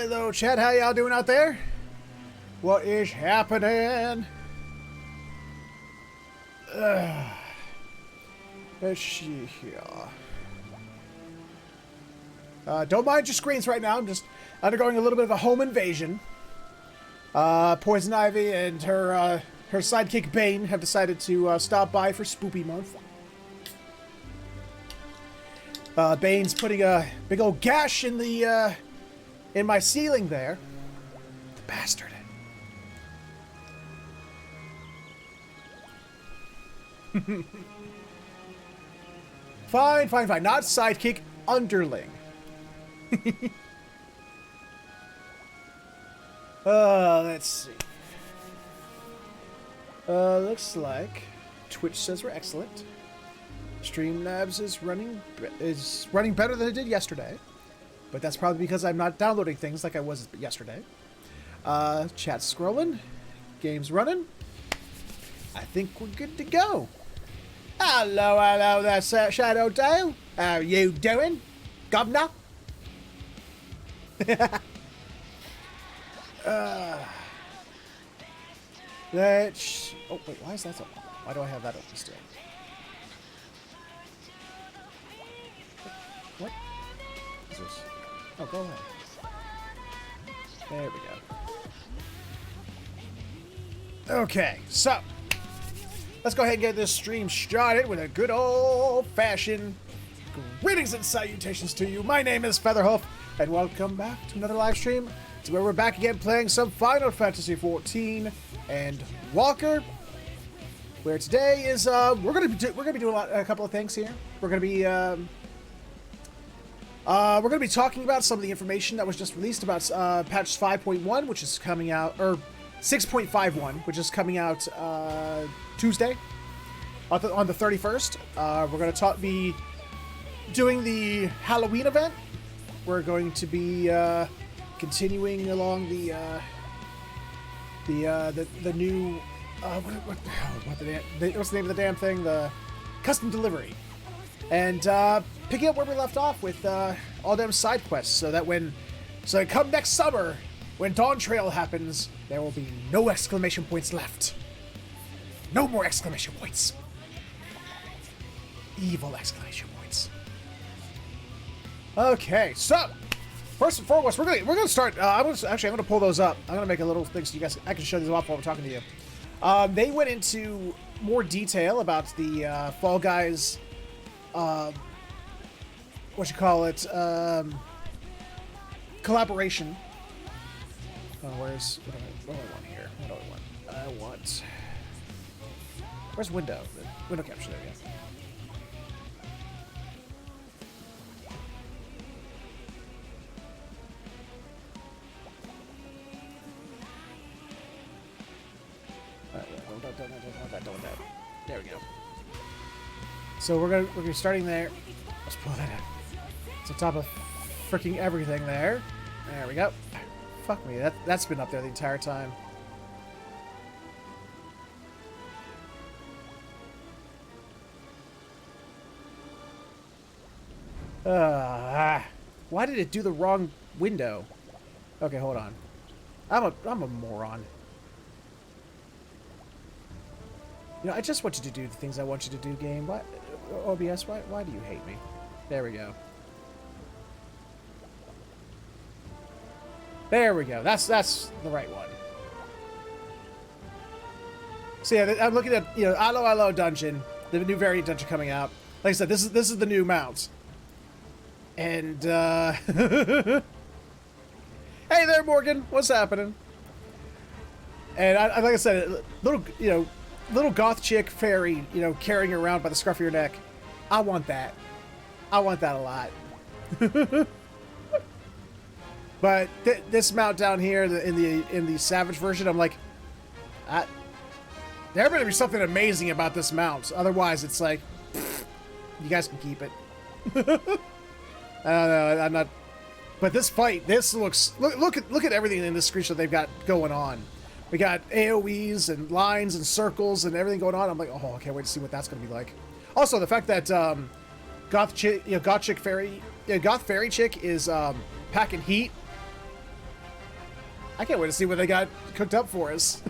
Hello, Chad. How y'all doing out there? What is happening? Let's see here. Don't mind your screens right now. I'm just undergoing a little bit of a home invasion. Poison Ivy and her sidekick Bane have decided to stop by for Spoopy Month. Bane's putting a big old gash in the in my ceiling there. The bastard. Fine. Not sidekick, underling. Let's see. Looks like Twitch says we're excellent. Streamlabs is running better than it did yesterday, but that's probably because I'm not downloading things like I was yesterday. Chat's scrolling, game's running. I think we're good to go. Hello, that's Shadow Dale. How you doing, governor? Let's. Oh wait, why is that open? Why do I have that open still? What is this? Oh, go ahead. There we go. Okay, so let's go ahead and get this stream started with a good old-fashioned greetings and salutations to you. My name is Featherhoof, and welcome back to another live stream. It's where we're back again playing some Final Fantasy XIV and Walker. Where today is we're gonna be doing a couple of things here. We're gonna be talking about some of the information that was just released about patch 5.1, which is coming out, or 6.51, which is coming out Tuesday on the 31st. We're going to be doing the Halloween event. We're going to be continuing along the new what's the name of the damn thing? The custom delivery. And picking up where we left off with all them side quests, so that come next summer, when Dawn Trail happens, there will be no exclamation points left. No more exclamation points. Evil exclamation points. Okay, so first and foremost, we're gonna start. I'm gonna pull those up. I'm gonna make a little thing so you guys I can show these off while I'm talking to you. They went into more detail about the Fall Guys. Collaboration. Oh, what do I want here? What do I want? Where's window? Window capture, there we go. Don't want that. There we go. So we're gonna be starting there. Let's pull that up. It's on top of freaking everything there. There we go. Fuck me, that's been up there the entire time. Why did it do the wrong window? Okay, hold on. I'm a moron. You know, I just want you to do the things I want you to do, game. Why, OBS, why do you hate me? There we go. There we go. That's the right one. So yeah, I'm looking at, you know, Alo dungeon, the new variant dungeon coming out. Like I said, this is the new mount. And hey there, Morgan. What's happening? And like I said, little goth chick fairy, you know, carrying her around by the scruff of your neck. I want that. I want that a lot. But this mount down here in the Savage version, I'm like, there better be something amazing about this mount. Otherwise, it's like, pfft, you guys can keep it. I don't know. I'm not. But this fight, look at everything in this screenshot they've got going on. We got AOEs and lines and circles and everything going on. I'm like, oh, I can't wait to see what that's going to be like. Also, the fact that goth fairy chick is packing heat I can't wait to see what they got cooked up for us.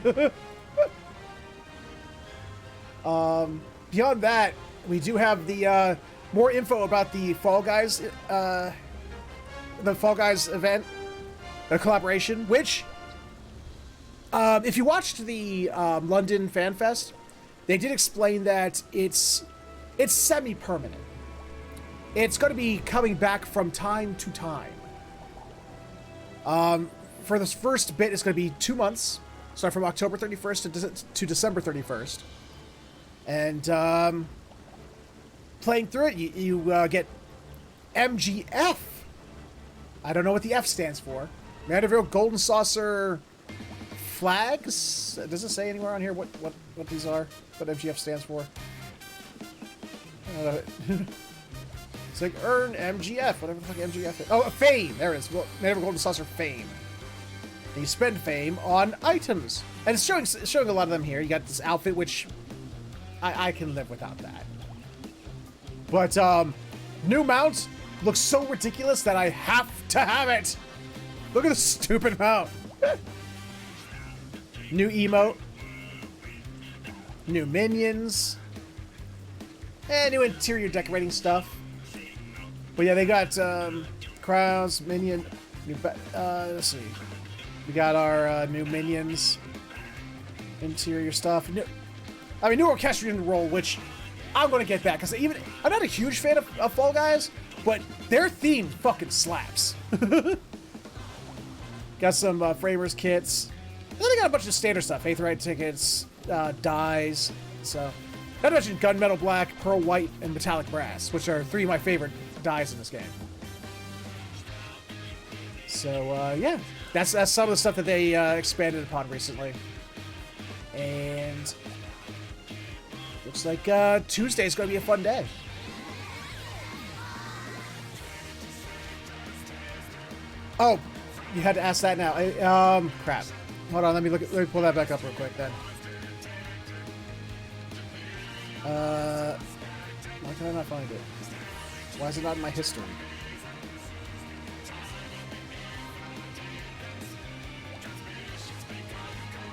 Beyond that, we do have the more info about the Fall Guys event, the collaboration, which if you watched the London Fan Fest, they did explain that it's semi-permanent. It's going to be coming back from time to time. For this first bit, it's going to be 2 months, starting from October 31st to December 31st. And playing through it, you get MGF. I don't know what the F stands for. Mandeville Golden Saucer Flags? Does it say anywhere on here what these are? What MGF stands for? It's like earn MGF, whatever the fuck MGF is. Oh, fame! There it is. Well, Mandeville Golden Saucer Fame. And you spend fame on items. And it's showing a lot of them here. You got this outfit, which I can live without that. But, new mount looks so ridiculous that I have to have it. Look at this stupid mount. New emote. New minions. And new interior decorating stuff. But yeah, they got, crowns, minion, new, let's see. We got our, new minions. Interior stuff. New orchestrion role, which I'm gonna get that, because I'm not a huge fan of Fall Guys, but their theme fucking slaps. Got some framers kits. Then they got a bunch of standard stuff. Aetheryte tickets, dyes. So, not to mention gunmetal black, pearl white, and metallic brass, which are 3 of my favorite dyes in this game. So, yeah. That's some of the stuff that they expanded upon recently. And looks like Tuesday's going to be a fun day. Oh, you had to ask that now. Crap. Hold on, let me pull that back up real quick then. Why can I not find it? Why is it not in my history?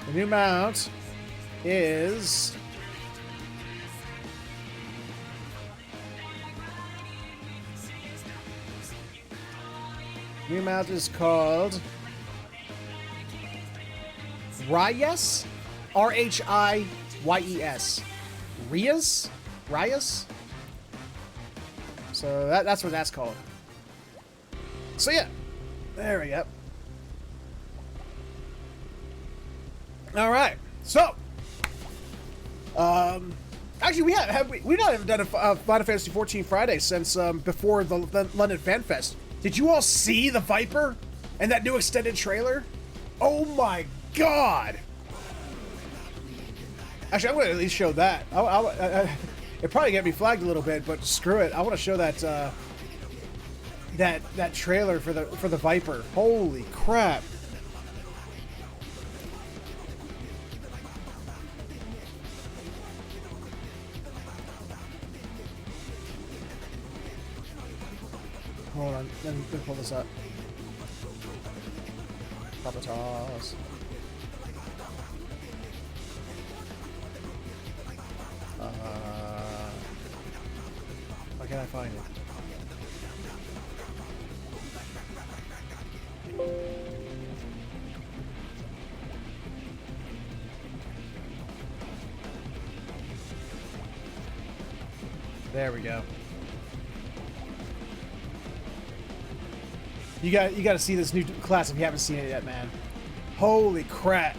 The new mount is... New mount is called Ryes? R-H-I-Y-E-S. Ryes? Ryes? So that's what that's called. So yeah. There we go. Alright. So. Actually, we've not even done a Final Fantasy XIV Friday since before the London Fan Fest. Did you all see the Viper and that new extended trailer? Oh my god! Actually, I'm going to at least show that. It probably get me flagged a little bit, but screw it. I want to show that that trailer for the Viper. Holy crap! Hold on, let me pull this up. Papatas. Why can't I find it? There we go. You got to see this new class if you haven't seen it yet, man. Holy crap.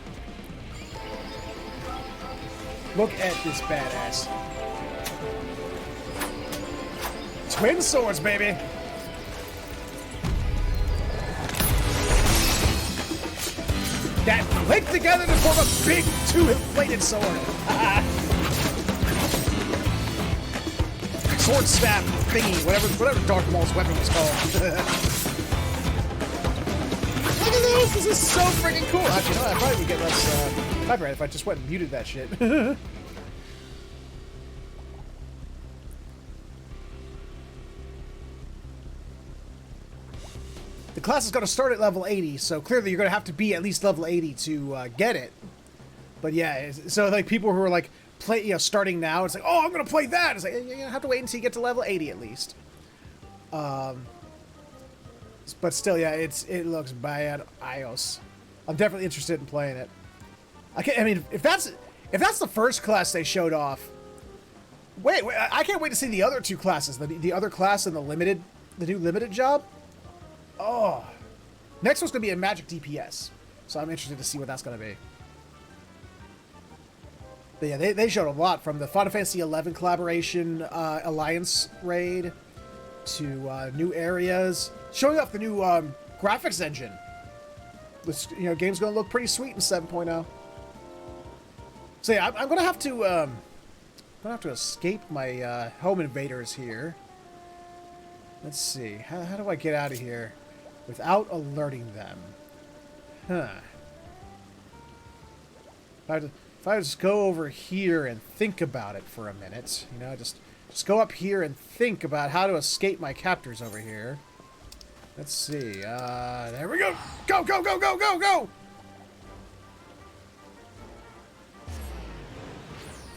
Look at this badass. Twin swords, baby. That link together to form a big two-bladed sword. Sword staff thingy, whatever Dark Maul's weapon was called. Look at this! This is so freaking cool! Actually, no, I probably would get less copyright if I just went and muted that shit. The class is going to start at level 80, so clearly you're going to have to be at least level 80 to get it. But yeah, so like people who are like starting now, it's like, oh, I'm going to play that. It's like, you're going to have to wait until you get to level 80 at least. But still, yeah, it looks bad. iOS. I'm definitely interested in playing it. I mean, if that's the first class they showed off, wait, I can't wait to see the other two classes. The other class and the new limited job. Oh, next one's gonna be a magic DPS, so I'm interested to see what that's gonna be. But yeah, they showed a lot, from the Final Fantasy XI collaboration alliance raid to new areas, showing off the new graphics engine. This game's gonna look pretty sweet in 7.0. So yeah, I'm gonna have to escape my home invaders here. Let's see, how do I get out of here without alerting them? Huh. If I just go over here and think about it for a minute, just go up here and think about how to escape my captors over here. Let's see. There we go. Go, go, go, go, go, go!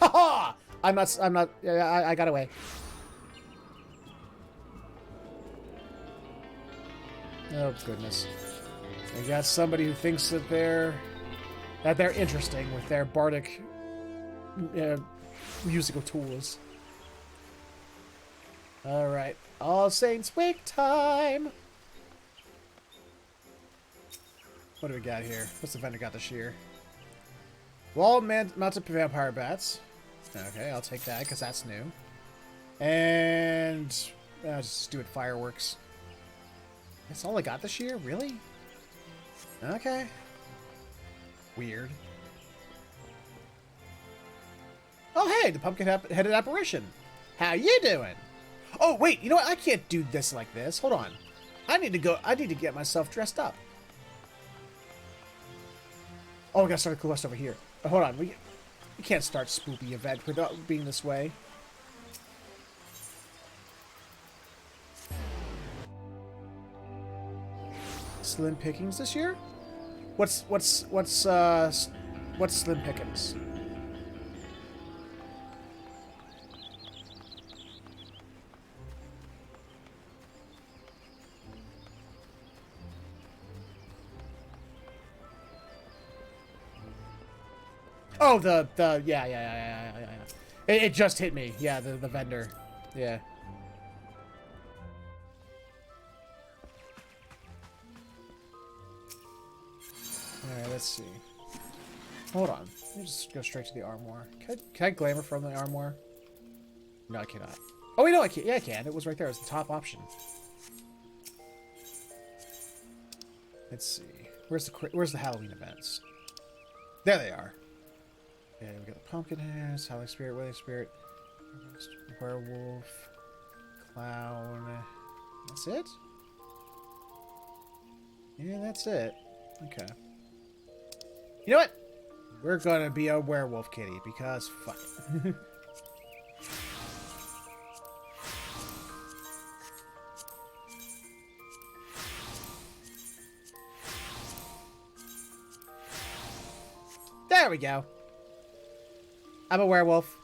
Ha ha! I'm not, I got away. Oh, goodness. I got somebody who thinks that they're interesting with their bardic musical tools. Alright. All Saints Wake time! What do we got here? What's the vendor got this year? Wall mounted vampire bats. Okay, I'll take that because that's new. And just do it fireworks. That's all I got this year? Really? Okay. Weird. Oh, hey, the pumpkin-headed apparition. How you doing? Oh, wait, you know what? I can't do this like this. Hold on. I need to get myself dressed up. Oh, we gotta start a quest over here. Oh, hold on. We can't start spoopy event without being this way. Slim pickings this year? What's slim pickings? Oh, yeah. It just hit me. Yeah, the vendor. Yeah. Alright, let's see. Hold on. Let me just go straight to the armoire. Can I glamour from the armoire? No, I cannot. Oh, wait, no, I can. Yeah, I can. It was right there. It's the top option. Let's see. Where's the Halloween events? There they are. Okay, we got the pumpkin hairs, Howling Spirit, Wailing Spirit, Werewolf, Clown. That's it? Yeah, that's it. Okay. You know what? We're gonna be a werewolf kitty because fuck it. There we go. I'm a werewolf.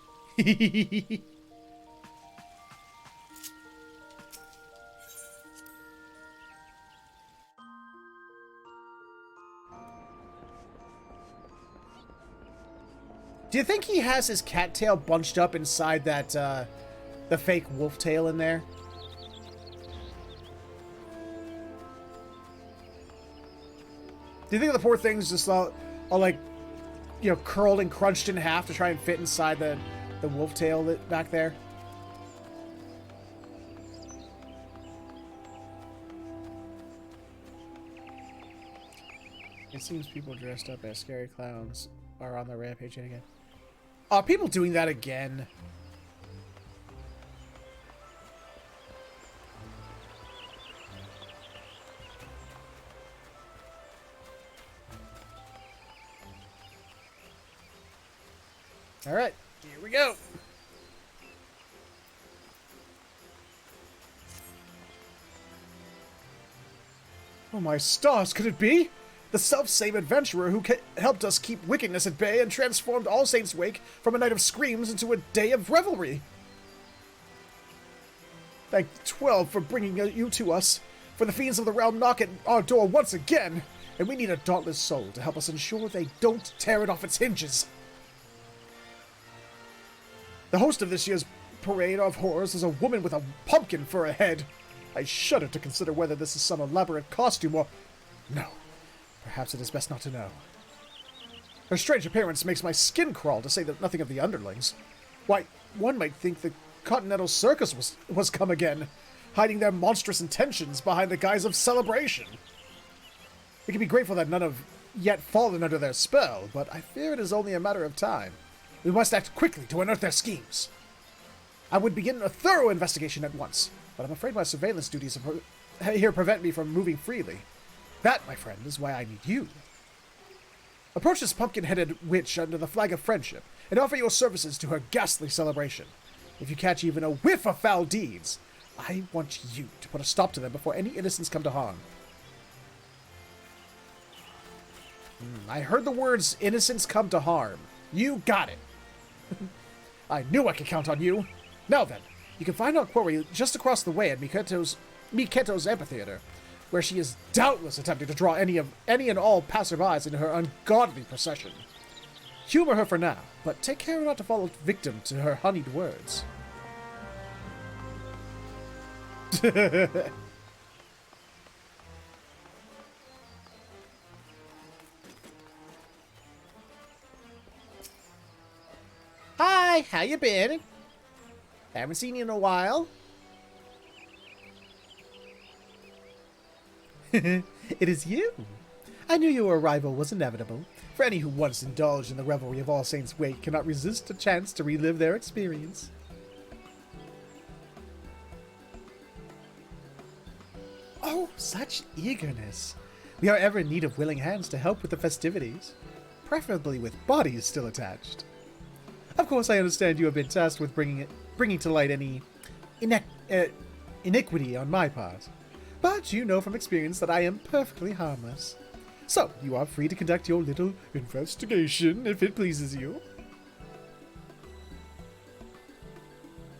Do you think he has his cattail bunched up inside that, the fake wolf tail in there? Do you think the poor thing's just all like, curled and crunched in half to try and fit inside the wolf tail back there? It seems people dressed up as scary clowns are on the rampage again. Are people doing that again? All right, here we go. Oh my stars, could it be? The self-same adventurer who helped us keep wickedness at bay and transformed All Saints' Wake from a night of screams into a day of revelry. Thank the 12 for bringing you to us, for the fiends of the realm knock at our door once again, and we need a dauntless soul to help us ensure they don't tear it off its hinges. The host of this year's Parade of Horrors is a woman with a pumpkin for a head. I shudder to consider whether this is some elaborate costume or... No. Perhaps it is best not to know. Her strange appearance makes my skin crawl, to say that nothing of the underlings. Why, one might think the Continental Circus was come again, hiding their monstrous intentions behind the guise of celebration. We can be grateful that none have yet fallen under their spell, but I fear it is only a matter of time. We must act quickly to unearth their schemes. I would begin a thorough investigation at once, but I'm afraid my surveillance duties here prevent me from moving freely. That, my friend, is why I need you. Approach this pumpkin-headed witch under the flag of friendship, and offer your services to her ghastly celebration. If you catch even a whiff of foul deeds, I want you to put a stop to them before any innocents come to harm. I heard the words, innocents come to harm. You got it. I knew I could count on you. Now then, you can find our quarry just across the way at Miketo's amphitheater, where she is doubtless attempting to draw any and all passerbys into her ungodly procession. Humor her for now, but take care not to fall victim to her honeyed words. Hi, how you been? Haven't seen you in a while. It is you. I knew your arrival was inevitable, for any who once indulged in the revelry of All Saints' Wake cannot resist a chance to relive their experience. Oh, such eagerness. We are ever in need of willing hands to help with the festivities, preferably with bodies still attached. Of course, I understand you have been tasked with bringing to light any iniquity on my part, but you know from experience that I am perfectly harmless. So, you are free to conduct your little investigation if it pleases you.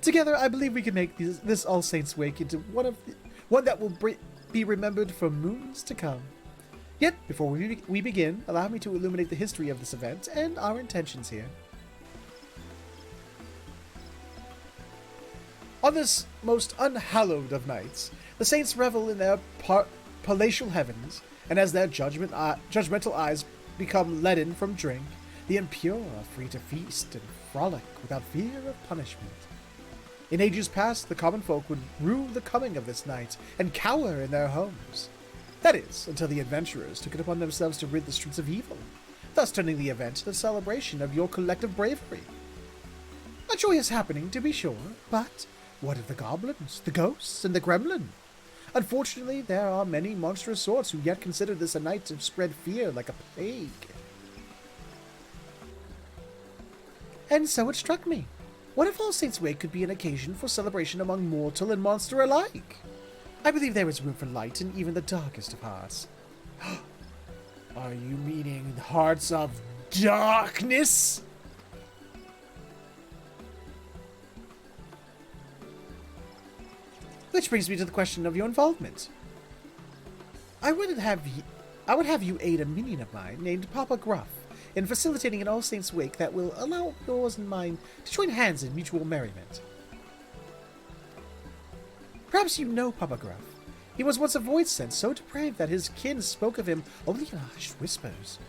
Together, I believe we can make this All Saints' Wake into one that will be remembered for moons to come. Yet, before we begin, allow me to illuminate the history of this event and our intentions here. On this most unhallowed of nights, the saints revel in their palatial heavens, and as their judgmental eyes become leaden from drink, the impure are free to feast and frolic without fear of punishment. In ages past, the common folk would rue the coming of this night and cower in their homes. That is, until the adventurers took it upon themselves to rid the streets of evil, thus turning the event to the celebration of your collective bravery. A joyous happening, to be sure, but what of the goblins, the ghosts, and the gremlin? Unfortunately, there are many monstrous sorts who yet consider this a night to spread fear like a plague. And so it struck me. What if All Saints' Wake could be an occasion for celebration among mortal and monster alike? I believe there is room for light in even the darkest of hearts. Are you meaning hearts of darkness? Which brings me to the question of your involvement. I would have you aid a minion of mine named Papa Gruff in facilitating an All Saints' Wake that will allow yours and mine to join hands in mutual merriment. Perhaps you know Papa Gruff. He was once a void sense so depraved that his kin spoke of him only in hushed whispers.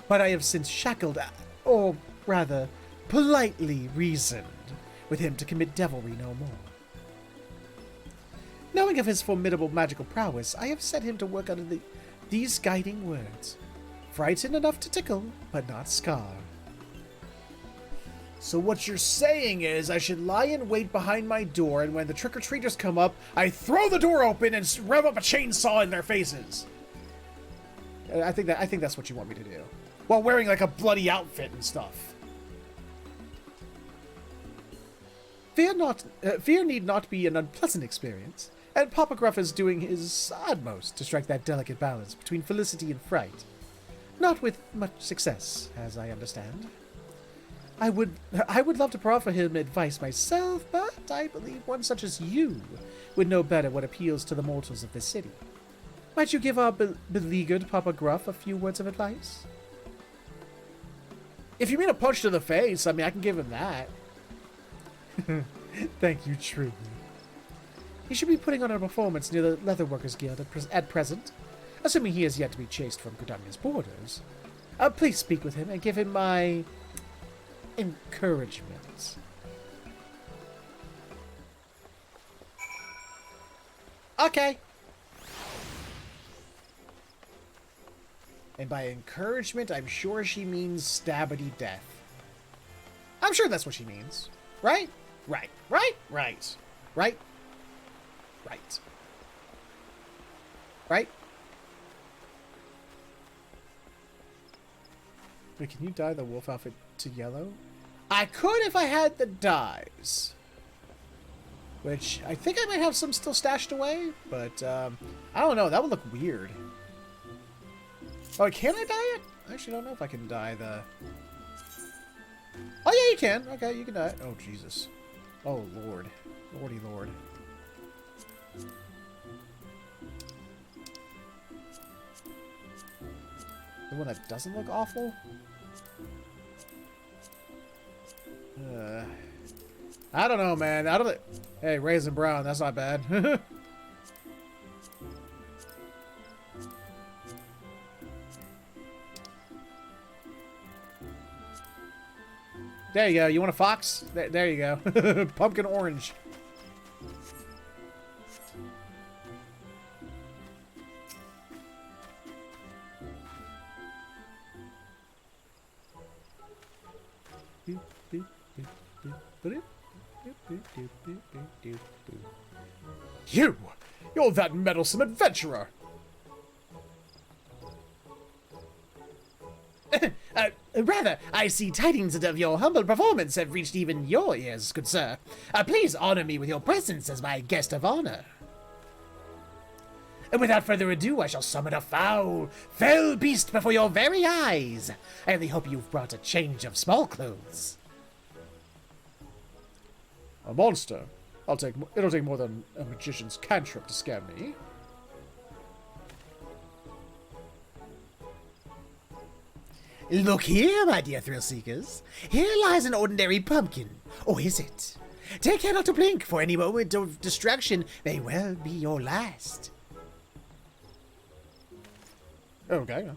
But I have since shackled, or rather, politely reasoned with him to commit devilry no more. Knowing of his formidable magical prowess, I have set him to work under these guiding words. Frighten enough to tickle, but not scar. So what you're saying is I should lie in wait behind my door, and when the trick-or-treaters come up, I throw the door open and rev up a chainsaw in their faces. I think that's what you want me to do. While wearing like a bloody outfit and stuff. Fear need not be an unpleasant experience. and Papa Gruff is doing his utmost to strike that delicate balance between felicity and fright. Not with much success, as I understand. I would love to proffer him advice myself, but I believe one such as you would know better what appeals to the mortals of this city. Might you give our beleaguered Papa Gruff a few words of advice? If you mean a punch to the face, I mean, I can give him that. Thank you, truly. He should be putting on a performance near the Leatherworkers Guild at present, assuming he is yet to be chased from Gridania's borders. Please speak with him and give him my encouragement. Okay. And by encouragement, I'm sure she means stabbity death. I'm sure that's what she means. Right? Right. Right? Right. Right? Right. Right? Wait, can you dye the wolf outfit to yellow? I could if I had the dyes. Which, I think I might have some still stashed away, but, I don't know, that would look weird. Oh, can I dye it? I actually don't know if I can dye the... Oh, yeah, you can. Okay, you can dye it. Oh, Jesus. Oh, Lord. Lordy Lord. The one that doesn't look awful? I don't know, man. I don't... Hey, Raisin Brown, that's not bad. There you go. You want a fox? There you go. Pumpkin orange. You're that meddlesome adventurer! Rather, I see tidings of your humble performance have reached even your ears, good sir. Please honor me with your presence as my guest of honor. And without further ado, I shall summon a foul, fell beast before your very eyes. I only hope you've brought a change of small clothes. A monster? It'll take more than a magician's cantrip to scare me. Look here, my dear thrill-seekers. Here lies an ordinary pumpkin. Or is it? Take care not to blink, for any moment of distraction may well be your last. Okay.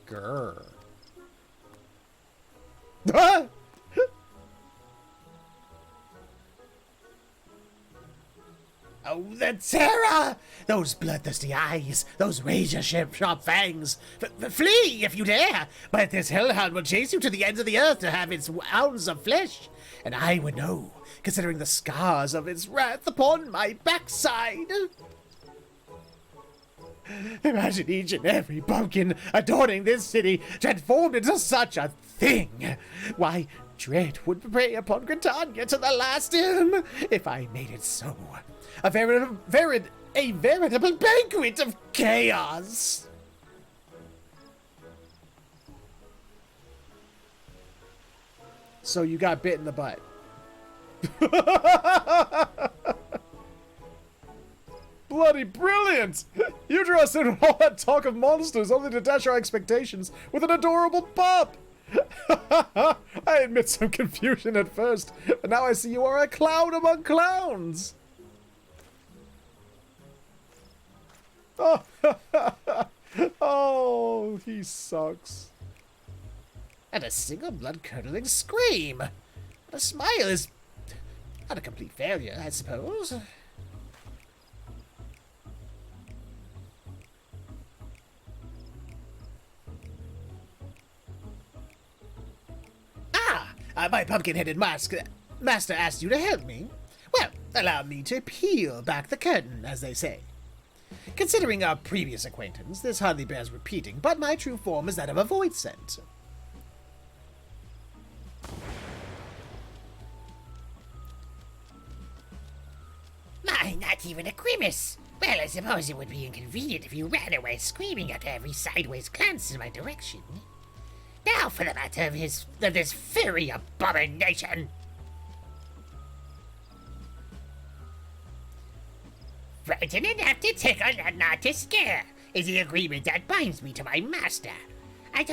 Grrr. Ah! Oh, the terror! Those bloodthirsty eyes, those razor-sharp fangs. Flee, if you dare! But this hellhound will chase you to the ends of the earth to have its ounce of flesh. And I would know, considering the scars of its wrath upon my backside. Imagine each and every pumpkin adorning this city transformed into such a thing. Why, dread would prey upon Gridania to the last if I made it so. A veritable banquet of chaos. So you got bit in the butt. Bloody brilliant! You dressed in all that talk of monsters only to dash our expectations with an adorable pup! I admit some confusion at first, but now I see you are a clown among clowns! Oh, oh, he sucks. And a single blood-curdling scream. A smile is not a complete failure, I suppose. My pumpkin-headed master asked you to help me. Well, allow me to peel back the curtain, as they say. Considering our previous acquaintance, this hardly bears repeating, but my true form is that of a void scent. My, not even a grimace. Well, I suppose it would be inconvenient if you ran away screaming at every sideways glance in my direction. Now for the matter of this furry abomination. Frighten enough to tickle and not to scare is the agreement that binds me to my master. I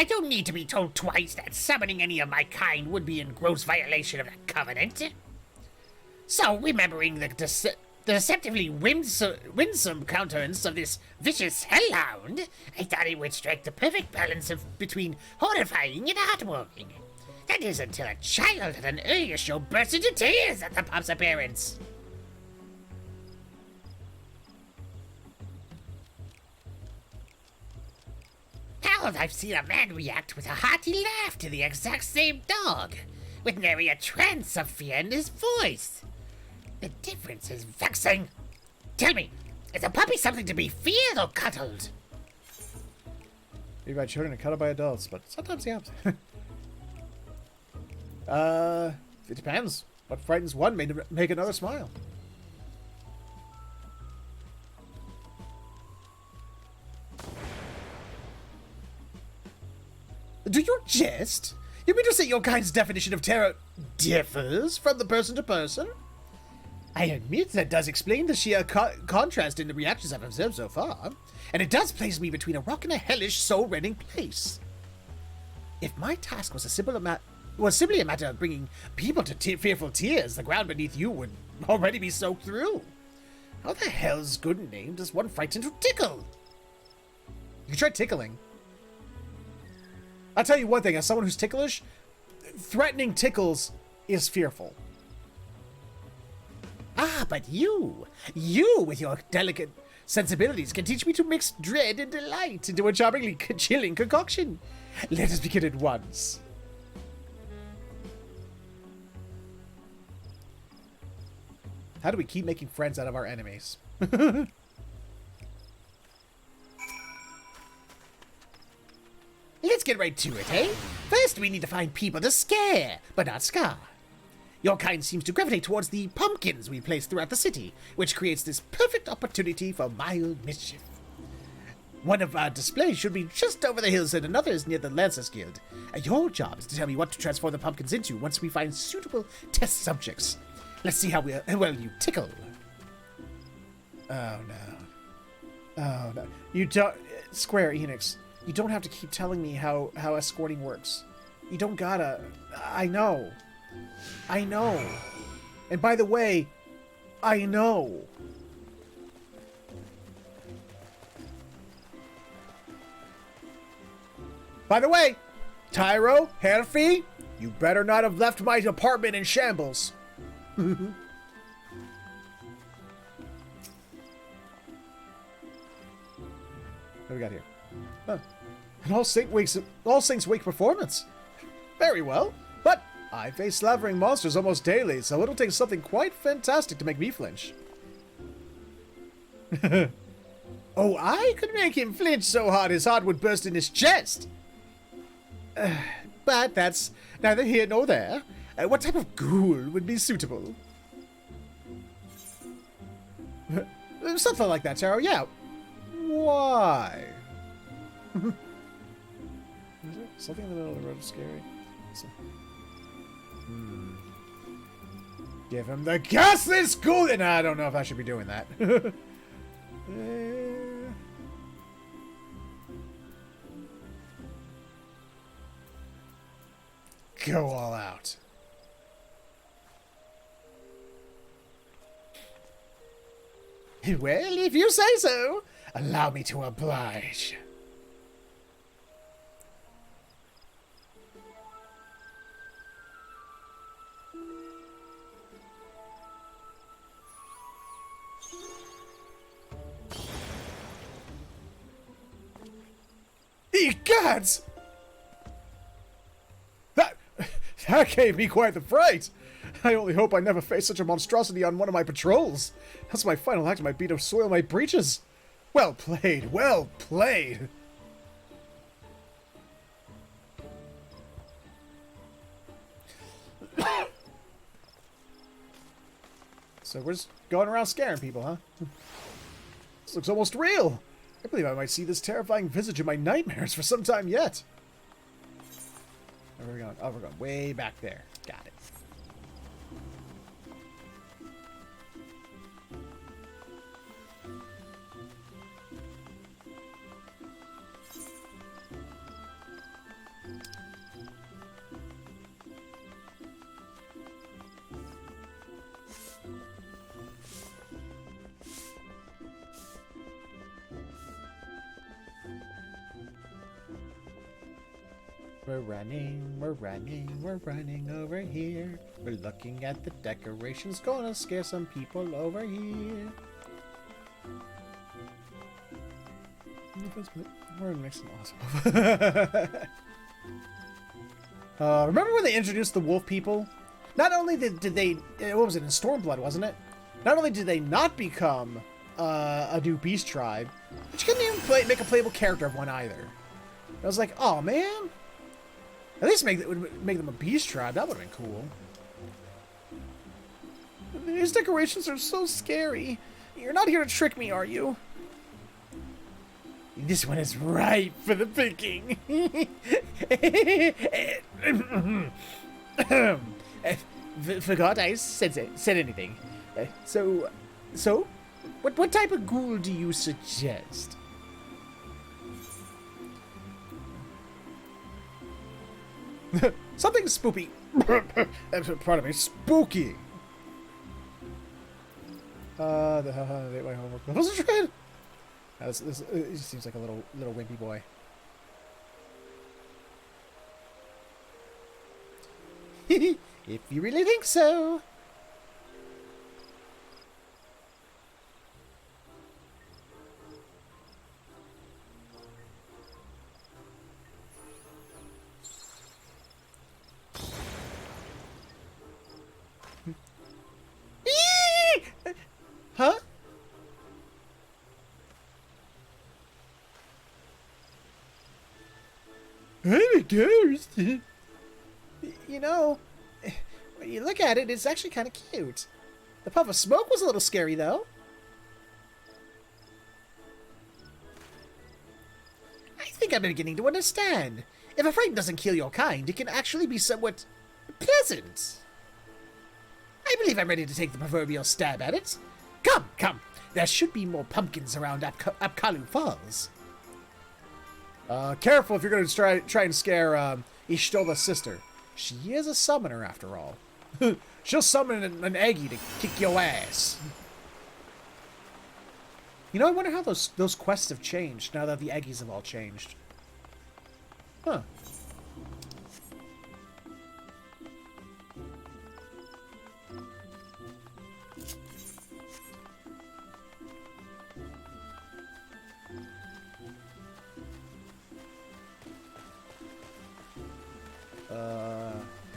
don't need to be told twice that summoning any of my kind would be in gross violation of the covenant. So, remembering the deceptively winsome countenance of this vicious hellhound, I thought it would strike the perfect balance between horrifying and heartwarming. That is until a child at an earlier show burst into tears at the pup's appearance. Hell, I've seen a man react with a hearty laugh to the exact same dog, with nary a trance of fear in his voice. The difference is vexing. Tell me, is a puppy something to be feared or cuddled? Maybe by children and cuddled by adults, but sometimes yeah. It depends. What frightens one may make another smile. Do you jest? You mean to say your kind's definition of terror differs from the person to person? I admit that does explain the sheer contrast in the reactions I've observed so far, and it does place me between a rock and a hellish, soul-rending place. If my task was simply a matter of bringing people to fearful tears, the ground beneath you would already be soaked through. How the hell's good name does one frighten to tickle? You try tickling. I'll tell you one thing, as someone who's ticklish, threatening tickles is fearful. Ah, but you with your delicate sensibilities can teach me to mix dread and delight into a charmingly chilling concoction. Let us begin at once. How do we keep making friends out of our enemies? Let's get right to it, eh? First, we need to find people to scare, but not scar. Your kind seems to gravitate towards the pumpkins we place throughout the city, which creates this perfect opportunity for mild mischief. One of our displays should be just over the hills and another is near the Lancers Guild. Your job is to tell me what to transform the pumpkins into once we find suitable test subjects. Let's see how well you tickle. Oh no. Oh no. You don't... Square Enix, you don't have to keep telling me how escorting works. You don't gotta... I know. I know. And by the way, I know. By the way, Tyro, Herfy, you better not have left my apartment in shambles. What do we got here? Huh. An All Saints Week performance. Very well, but I face slavering monsters almost daily, so it'll take something quite fantastic to make me flinch. Oh, I could make him flinch so hard his heart would burst in his chest. But that's neither here nor there. What type of ghoul would be suitable? Something like that, Taro, yeah. Why? Is there something in the middle of the road is scary? Give him the ghastliest ghoul! No, I don't know if I should be doing that. Go all out. Well, if you say so, allow me to oblige. Ye gods! That gave me quite the fright. I only hope I never face such a monstrosity on one of my patrols. That's my final act might be to soil my breeches. Well played, well played. So we're just going around scaring people, huh? This looks almost real. I believe I might see this terrifying visage in my nightmares for some time yet. Where are we going? Oh, we're going way back there. Got it. We're running over here. We're looking at the decorations, gonna scare some people over here. We're mixing awesome. Remember when they introduced the wolf people? Not only did they, what was it, in Stormblood, wasn't it? Not only did they not become a new beast tribe, but you couldn't even make a playable character of one either. I was like, oh man. At least make them a beast tribe. That would have been cool. These decorations are so scary. You're not here to trick me, are you? This one is ripe for the picking. Forgot I said anything. So, what type of ghoul do you suggest? Something spoopy. Pardon me, spooky. My homework. Wasn't good. This it just seems like a little wimpy boy. If you really think so. Huh? I'm a ghost. You know, when you look at it, it's actually kind of cute. The puff of smoke was a little scary, though. I think I'm beginning to understand. If a fright doesn't kill your kind, it can actually be somewhat pleasant. I believe I'm ready to take the proverbial stab at it. Come. There should be more pumpkins around Apkalu Falls. Careful if you're going to try and scare Ishtola's sister. She is a summoner, after all. She'll summon an Aggie to kick your ass. You know, I wonder how those quests have changed now that the Aggies have all changed. Huh.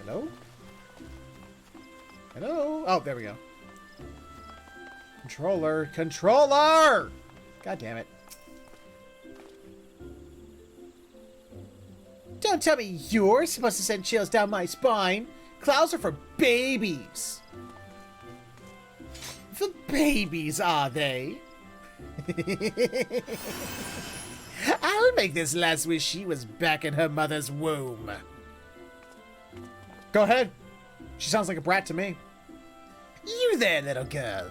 Hello? Hello? Oh, there we go. Controller! God damn it. Don't tell me you're supposed to send chills down my spine. Clouds are for babies. For babies, are they? I'll make this lass wish she was back in her mother's womb. Go ahead. She sounds like a brat to me. You there, little girl.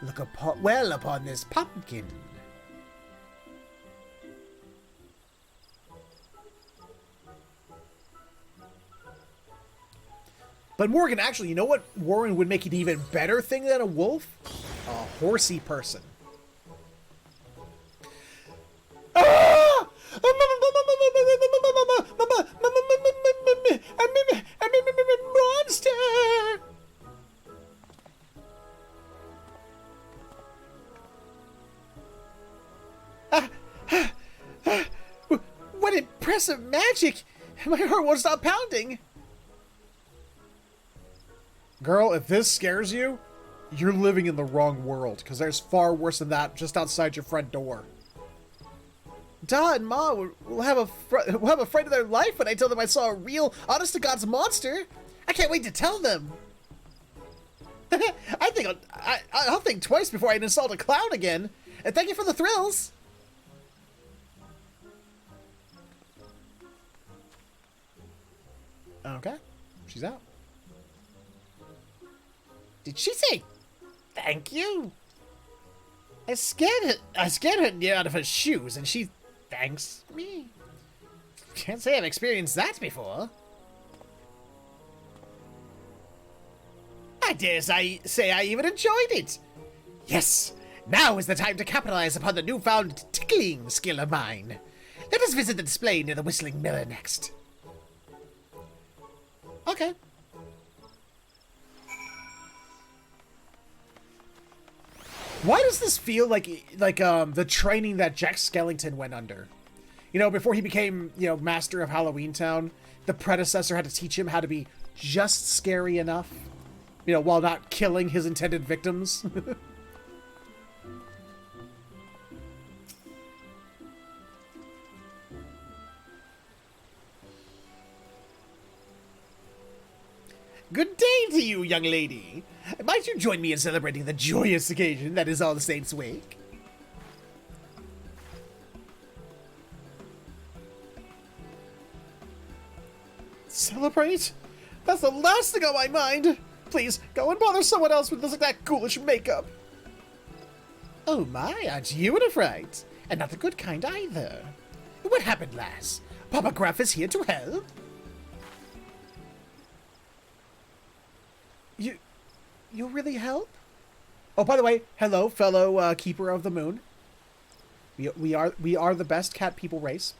Look well upon this pumpkin. But Morgan, actually, you know what Warren would make an even better thing than a wolf? A horsey person. Ah! Monster! What impressive magic! My heart won't stop pounding. Girl, if this scares you, you're living in the wrong world, because there's far worse than that just outside your front door. Da and Ma will have a fright of their life when I tell them I saw a real, honest-to-God's monster. I can't wait to tell them. I think I'll think twice before I insult a clown again. And thank you for the thrills. Okay, she's out. Did she say thank you? I scared her near out of her shoes, and she thanks me. Can't say I've experienced that before. I dare say I even enjoyed it. Yes, now is the time to capitalize upon the newfound tickling skill of mine. Let us visit the display near the Whistling Miller next. Okay. Why does this feel like the training that Jack Skellington went under? You know, before he became, master of Halloween Town, the predecessor had to teach him how to be just scary enough, while not killing his intended victims. Good day to you, young lady. Might you join me in celebrating the joyous occasion that is All Saints' Wake? Celebrate? That's the last thing on my mind. Please, go and bother someone else with that ghoulish makeup. Oh my, aren't you in a fright? And not the good kind either. What happened, lass? Papa Gruff is here to help. You'll really help? Oh, by the way, hello, fellow keeper of the moon. We are the best cat people race.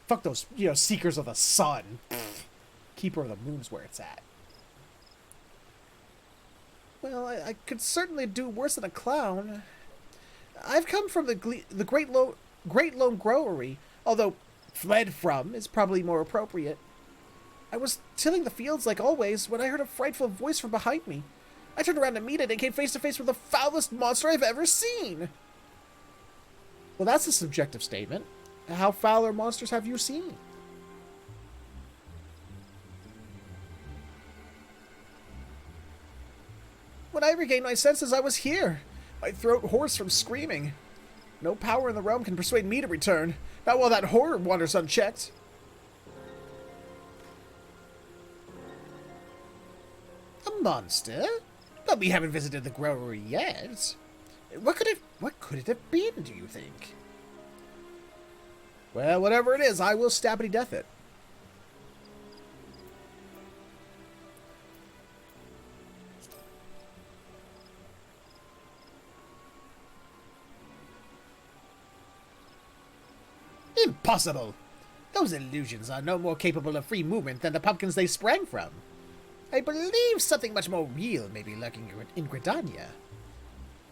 Fuck those, seekers of the sun. Keeper of the moon's where it's at. Well, I could certainly do worse than a clown. I've come from the Great Lone Growery, although fled from is probably more appropriate. I was tilling the fields like always when I heard a frightful voice from behind me. I turned around to meet it and came face to face with the foulest monster I've ever seen. Well, that's a subjective statement. How foul or monsters have you seen? When I regained my senses, I was here. My throat hoarse from screaming. No power in the realm can persuade me to return, not while that horror wanders unchecked. A monster? But we haven't visited the growery yet. What could it have been, do you think? Well, whatever it is, I will stabbity death it. Impossible! Those illusions are no more capable of free movement than the pumpkins they sprang from. I believe something much more real may be lurking in Gridania.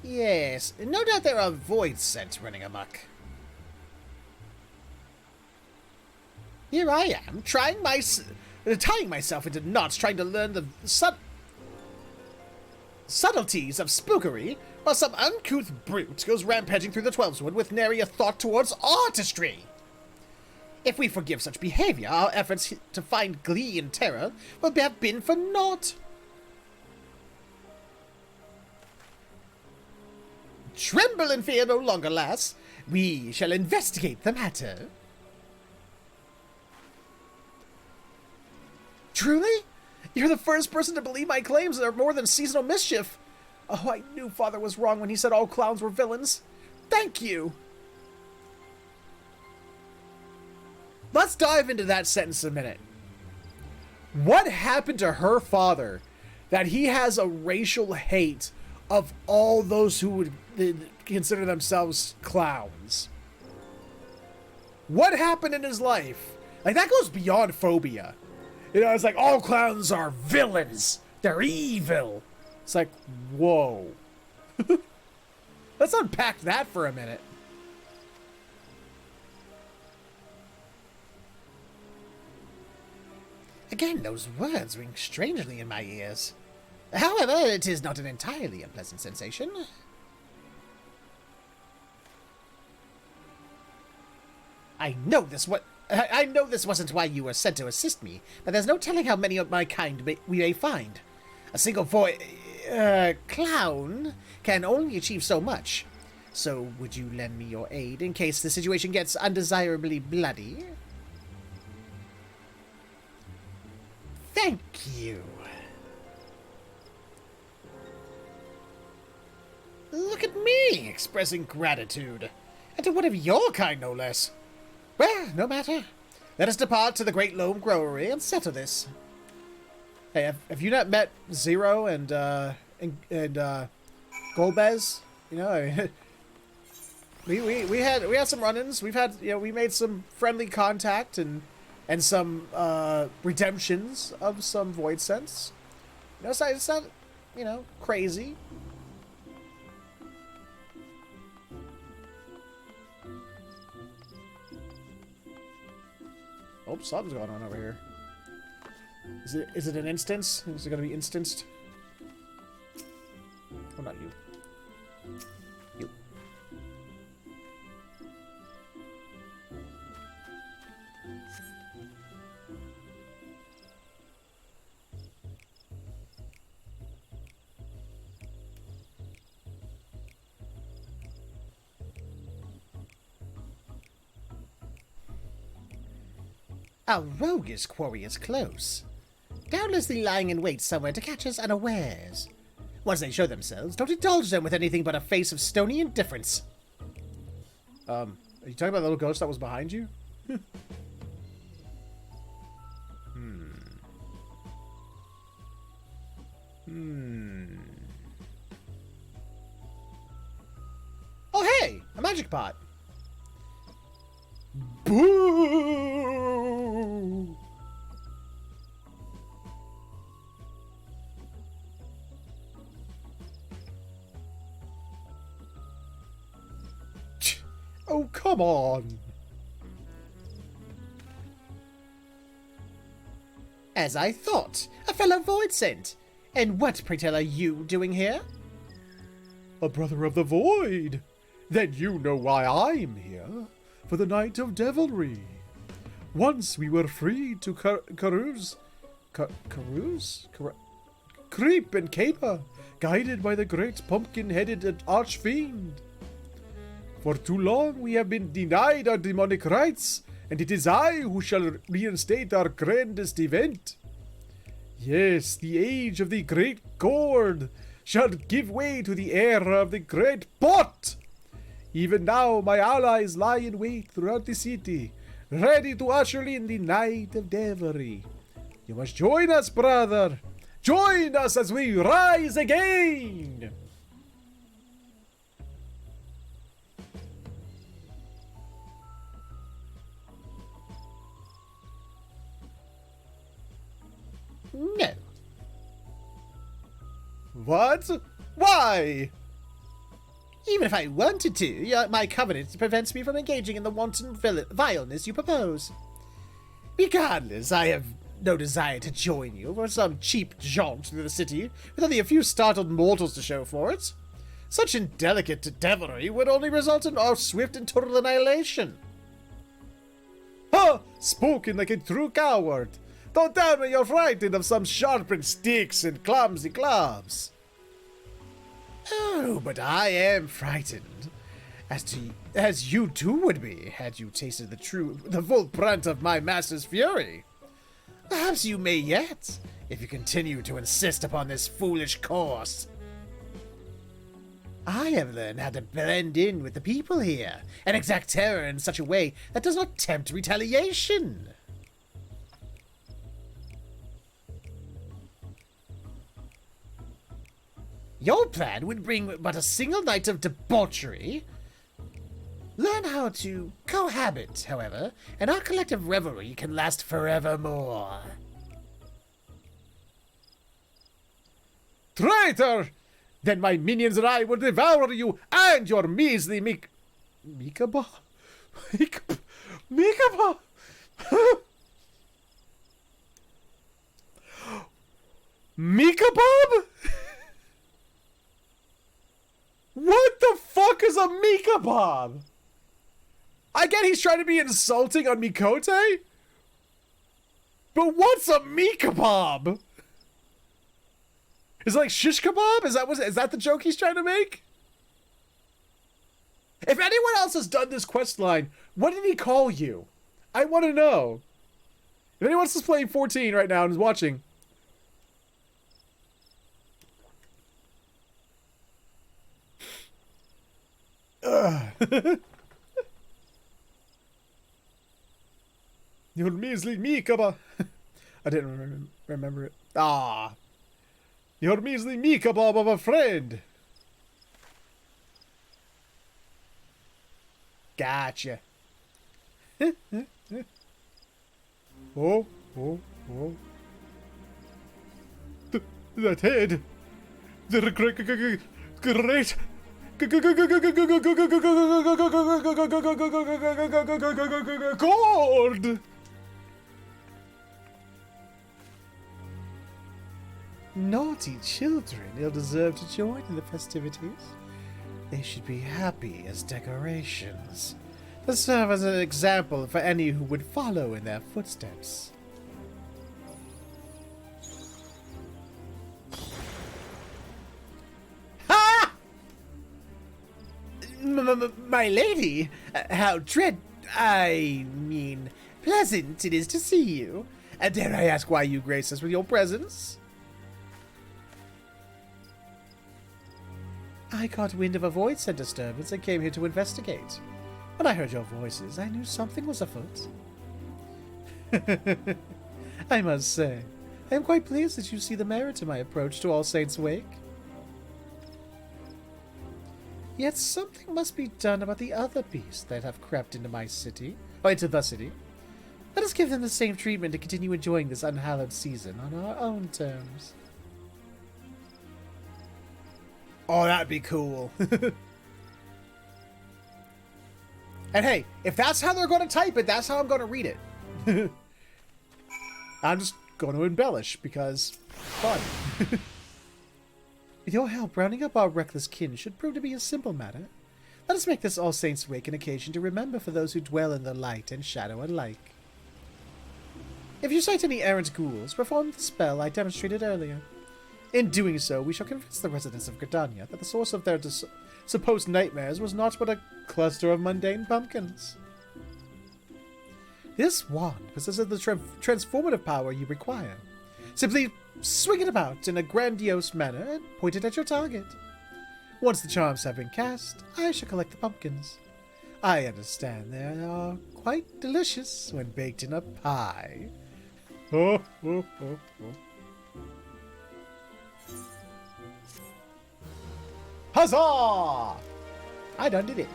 Yes, no doubt there are void scents running amok. Here I am, tying myself into knots, trying to learn the subtleties of spookery, while some uncouth brute goes rampaging through the Twelveswood with nary a thought towards artistry. If we forgive such behavior, our efforts to find glee and terror will have been for naught. Tremble and fear no longer, lass. We shall investigate the matter. Truly? You're the first person to believe my claims are more than seasonal mischief. Oh, I knew Father was wrong when he said all clowns were villains. Thank you. Let's dive into that sentence a minute. What happened to her father that he has a racial hate of all those who would consider themselves clowns? What happened in his life? Like, that goes beyond phobia. It's like, all clowns are villains. They're evil. It's like, whoa. Let's unpack that for a minute. Again, those words ring strangely in my ears. However, it is not an entirely unpleasant sensation. I know this wasn't why you were sent to assist me, but there's no telling how many of my kind we may find. A single clown can only achieve so much. So would you lend me your aid in case the situation gets undesirably bloody? Thank you. Look at me expressing gratitude. And to one of your kind, no less. Well, no matter. Let us depart to the Great Loam Growery and settle this. Hey, have you not met Zero and Golbez? You know, I mean, we had some run-ins. We made some friendly contact and some redemptions of some void sense. You know, it's not crazy. Oh, something's going on over here. Is it an instance? Is it going to be instanced? Oh, not you. You. Our roguish quarry is close, doubtlessly lying in wait somewhere to catch us unawares. Once they show themselves, don't indulge them with anything but a face of stony indifference. Are you talking about the little ghost that was behind you? Oh, hey! A magic pot! Boo! Oh, come on! As I thought, a fellow void sent. And what, pray tell, are you doing here? A brother of the void. Then you know why I'm here. For the night of devilry. Once we were free to creep and caper, guided by the great pumpkin-headed archfiend. For too long we have been denied our demonic rights, and it is I who shall reinstate our grandest event. Yes, the age of the great gourd shall give way to the era of the great pot. Even now, my allies lie in wait throughout the city, ready to usher in the night of devilry. You must join us, brother. Join us as we rise again. No. What? Why? Even if I wanted to, my covenant prevents me from engaging in the wanton vileness you propose. Regardless, I have no desire to join you for some cheap jaunt through the city with only a few startled mortals to show for it. Such indelicate devilry would only result in our swift and total annihilation. Ha! Spoken like a true coward. Don't tell me you're frightened of some sharpened sticks and clumsy clubs. Oh, but I am frightened, as you too would be, had you tasted the full brunt of my master's fury. Perhaps you may yet, if you continue to insist upon this foolish course. I have learned how to blend in with the people here, and exact terror in such a way that does not tempt retaliation. Your plan would bring but a single night of debauchery. Learn how to cohabit, however, and our collective revelry can last forevermore. Traitor! Then my minions and I will devour you and your measly Mikaba? Mikaba? Mikabab? What the fuck is a Mikabab? I get he's trying to be insulting on Mikote, but what's a meat kebab? Is it like shish kebab? Is that the joke he's trying to make? If anyone else has done this quest line, what did he call you? I want to know. If anyone else is playing 14 right now and is watching. Your measly meekaba. I didn't remember it. Ah. Your measly meekaba of a friend. Gotcha. Oh. That head. The great. Gold. Naughty children ill-deserve to join in the festivities. They should be happy as decorations, to serve as an example for any who would follow in their footsteps. Ha! My lady, how pleasant it is to see you. Dare I ask why you grace us with your presence? I caught wind of a void scent disturbance and came here to investigate. When I heard your voices, I knew something was afoot. I must say, I am quite pleased that you see the merit in my approach to All Saints' Wake. Yet something must be done about the other beasts that have crept into my city, or into the city. Let us give them the same treatment to continue enjoying this unhallowed season on our own terms. Oh, that'd be cool. And hey, if that's how they're going to type it, that's how I'm going to read it. I'm just going to embellish because fun. With your help, rounding up our reckless kin should prove to be a simple matter. Let us make this All Saints' Wake an occasion to remember for those who dwell in the light and shadow alike. If you sight any errant ghouls, perform the spell I demonstrated earlier. In doing so, we shall convince the residents of Gridania that the source of their supposed nightmares was naught but a cluster of mundane pumpkins. This wand possesses the transformative power you require. Simply swing it about in a grandiose manner and point it at your target. Once the charms have been cast, I shall collect the pumpkins. I understand they are quite delicious when baked in a pie. Oh. Huzzah! I done did it.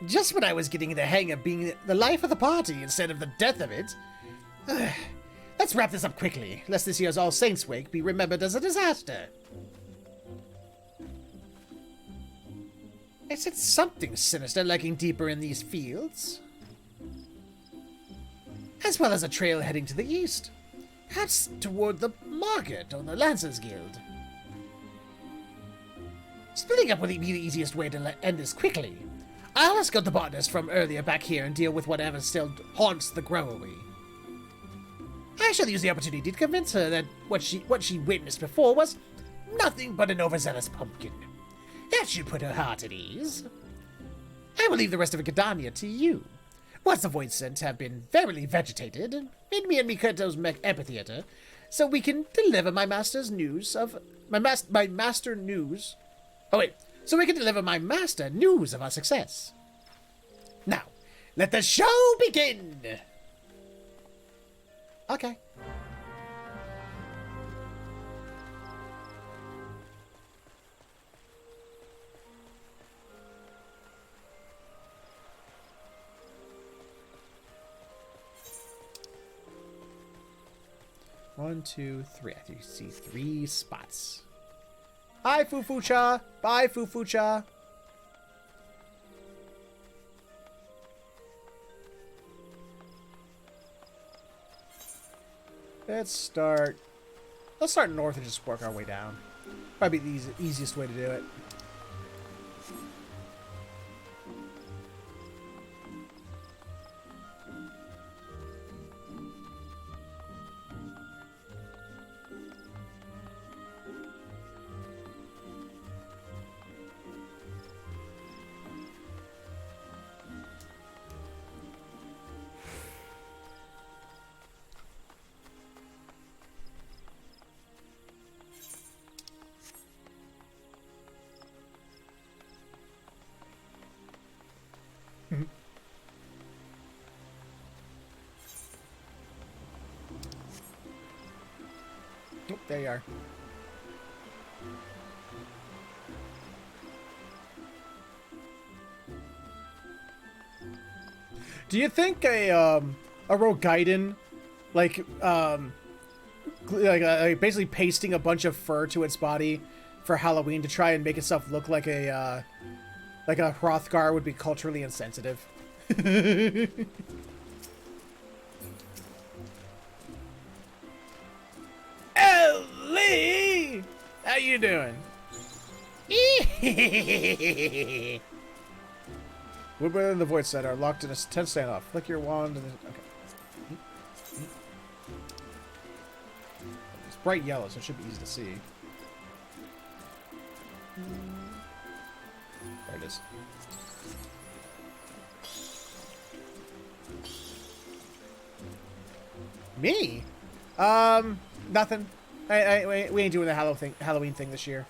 Just when I was getting the hang of being the life of the party instead of the death of it. Let's wrap this up quickly, lest this year's All Saints' Wake be remembered as a disaster. Is it something sinister lurking deeper in these fields? As well as a trail heading to the east. Perhaps toward the market or the Lancers Guild. Splitting up would be the easiest way to end this quickly. I'll escort the botanist from earlier back here and deal with whatever still haunts the growery. I shall use the opportunity to convince her that what she witnessed before was nothing but an overzealous pumpkin. That should put her heart at ease. I will leave the rest of Gridania to you. Once the void scent have been verily vegetated, meet me in Mikoto's amphitheater, so we can deliver my master's news of my master news. Oh wait, so we can deliver my master news of our success. Now, let the show begin. Okay. One, two, three. I think you see 3 spots. Bye, Fufucha. Bye, Fufucha. Let's start Let's start north and just work our way down. Probably the easiest way to do it. Oh, there you are. Do you think a Rogue Gaiden, like basically pasting a bunch of fur to its body for Halloween to try and make itself look like a Hrothgar would be culturally insensitive? Ellie! How you doing? Woodward and the Void Set are locked in a tense standoff. Flick your wand and okay. It's bright yellow, so it should be easy to see. There it is. Me? Nothing. We ain't doing the Halloween thing this year.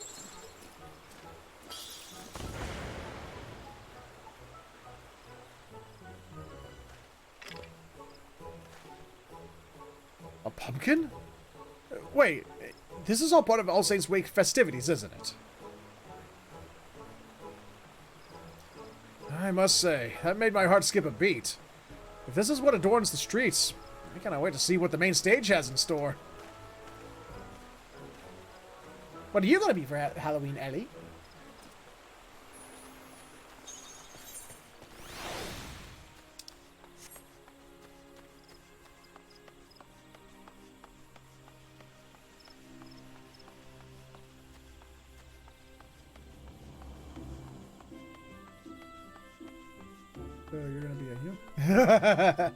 A pumpkin? Wait, this is all part of All Saints' Wake festivities, isn't it? I must say, that made my heart skip a beat. If this is what adorns the streets, I cannot wait to see what the main stage has in store. What are you going to be for Halloween, Ellie? You're going to be a heel?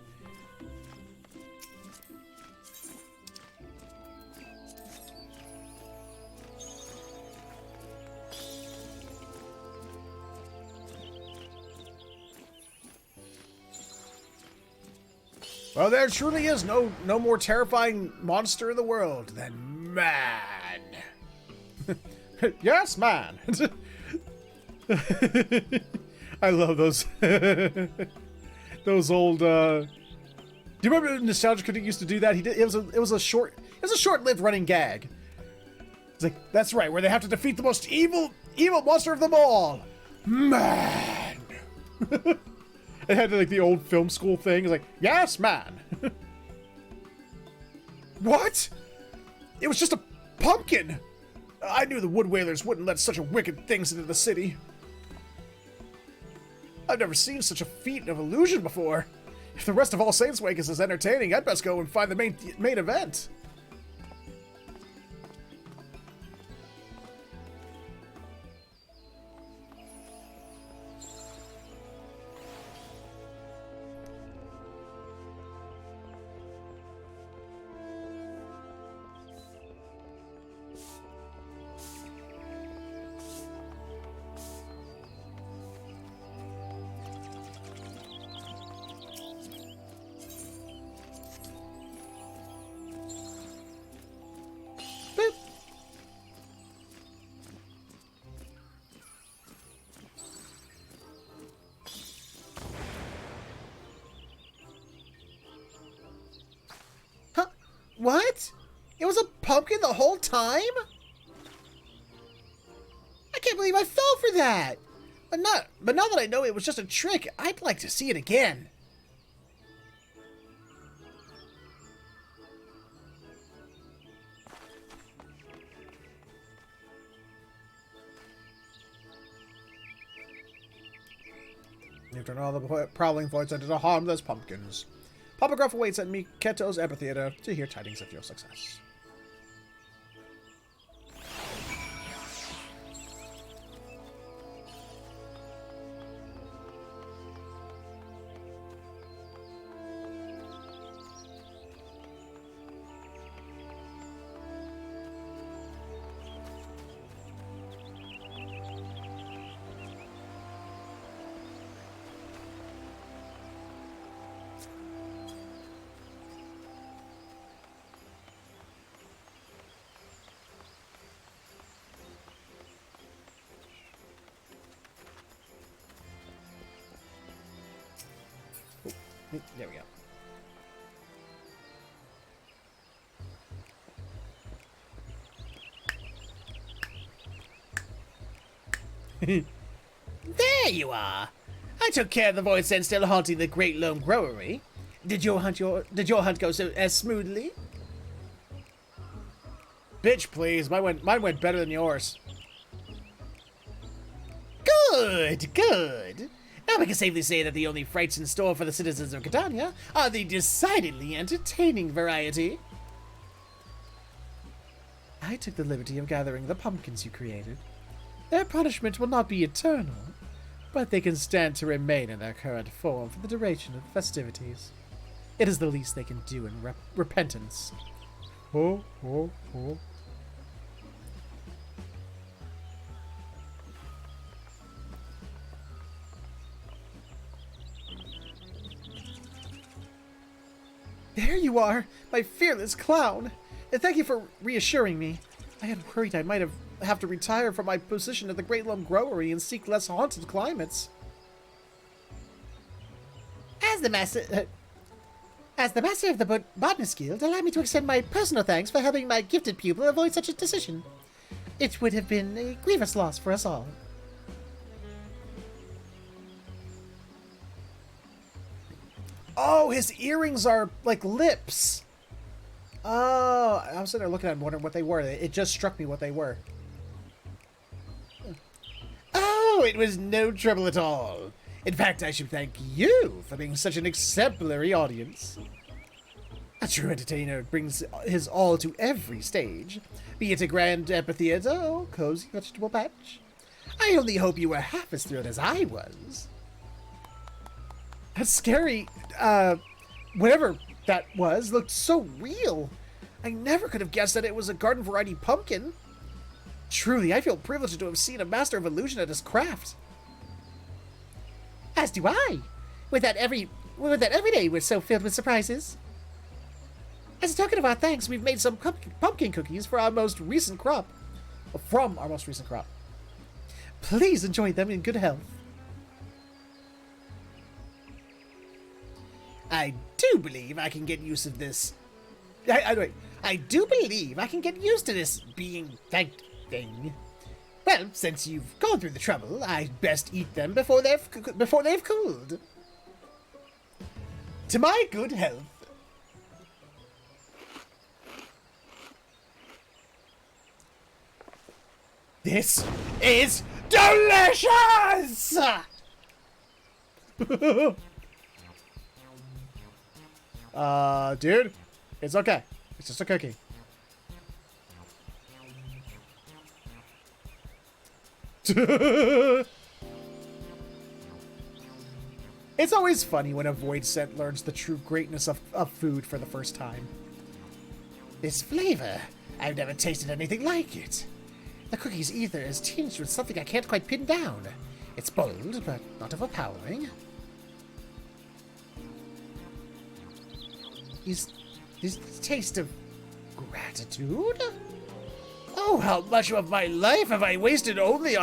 Well, there truly is no more terrifying monster in the world than man. Yes, man. I love those those old. Do you remember Nostalgia Critic used to do that? He did. It was a short-lived running gag. It's like, that's right, where they have to defeat the most evil monster of them all, man. It had like the old film school thing. It's like, yes, man. What? It was just a pumpkin. I knew the Wood Whalers wouldn't let such a wicked things into the city. I've never seen such a feat of illusion before. If the rest of All Saints Wake is as entertaining, I'd best go and find the main event. What? It was a pumpkin the whole time? I can't believe I fell for that. But now that I know it was just a trick, I'd like to see it again. You've turned all the prowling voids into the harmless pumpkins. Papa Gruff awaits at Miketo's amphitheater to hear tidings of your success. There we go. There you are. I took care of the void sen still haunting the Great Loam Growery. Did your hunt go so as smoothly? Bitch, please. Mine went better than yours. Good, good. Now we can safely say that the only frights in store for the citizens of Gridania are the decidedly entertaining variety. I took the liberty of gathering the pumpkins you created. Their punishment will not be eternal, but they can stand to remain in their current form for the duration of the festivities. It is the least they can do in repentance. Ho, ho, ho. There you are, my fearless clown! And thank you for reassuring me. I had worried I might have to retire from my position at the Great Loam Growery and seek less haunted climates. As the master of the Botanist Guild, allow me to extend my personal thanks for helping my gifted pupil avoid such a decision. It would have been a grievous loss for us all. Oh, his earrings are like lips. Oh, I was sitting there looking at them wondering what they were. It just struck me what they were. Oh, it was no trouble at all. In fact, I should thank you for being such an exemplary audience. A true entertainer brings his all to every stage, be it a grand amphitheater or cozy vegetable patch. I only hope you were half as thrilled as I was. That scary, whatever that was, looked so real. I never could have guessed that it was a garden variety pumpkin. Truly, I feel privileged to have seen a master of illusion at his craft. As do I. With that every day was so filled with surprises. As a token of our thanks, we've made some pumpkin cookies for our most recent crop. From our most recent crop. Please enjoy them in good health. I do believe I can get used to this. I do believe I can get used to this being thanked thing. Well, since you've gone through the trouble, I'd best eat them before they've cooled. To my good health. This is delicious! Dude, it's okay. It's just a cookie. It's always funny when a void scent learns the true greatness of food for the first time. This flavor, I've never tasted anything like it. The cookie's ether is tinged with something I can't quite pin down. It's bold, but not overpowering. Is this the taste of gratitude? Oh, how much of my life have I wasted only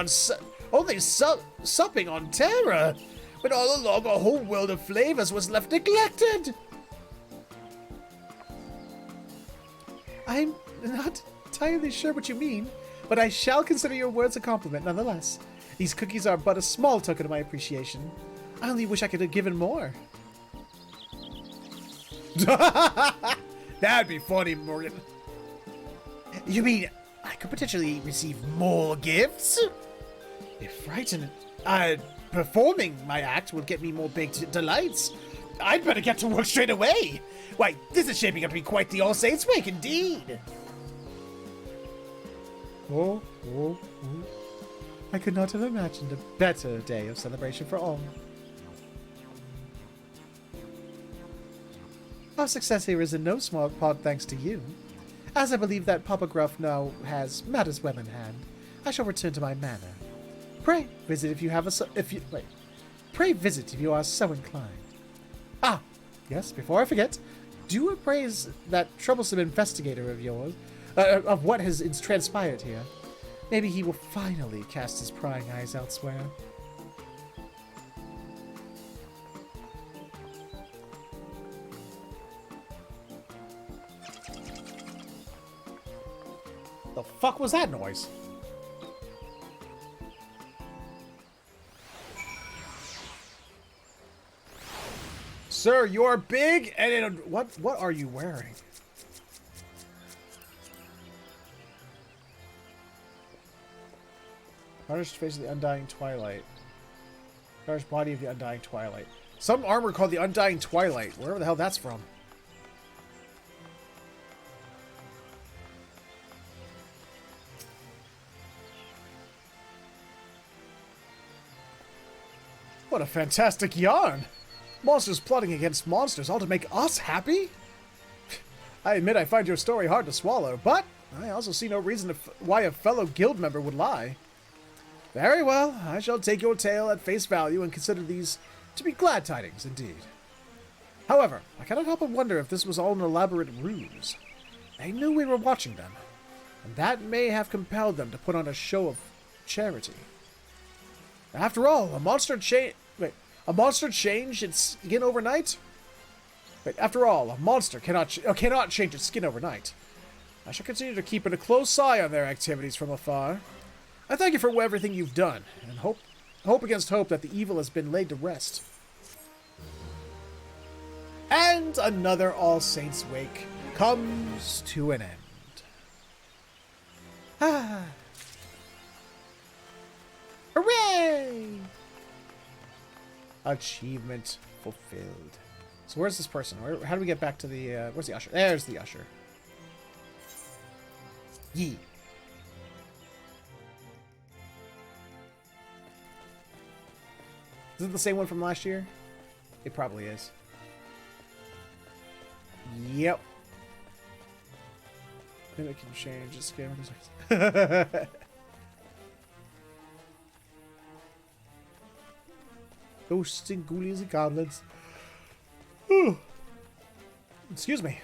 supping on terror, when all along a whole world of flavors was left neglected? I'm not entirely sure what you mean, but I shall consider your words a compliment nonetheless. These cookies are but a small token of my appreciation. I only wish I could have given more. That'd be funny, Morgan. You mean I could potentially receive more gifts? If Fright and performing my act will get me more baked delights, I'd better get to work straight away. Why, this is shaping up to be quite the All Saints week indeed. Oh. I could not have imagined a better day of celebration for all. Our success here is in no small part thanks to you. As I believe that Papa Gruff now has matters well in hand, I shall return to my manor. Pray visit if you have Pray visit if you are so inclined. Ah, yes. Before I forget, do appraise that troublesome investigator of yours, of what has transpired here. Maybe he will finally cast his prying eyes elsewhere. The fuck was that noise? Sir, you're big and what are you wearing? Tarnished face of the Undying Twilight. Tarnished body of the Undying Twilight. Some armor called the Undying Twilight. Wherever the hell that's from. What a fantastic yarn! Monsters plotting against monsters, all to make us happy? I admit I find your story hard to swallow, but I also see no reason why a fellow guild member would lie. Very well, I shall take your tale at face value and consider these to be glad tidings indeed. However, I cannot help but wonder if this was all an elaborate ruse. They knew we were watching them, and that may have compelled them to put on a show of charity. After all, a monster changed its skin overnight? Wait, after all, a monster cannot change its skin overnight. I shall continue to keep a close eye on their activities from afar. I thank you for everything you've done, and hope against hope that the evil has been laid to rest. And another All Saints' Wake comes to an end. Ah. Hooray! Achievement fulfilled. So where's this person? How do we get back to the... where's the usher? There's the usher. Yee. Is it the same one from last year? It probably is. Yep. Maybe I can change this game. Ghosts and ghoulies and goblins. Ooh. Excuse me.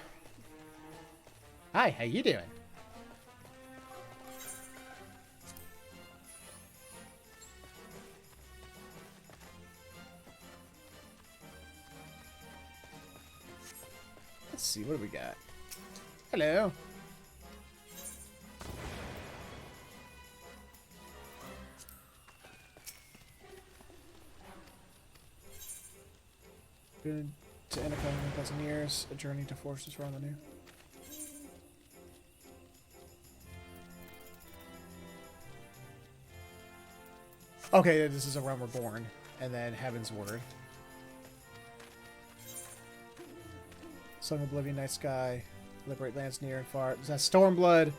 Hi, how you doing? Let's see, what do we got? Hello. Been to Anaconda in 1,000 years. A journey to forces for all the new. Okay, this is a realm reborn, and then Heaven's Word. Song of Oblivion, Night Sky, Liberate Lands Near and Far. That's Stormblood,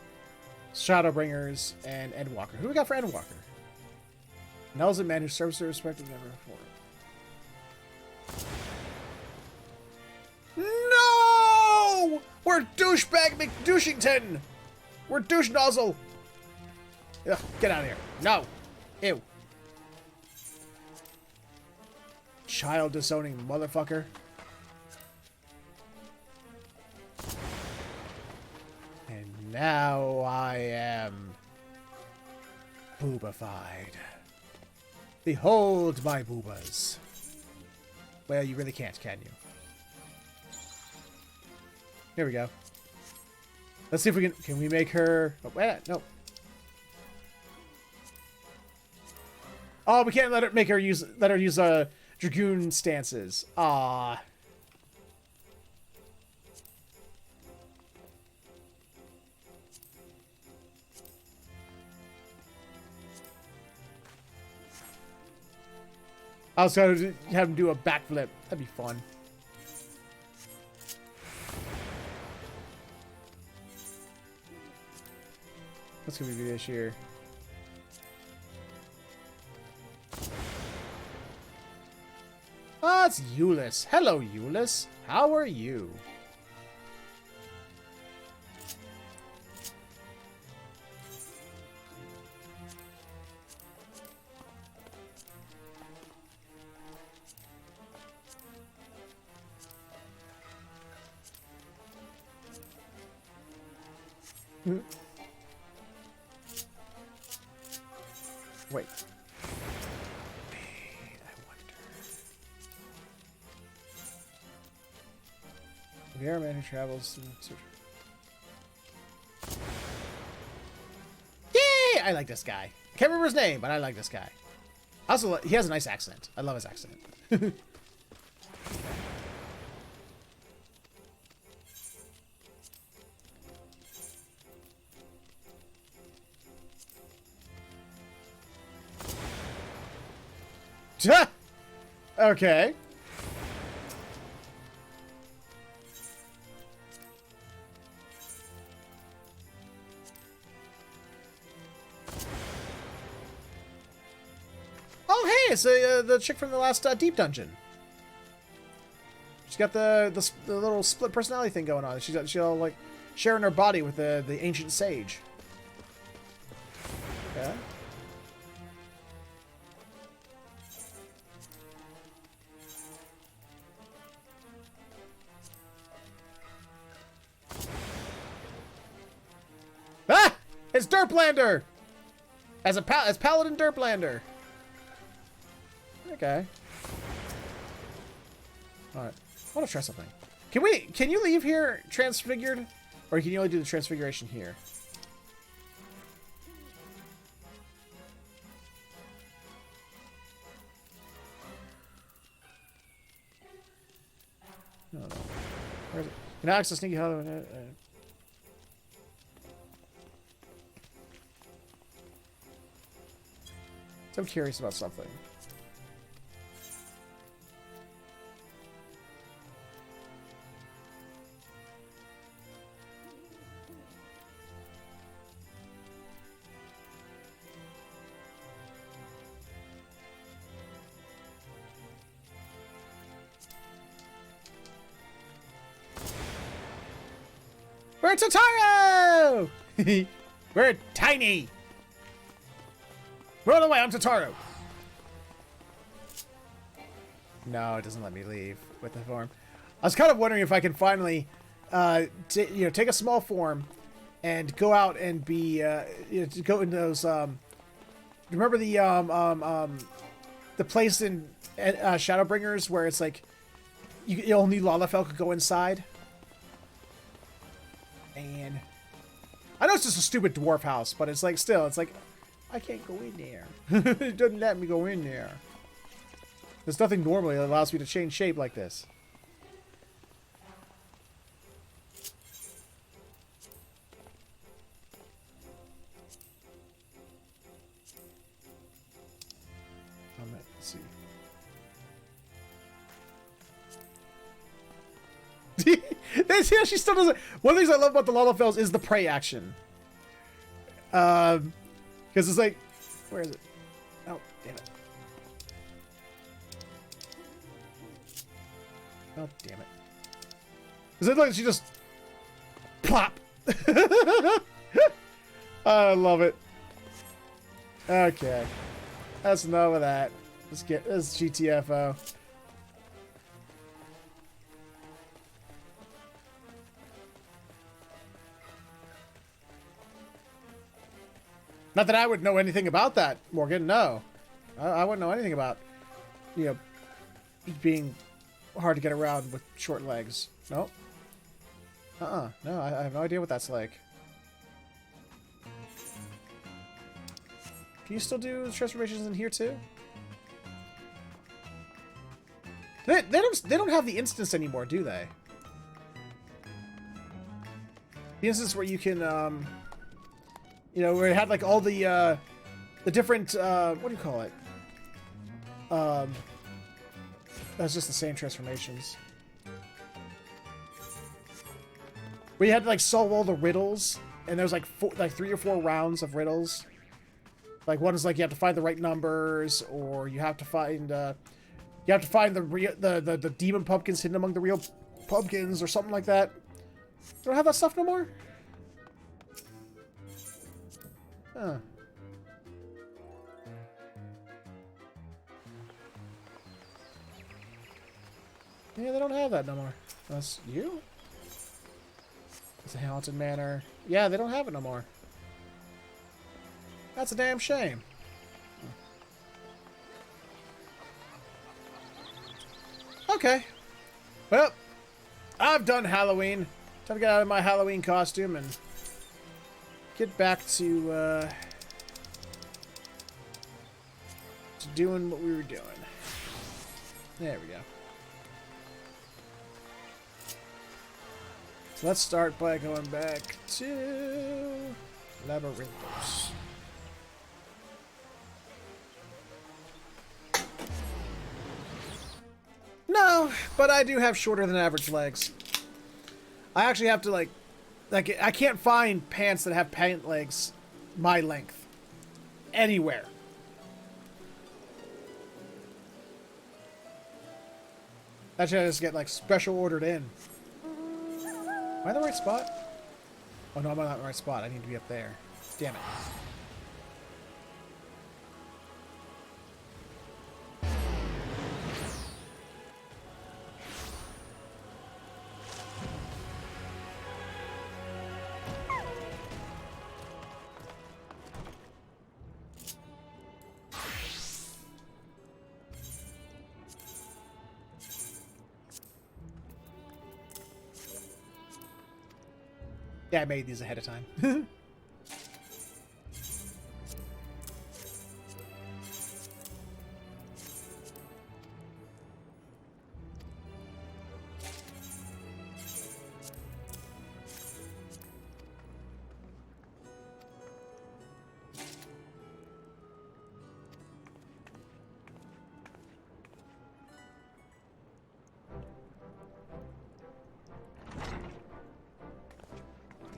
Shadowbringers, and Endwalker. Who do we got for Endwalker? Nell's a man who serves the respect of never before. No! We're douchebag McDouchington! We're douche nozzle! Ugh, get out of here. No! Ew. Child disowning motherfucker. And now I am boobified. Behold my boobas. Well, you really can't, can you? Here we go. Let's see if we can we make her... Oh, wait, no. Oh, we can't let her use Dragoon stances. Ah. I was going to have him do a backflip. That'd be fun. What's going to be this year? Ah, it's Euless. Hello, Euless. How are you? Wait. The airman who travels in search. I like this guy. Can't remember his name, but I like this guy. Also, he has a nice accent. I love his accent. Okay. Oh, hey, it's the chick from the last deep dungeon. She's got the little split personality thing going on. She's all like sharing her body with the ancient sage. Okay. Ah! It's Derplander! As Paladin Derplander. Okay. Alright. I want to try something. Can you leave here transfigured? Or can you only do the transfiguration here? I don't know. Where is it? Can I access sneaky hollow? So I'm curious about something. We're Totaro! We're tiny! Roll away, I'm Totaro! No, it doesn't let me leave with the form. I was kind of wondering if I can finally, take a small form and go out and be, to go in those, remember the place in Shadowbringers where it's like, only Lalafell could go inside? And I know it's just a stupid dwarf house, but it's like, still, it's like, I can't go in there. It doesn't let me go in there. There's nothing normally that allows me to change shape like this. Let's see. Yeah, she still doesn't. One of the things I love about the Lalafells is the prey action. Because it's like, where is it? Oh, damn it. Oh, damn it. Is it like she just plop? I love it. Okay. That's enough of that. Let's get this GTFO. Not that I would know anything about that, Morgan. No. I wouldn't know anything about, being hard to get around with short legs. Nope. No, I have no idea what that's like. Can you still do transformations in here too? They don't have the instance anymore, do they? The instance where you can where it had like all the different what do you call it? That's just the same transformations. We had to like solve all the riddles, and there's like 3 or 4 rounds of riddles. Like one is like you have to find the right numbers, or you have to find the demon pumpkins hidden among the real pumpkins, or something like that. You don't have that stuff no more? Huh. Yeah, they don't have that no more. That's you? It's a haunted manor. Yeah, they don't have it no more. That's a damn shame. Okay. Well, I've done Halloween. Time to get out of my Halloween costume and get back to doing what we were doing. There we go. So let's start by going back to Labyrinthos. No, but I do have shorter than average legs. I actually have to like I can't find pants that have pant legs my length anywhere. Actually, I just get like special ordered in. Am I in the right spot? Oh no, I'm not in the right spot. I need to be up there. Damn it. Yeah, I made these ahead of time.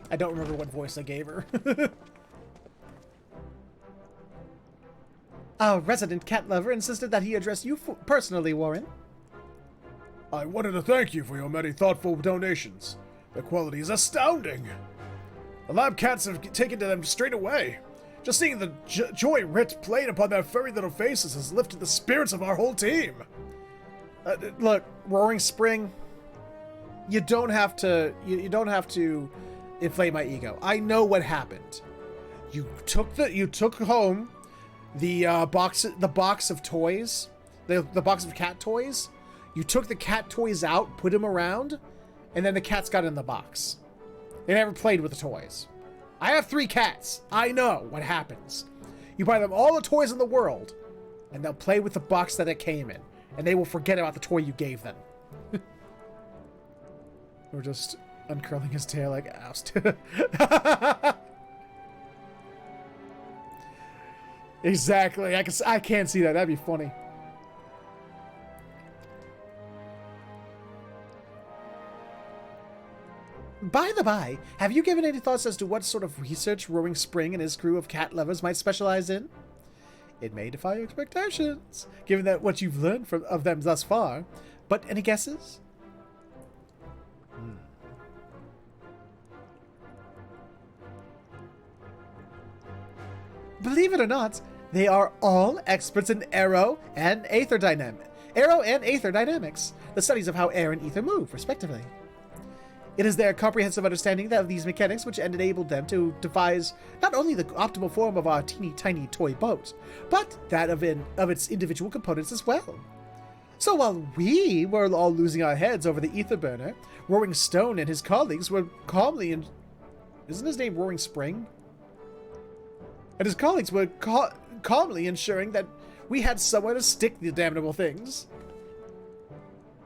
I don't remember what voice I gave her. Our resident cat lover insisted that he address you personally, Warren. I wanted to thank you for your many thoughtful donations. The quality is astounding. The lab cats have taken to them straight away. Just seeing the joy writ played upon their furry little faces has lifted the spirits of our whole team. Look, Roaring Spring, you don't have to. You don't have to inflate my ego. I know what happened. You took home the box of toys, the box of cat toys. You took the cat toys out, put them around, and then the cats got in the box. They never played with the toys. I have 3 cats. I know what happens. You buy them all the toys in the world, and they'll play with the box that it came in, and they will forget about the toy you gave them. Or just uncurling his tail like oust. Exactly. I can't see that. That'd be funny. By the by, have you given any thoughts as to what sort of research Roaring Spring and his crew of cat lovers might specialize in? It may defy your expectations, given that what you've learned of them thus far. But any guesses? Believe it or not, they are all experts in aero and aether dynamics, the studies of how air and ether move, respectively. It is their comprehensive understanding of these mechanics which enabled them to devise not only the optimal form of our teeny tiny toy boat, but that of its individual components as well. So while we were all losing our heads over the ether burner, Roaring Stone and his colleagues were calmly isn't his name Roaring Spring? And his colleagues were calmly ensuring that we had somewhere to stick the damnable things.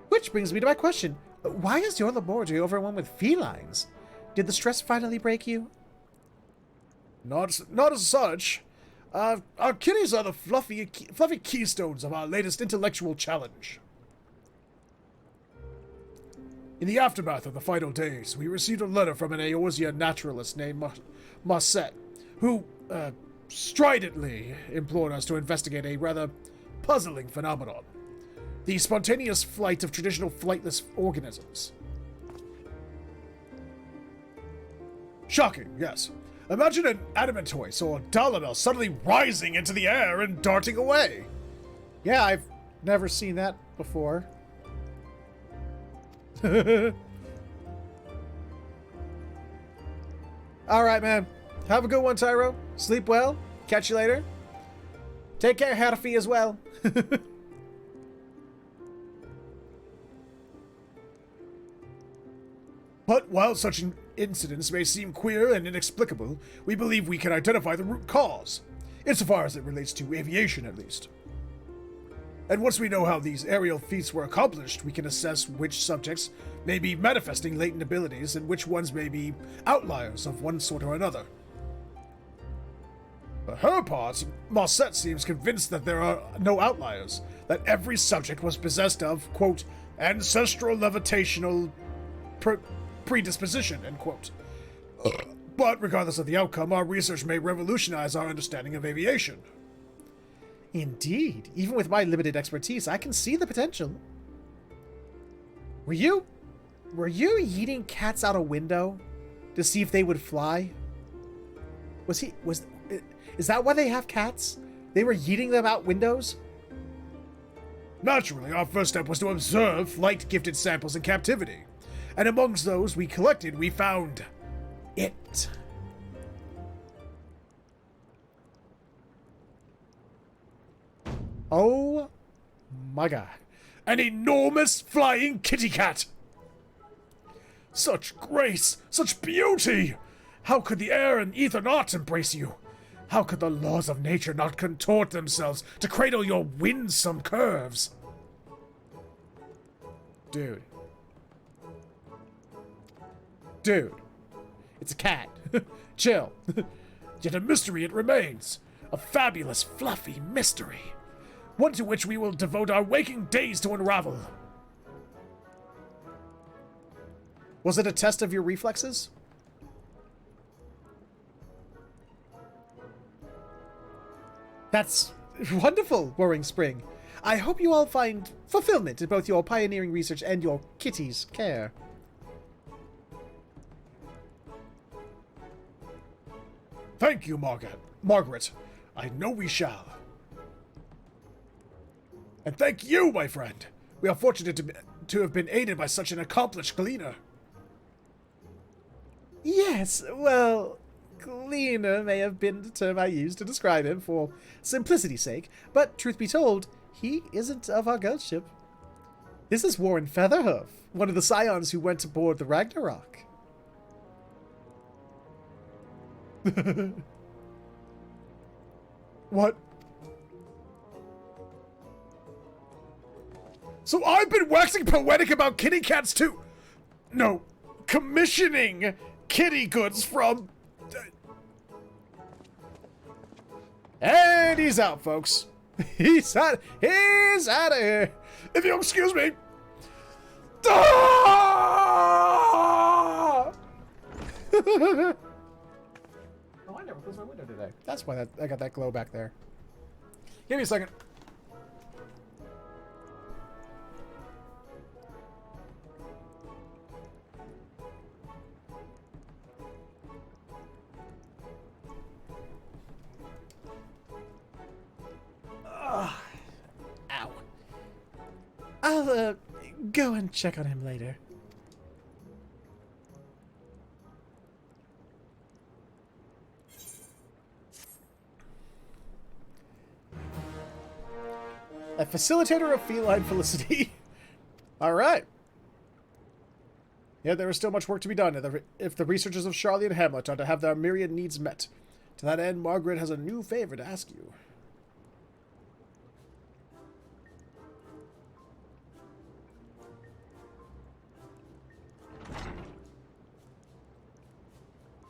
Which brings me to my question. Why is your laboratory overrun with felines? Did the stress finally break you? Not as such. Our kitties are the fluffy keystones of our latest intellectual challenge. In the aftermath of the final days, we received a letter from an Eorzea naturalist named Marset, who stridently implored us to investigate a rather puzzling phenomenon: the spontaneous flight of traditional flightless organisms. Shocking, yes. Imagine an Adamantoise or Dalamel suddenly rising into the air and darting away. Yeah, I've never seen that before. Alright, man. Have a good one, Tyro. Sleep well. Catch you later. Take care, Harfie, as well. But while such incidents may seem queer and inexplicable, we believe we can identify the root cause, insofar as it relates to aviation at least. And once we know how these aerial feats were accomplished, we can assess which subjects may be manifesting latent abilities and which ones may be outliers of one sort or another. For her part, Marcette seems convinced that there are no outliers, that every subject was possessed of, quote, ancestral levitational predisposition, end quote. But regardless of the outcome, our research may revolutionize our understanding of aviation. Indeed. Even with my limited expertise, I can see the potential. Were you yeeting cats out a window to see if they would fly? Is that why they have cats? They were yeeting them out windows? Naturally, our first step was to observe flight-gifted samples in captivity. And amongst those we collected, we found it. Oh my god. An enormous flying kitty cat! Such grace, such beauty! How could the air and ether not embrace you? How could the laws of nature not contort themselves to cradle your winsome curves? Dude, it's a cat. Chill. Yet a mystery it remains. A fabulous, fluffy mystery. One to which we will devote our waking days to unravel. Was it a test of your reflexes? That's wonderful, Whirring Spring. I hope you all find fulfillment in both your pioneering research and your kitty's care. Thank you, Margaret. I know we shall. And thank you, my friend. We are fortunate to have been aided by such an accomplished gleaner. Yes, well, gleaner may have been the term I used to describe him for simplicity's sake, but truth be told, he isn't of our ghost ship. This is Warren Featherhoof, one of the scions who went aboard the Ragnarok. What? So I've been waxing poetic about kitty cats too. No, commissioning kitty goods from... And he's out, folks. He's out of here. If you'll excuse me. Oh, I never closed my window today. That's why I got that glow back there. Give me a second. Ow. I'll, go and check on him later. A facilitator of feline felicity. All right. Yeah, there is still much work to be done if the researchers of Charlie and Hamlet are to have their myriad needs met. To that end, Margaret has a new favor to ask you.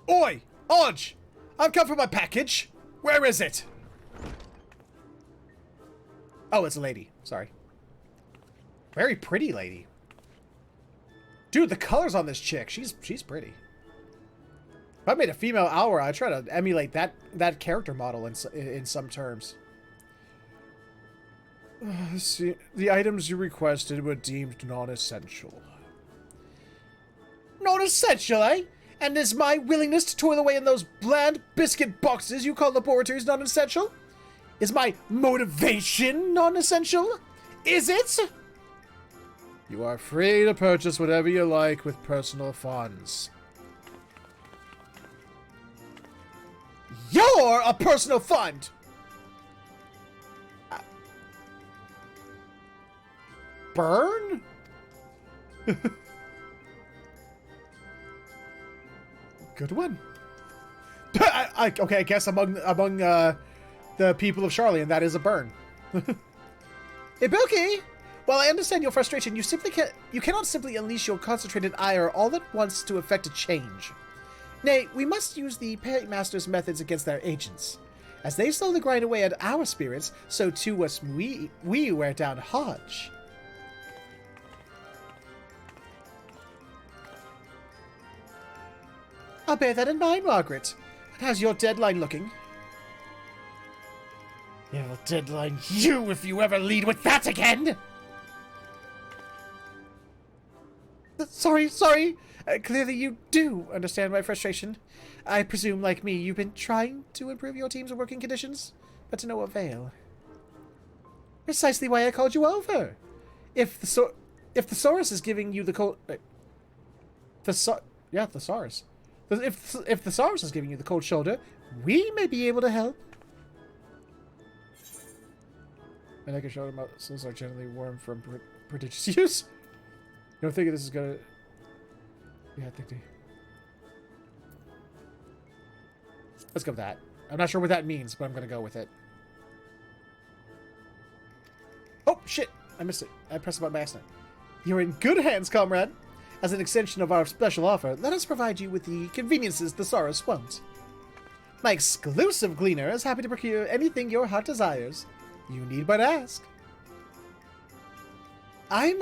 Oi! Odge! I've come for my package. Where is it? Oh, it's a lady. Sorry. Very pretty lady. Dude, the colors on this chick. She's pretty. If I made a female Aura, I'd try to emulate that character model in some terms. See, the items you requested were deemed non-essential. Non-essential, eh? And is my willingness to toil away in those bland biscuit boxes you call laboratories non-essential? Is my motivation non-essential? Is it? You are free to purchase whatever you like with personal funds. You're a personal fund! Burn? Good one. Okay, I guess among the people of Charlie, and that is a burn. Ibuki! While I understand your frustration, you cannot simply unleash your concentrated ire all at once to effect a change. Nay, we must use the Paymaster's methods against their agents. As they slowly grind away at our spirits, so too must we wear down Hodge. I'll bear that in mind, Margaret. How's your deadline looking? It'll deadline you if you ever lead with that again! Sorry. Clearly you do understand my frustration. I presume, like me, you've been trying to improve your team's working conditions, but to no avail. Precisely why I called you over. If the thesaurus is giving you the cold... thesaurus. If the thesaurus is giving you the cold shoulder, we may be able to help. And I can show them muscles are generally warm from prodigious use. You don't think this is gonna... Yeah, I think they... Let's go with that. I'm not sure what that means, but I'm gonna go with it. Oh, shit! I missed it. I pressed the button by accident. You're in good hands, comrade. As an extension of our special offer, let us provide you with the conveniences Thesaurus won't. My exclusive gleaner is happy to procure anything your heart desires. You need but ask. I'm,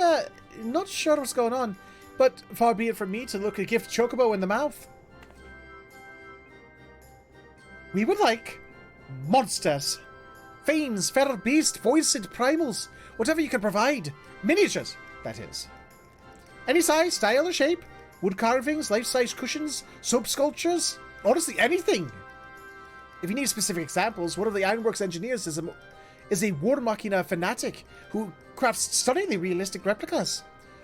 not sure what's going on, but far be it from me to look a gift chocobo in the mouth. We would like monsters, fiends, feral beast, voiced primals, whatever you can provide. Miniatures, that is. Any size, style, or shape. Wood carvings, life-size cushions, soap sculptures. Honestly, anything. If you need specific examples, one of the Ironworks engineers is a War Machina fanatic who crafts stunningly realistic replicas.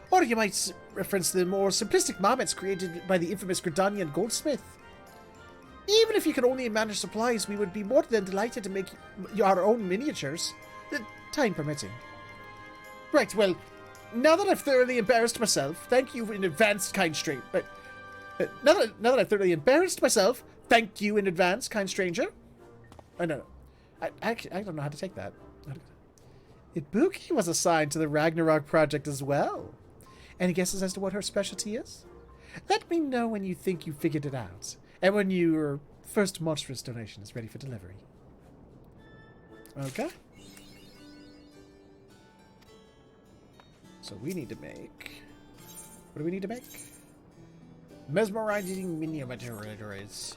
Or you might reference the more simplistic marmots created by the infamous Gridanian goldsmith. Even if you can only manage supplies, we would be more than delighted to make our own miniatures, time permitting. Right, well, now that I've thoroughly embarrassed myself, thank you in advance, kind stranger. Now that I've thoroughly embarrassed myself, thank you in advance, kind stranger. Oh, no. I don't know how to take that. Ibuki was assigned to the Ragnarok project as well. Any guesses as to what her specialty is? Let me know when you think you figured it out, and when your first monstrous donation is ready for delivery. Okay. So we need to make... What do we need to make? Mesmerizing miniatures.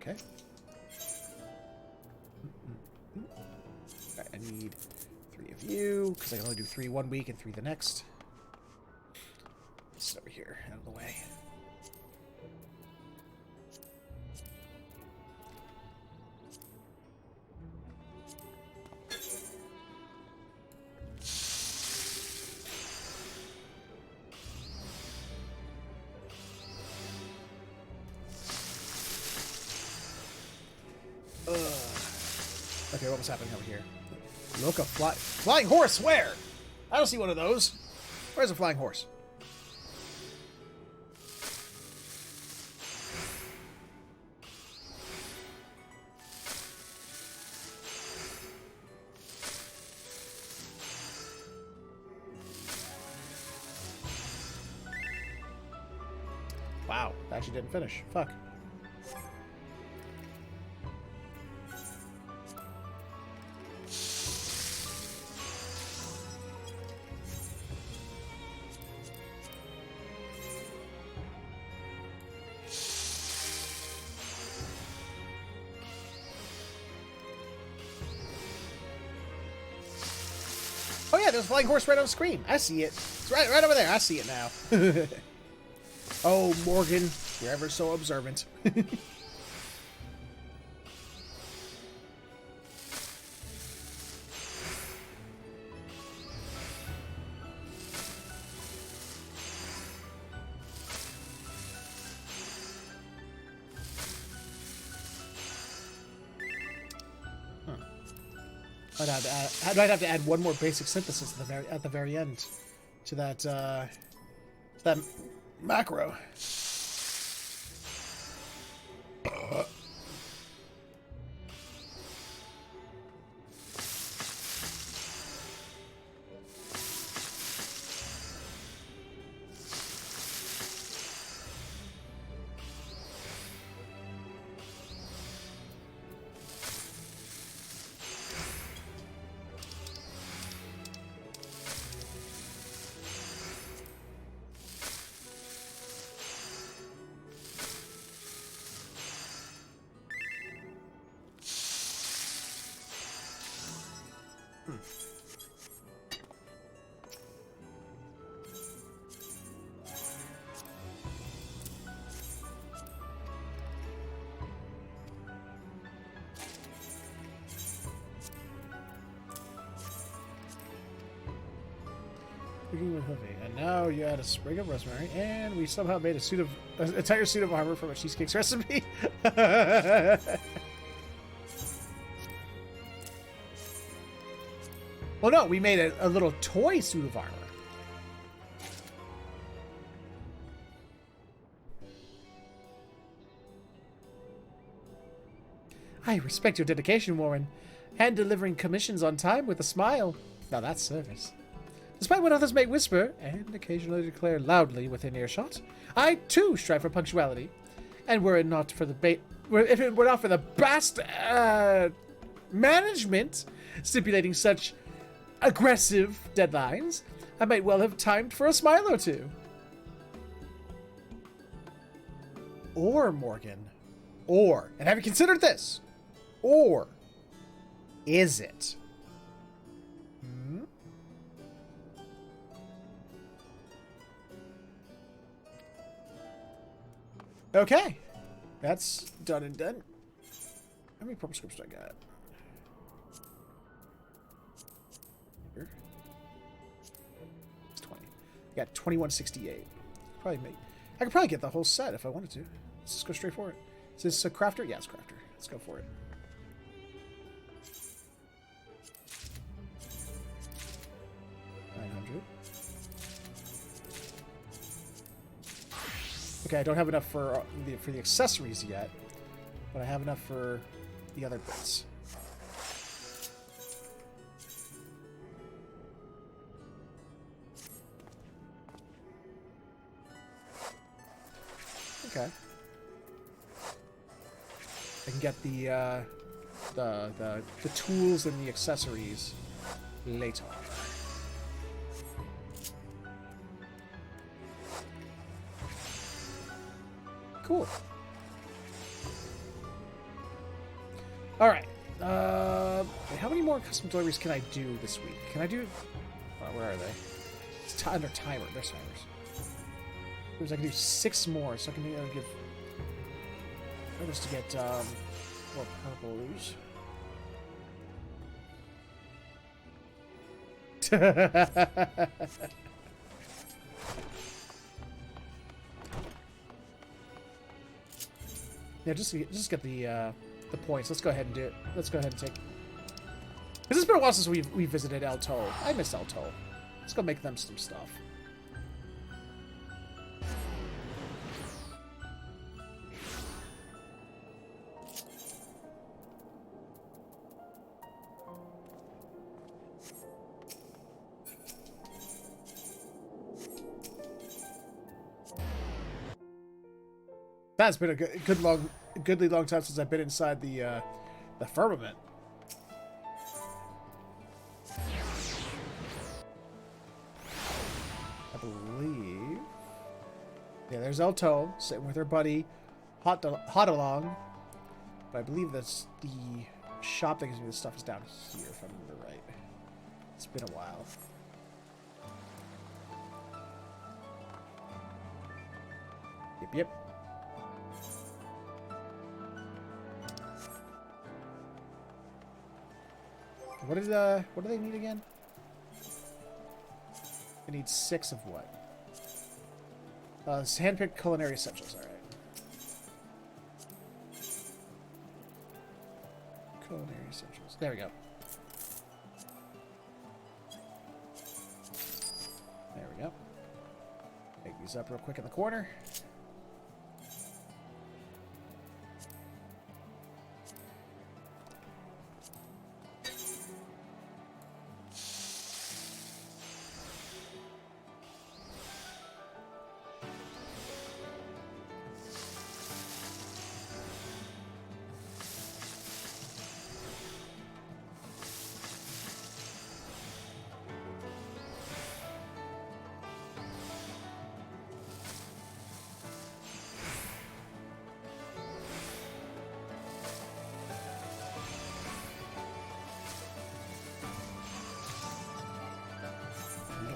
Okay. Right, I need 3 of you, because I can only do 3 one week and 3 the next. This is over here, out of the way. Okay, what was happening over here? Look, a flying horse, where? I don't see one of those. Where's a flying horse? Wow, that actually didn't finish. Fuck. Oh yeah, there's a flying horse right on the screen. I see it. It's right over there. I see it now. Oh, Morgan, you're ever so observant. I'd have to add one more basic synthesis at the very end to that macro. Speaking with Hoofy, and now you add a sprig of rosemary, and we somehow made an entire suit of armor from a cheesecake's recipe. Well, no, we made a little toy suit of armor. I respect your dedication, Warren. Hand delivering commissions on time with a smile. Now that's service. Despite what others may whisper, and occasionally declare loudly within earshot, I too strive for punctuality. And were it not for the if it were not for the bast management stipulating such aggressive deadlines, I might well have timed for a smile or two. Or, Morgan. Or. And have you considered this? Or. Is it? Okay. That's done and done. How many purple scripts do I got? Here. It's 20. I got 2168. Probably make. I could probably get the whole set if I wanted to. Let's just go straight for it. Is this a crafter? Yeah, it's crafter. Let's go for it. Okay, I don't have enough for the accessories yet, but I have enough for the other bits. Okay. I can get the tools and the accessories later. Cool. All right. How many more custom deliveries can I do this week? Can I do? Where are they? It's under timer. There's timers. I can do 6 more, so I can give others to get more purples. Yeah, just get the points. Let's go ahead and do it. Let's go ahead and take. Because it's been a while since we visited El Toll. I miss El Toll. Let's go make them some stuff. That's been a goodly long time since I've been inside the firmament. I believe. Yeah, there's El Toll sitting with her buddy, Hot Along. But I believe that's the shop that gives me the stuff is down here, if I remember right. It's been a while. Yep. What do they need again? They need 6 of what? It's handpicked culinary essentials, alright. Culinary essentials. There we go. There we go. Make these up real quick in the corner.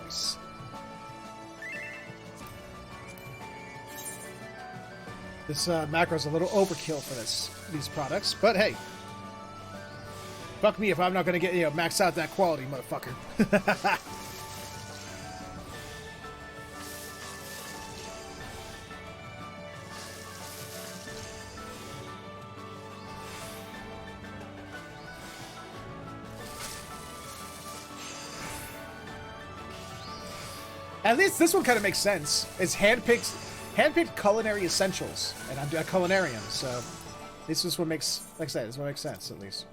Nice. This macro's a little overkill for these products, but hey, fuck me if I'm not gonna get max out that quality, motherfucker. At least this one kind of makes sense. It's handpicked culinary essentials, and I'm a culinarian, so this one makes, like I said, this one makes sense at least.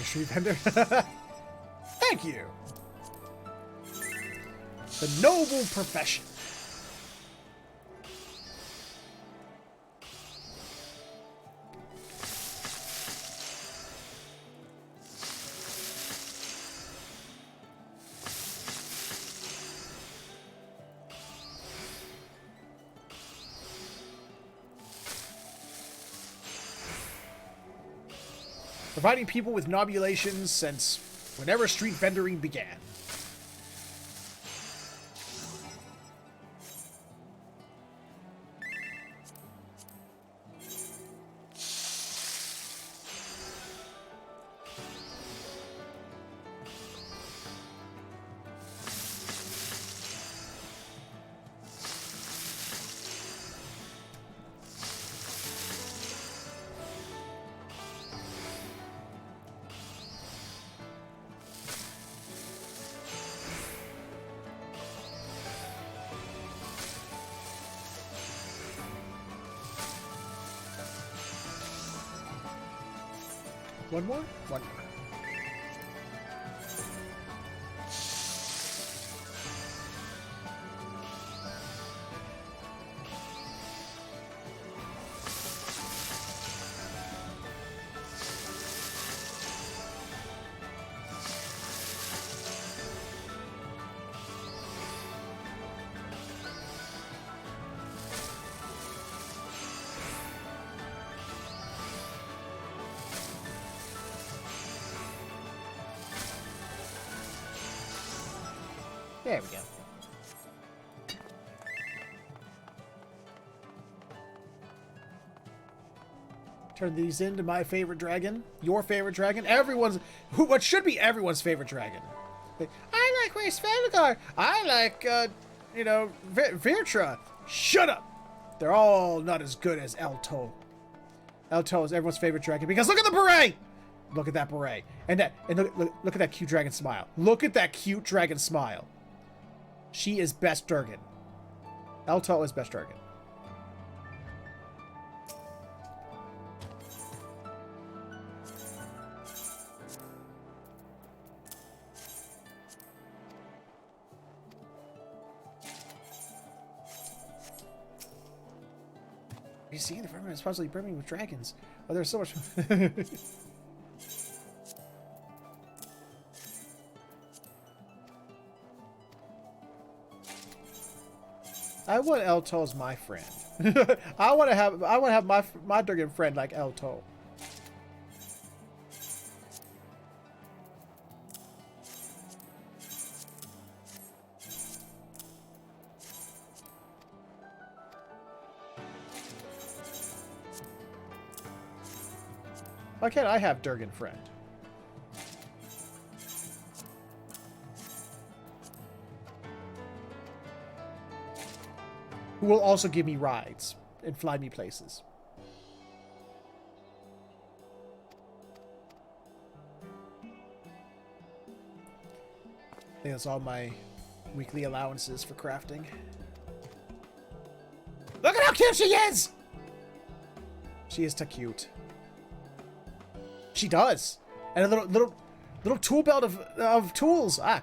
Street vendor. Thank you. The noble profession. Providing people with nobulations since whenever street vendoring began. One more? One more. There we go. Turn these into my favorite dragon, your favorite dragon, what should be everyone's favorite dragon. I like Race Felgar. I like, Virtra. Shut up. They're all not as good as Elto. Elto is everyone's favorite dragon because look at the beret. Look at that beret, and look at that cute dragon smile. Look at that cute dragon smile. She is best Durgan. Elto is best Durgan. You see, the firmament is supposedly brimming with dragons. Oh, there's so much. I want Elto as my friend. I want to have my Durgan friend like Elto. Why can't I have Durgan friend? Who will also give me rides and fly me places. I think that's all my weekly allowances for crafting. Look at how cute she is! She is too cute. She does. And a little tool belt of tools. Ah.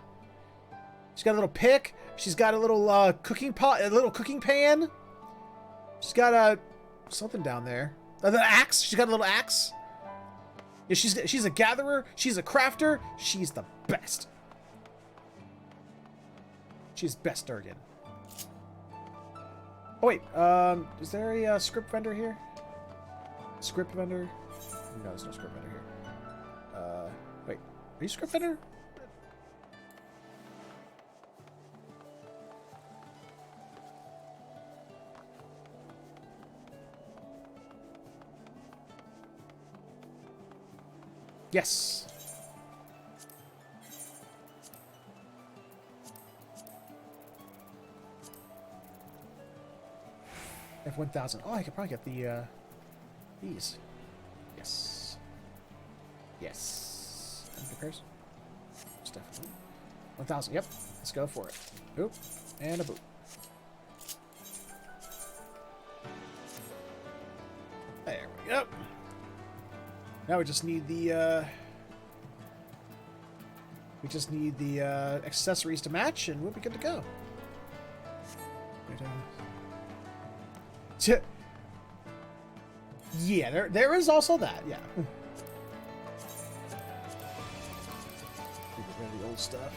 She's got a little pick. She's got a little cooking pot, a little cooking pan. She's got something down there. An axe. She's got a little axe. Yeah, she's a gatherer. She's a crafter. She's the best. She's best Durgan. Oh wait, is there a script vendor here? Script vendor? No, there's no script vendor here. Wait, are you script vendor? Yes. F1000. Oh, I could probably get the, these. Yes. Yes. And repairs? Most definitely. 1000. Yep. Let's go for it. Oop. And a boot. There we go. Now we just need the, accessories to match, and we'll be good to go. Yeah, there is also that, yeah. Get rid of the old stuff.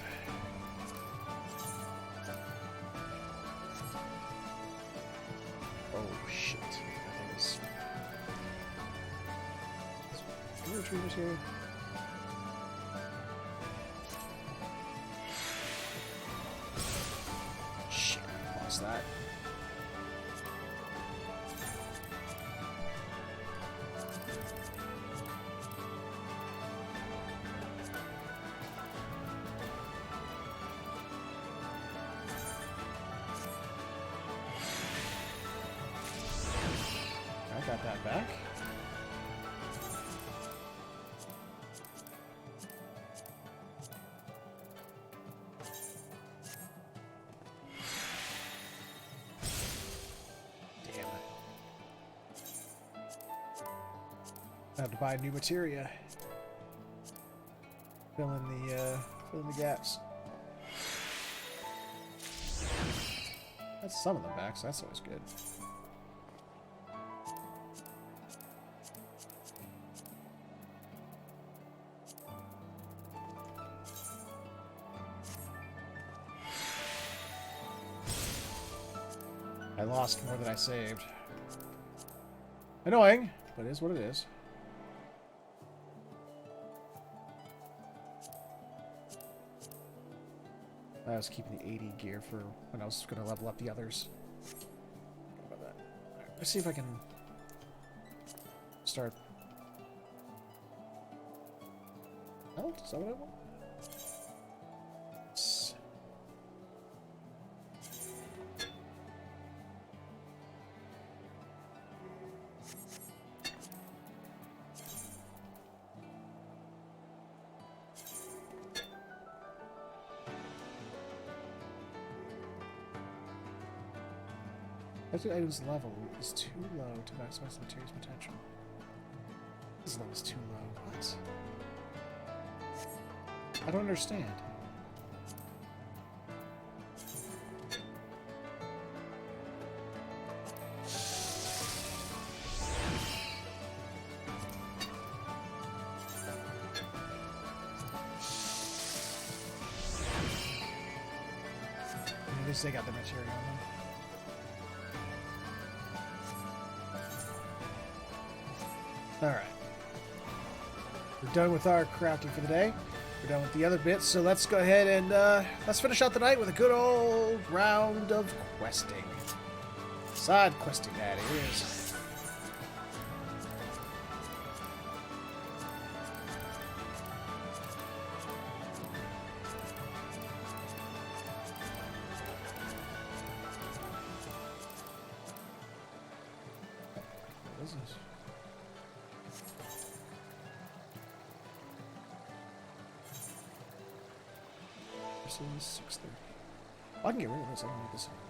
Oh, shit. That is... retrievers here. Shit, lost that. I got that back. Damn it. I have to buy new materia. Fill in the gaps. That's some of them back, so that's always good. I lost more than I saved. Annoying, but it is what it is. I was keeping the 80 gear for when I was going to level up the others. How about that? All right, let's see if I can start. Oh, is that what I want? Yes. Selected items level is too low to maximize the material's potential. This level is too low. What? I don't understand. At least they got the material on them. Alright. We're done with our crafting for the day. We're done with the other bits, so let's go ahead and let's finish out the night with a good old round of questing. Side questing, that is. What is this? This is 630. Oh, I can get rid of this. I don't need this anymore.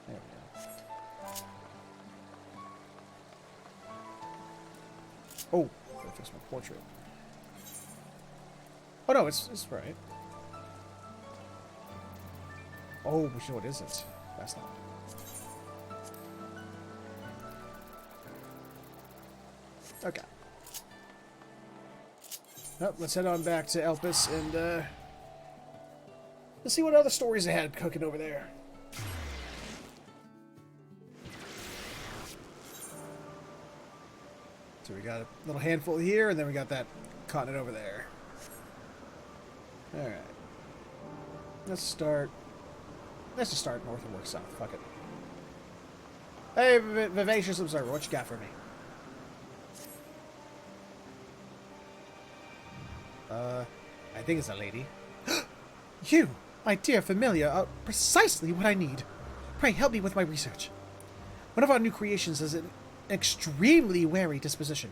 There we go. Oh, gotta fix my portrait. Oh no, it's right. Oh, but you know what isn't? That's not. Okay. Well, let's head on back to Elpis and let's see what other stories they had cooking over there. So we got a little handful here, and then we got that continent over there. Alright. Let's start Let's just start north and work south. Fuck it. Hey, Vivacious Observer, what you got for me? I think it's a lady. You, my dear familiar, are precisely what I need. Pray help me with my research. One of our new creations has an extremely wary disposition.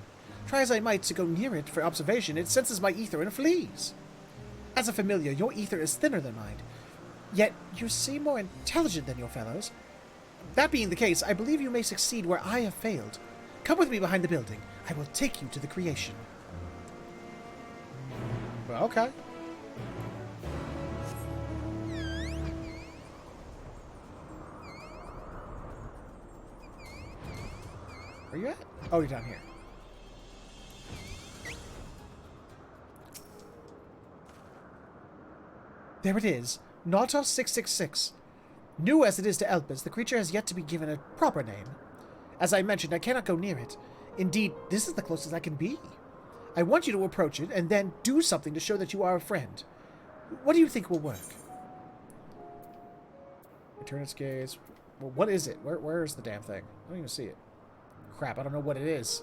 Try as I might to go near it for observation, it senses my ether and flees. As a familiar, your ether is thinner than mine, yet you seem more intelligent than your fellows. That being the case, I believe you may succeed where I have failed. Come with me behind the building. I will take you to the creation. Well, okay. Where you at? Oh, you're down here. There it is. Nautos 666. New as it is to Elpis, the creature has yet to be given a proper name. As I mentioned, I cannot go near it. Indeed, this is the closest I can be. I want you to approach it, and then do something to show that you are a friend. What do you think will work? Return its gaze. Well, what is it? Where is the damn thing? I don't even see it. Crap, I don't know what it is.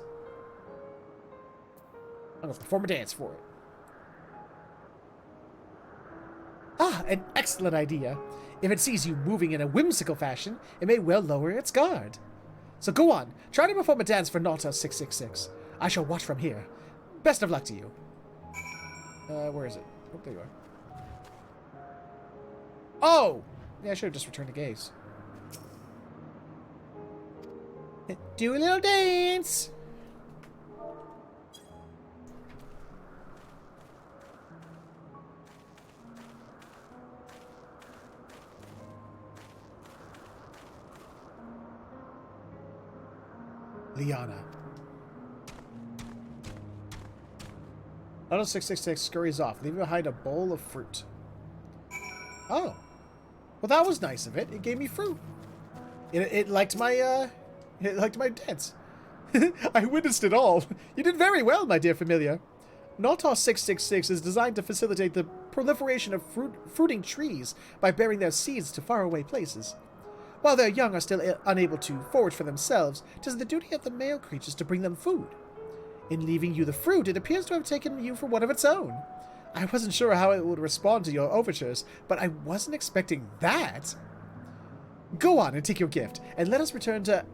I'm gonna perform a dance for it. Ah, an excellent idea. If it sees you moving in a whimsical fashion, it may well lower its guard. So go on, try to perform a dance for Nauta 666. I shall watch from here. Best of luck to you. Where is it? Oh, there you are. Oh! Yeah, I should have just returned to gaze. Do a little dance! Liana. Auto 666 scurries off, leaving behind a bowl of fruit. Oh. Well, that was nice of it. It gave me fruit. It liked my, dance. I witnessed it all. You did very well, my dear familiar. Nautos 666 is designed to facilitate the proliferation of fruiting trees by bearing their seeds to faraway places. While their young are still unable to forage for themselves, it is the duty of the male creatures to bring them food. In leaving you the fruit, it appears to have taken you for one of its own. I wasn't sure how it would respond to your overtures, but I wasn't expecting that. Go on and take your gift, and let us return to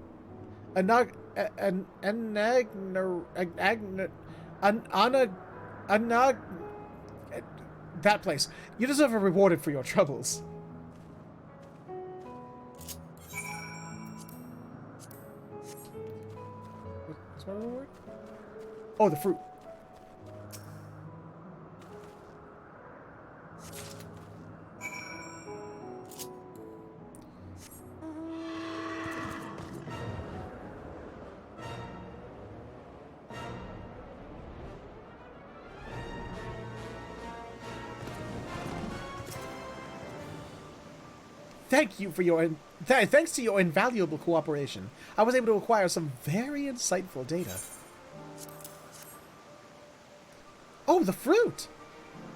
that place. You deserve a reward for your troubles. What's my reward? Oh, the fruit. Thank you for your thanks to your invaluable cooperation, I was able to acquire some very insightful data. Oh, the fruit!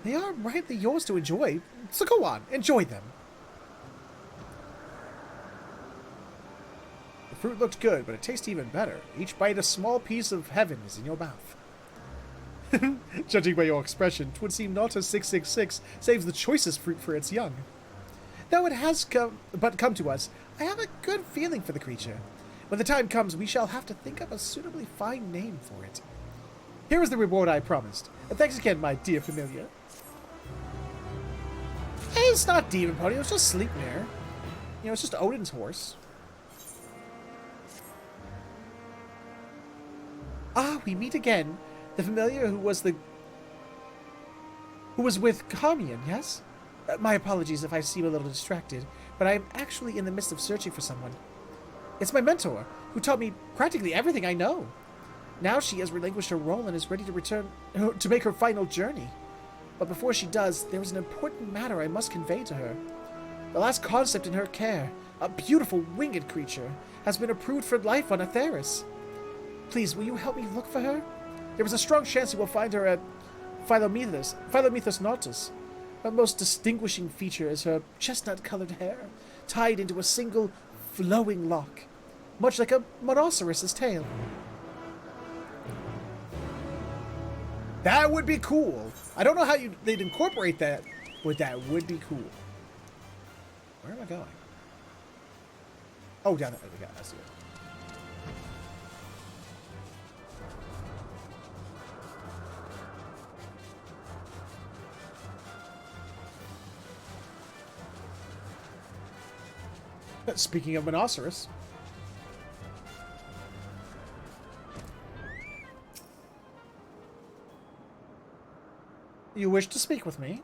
They are rightly yours to enjoy, so go on, enjoy them. The fruit looked good, but it tastes even better. Each bite a small piece of heaven is in your mouth. Judging by your expression, 'twould seem Nauta 666 saves the choicest fruit for its young. Though it has come to us, I have a good feeling for the creature. When the time comes, we shall have to think up a suitably fine name for it. Here is the reward I promised. And thanks again, my dear familiar. Hey, it's not Demon Pony, it was just Sleipnir. You know, it's just Odin's horse. Ah, we meet again. The familiar who was with Carmian, yes? My apologies if I seem a little distracted, but I am actually in the midst of searching for someone. It's my mentor, who taught me practically everything I know. Now she has relinquished her role and is ready to return to make her final journey. But before she does, there is an important matter I must convey to her. The last concept in her care, a beautiful winged creature, has been approved for life on Atheris. Please, will you help me look for her? There is a strong chance you will find her at Philomethus Nautus. Her most distinguishing feature is her chestnut-colored hair, tied into a single flowing lock, much like a monoceros' tail. That would be cool. I don't know how they'd incorporate that, but that would be cool. Where am I going? Oh, down there. Okay, I see it. Speaking of monoceros. You wish to speak with me?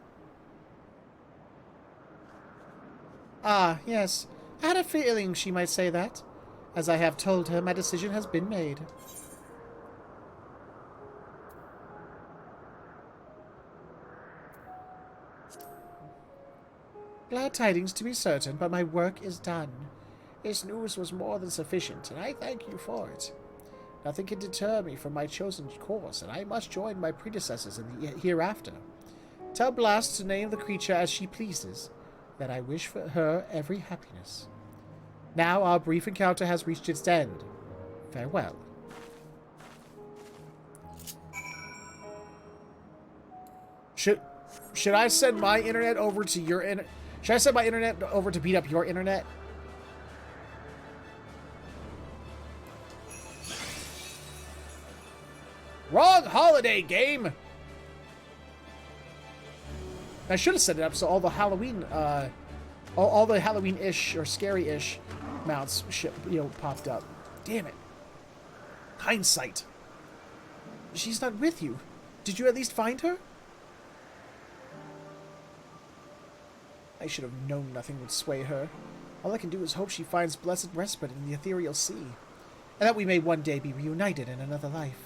Ah, yes. I had a feeling she might say that. As I have told her, my decision has been made. Glad tidings to be certain, but my work is done. This news was more than sufficient, and I thank you for it. Nothing can deter me from my chosen course, and I must join my predecessors in the hereafter. Tell Blast to name the creature as she pleases, that I wish for her every happiness. Now our brief encounter has reached its end. Farewell. Should I send my internet over to your internet? Should I send my internet over to beat up your internet? Wrong holiday game! I should have set it up so all the Halloween, all the Halloween-ish or scary-ish mounts, popped up. Damn it. Hindsight. She's not with you. Did you at least find her? I should have known nothing would sway her. All I can do is hope she finds blessed respite in the ethereal sea, and that we may one day be reunited in another life.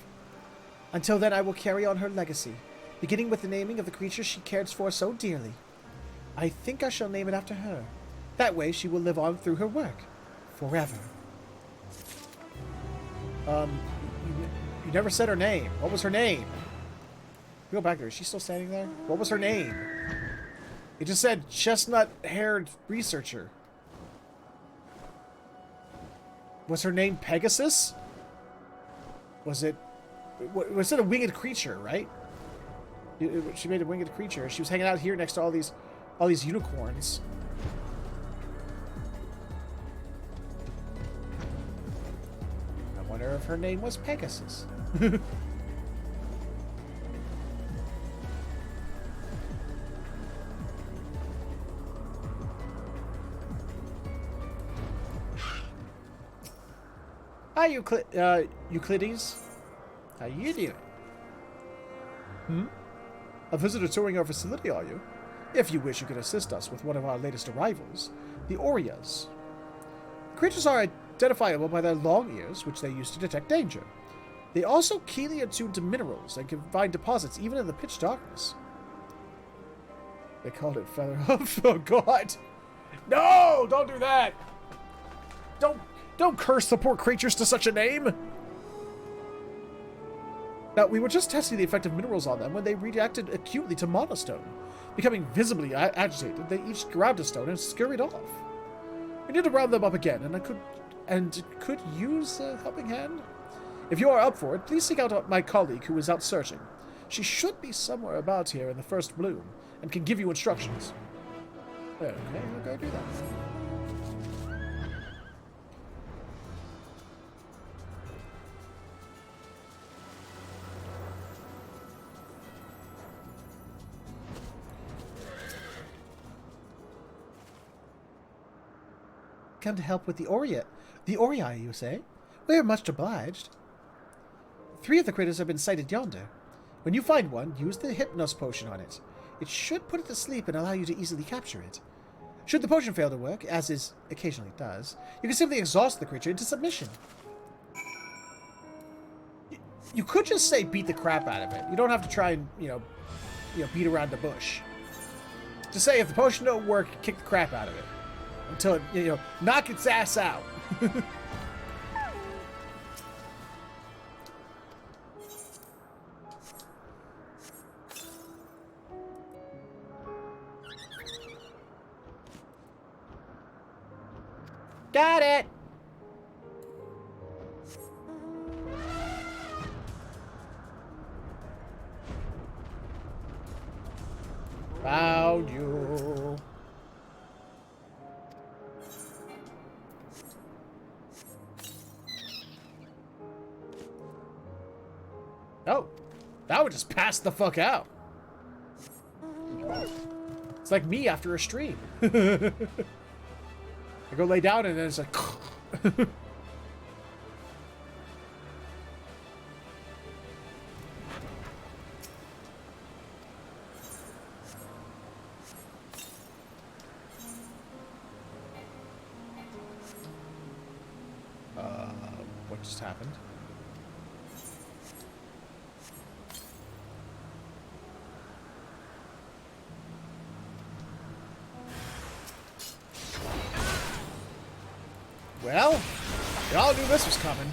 Until then, I will carry on her legacy, beginning with the naming of the creature she cares for so dearly. I think I shall name it after her. That way she will live on through her work. Forever. You never said her name. What was her name? Go back there. Is she still standing there? What was her name? It just said chestnut-haired researcher. Was her name Pegasus? Was it a winged creature, right? She made a winged creature. She was hanging out here next to all these unicorns. I wonder if her name was Pegasus. Hi, Euclides. How you doing? A visitor touring our facility, are you? If you wish, you can assist us with one of our latest arrivals, the Orias. Creatures are identifiable by their long ears, which they use to detect danger. They also keenly attune to minerals and can find deposits even in the pitch darkness. They called it Feather Hoof. Oh, God. No! Don't do that! Don't curse the poor creatures to such a name! Now, we were just testing the effect of minerals on them when they reacted acutely to monostone. Becoming visibly agitated, they each grabbed a stone and scurried off. We need to round them up again, and could use a helping hand. If you are up for it, please seek out my colleague who is out searching. She should be somewhere about here in the first bloom, and can give you instructions. Okay, we'll go do that. Come to help with the Oria, you say? We are much obliged. 3 of the critters have been sighted yonder. When you find one, use the Hypnos potion on it. It should put it to sleep and allow you to easily capture it. Should the potion fail to work, as is occasionally does, you can simply exhaust the creature into submission. You could just say beat the crap out of it. You don't have to try and, beat around the bush. Just say if the potion don't work, kick the crap out of it. Until it, knock its ass out. Got it! Found you. Oh, that would just pass the fuck out. It's like me after a stream. I go lay down and then it's like... what just happened? Well, we all knew this was coming.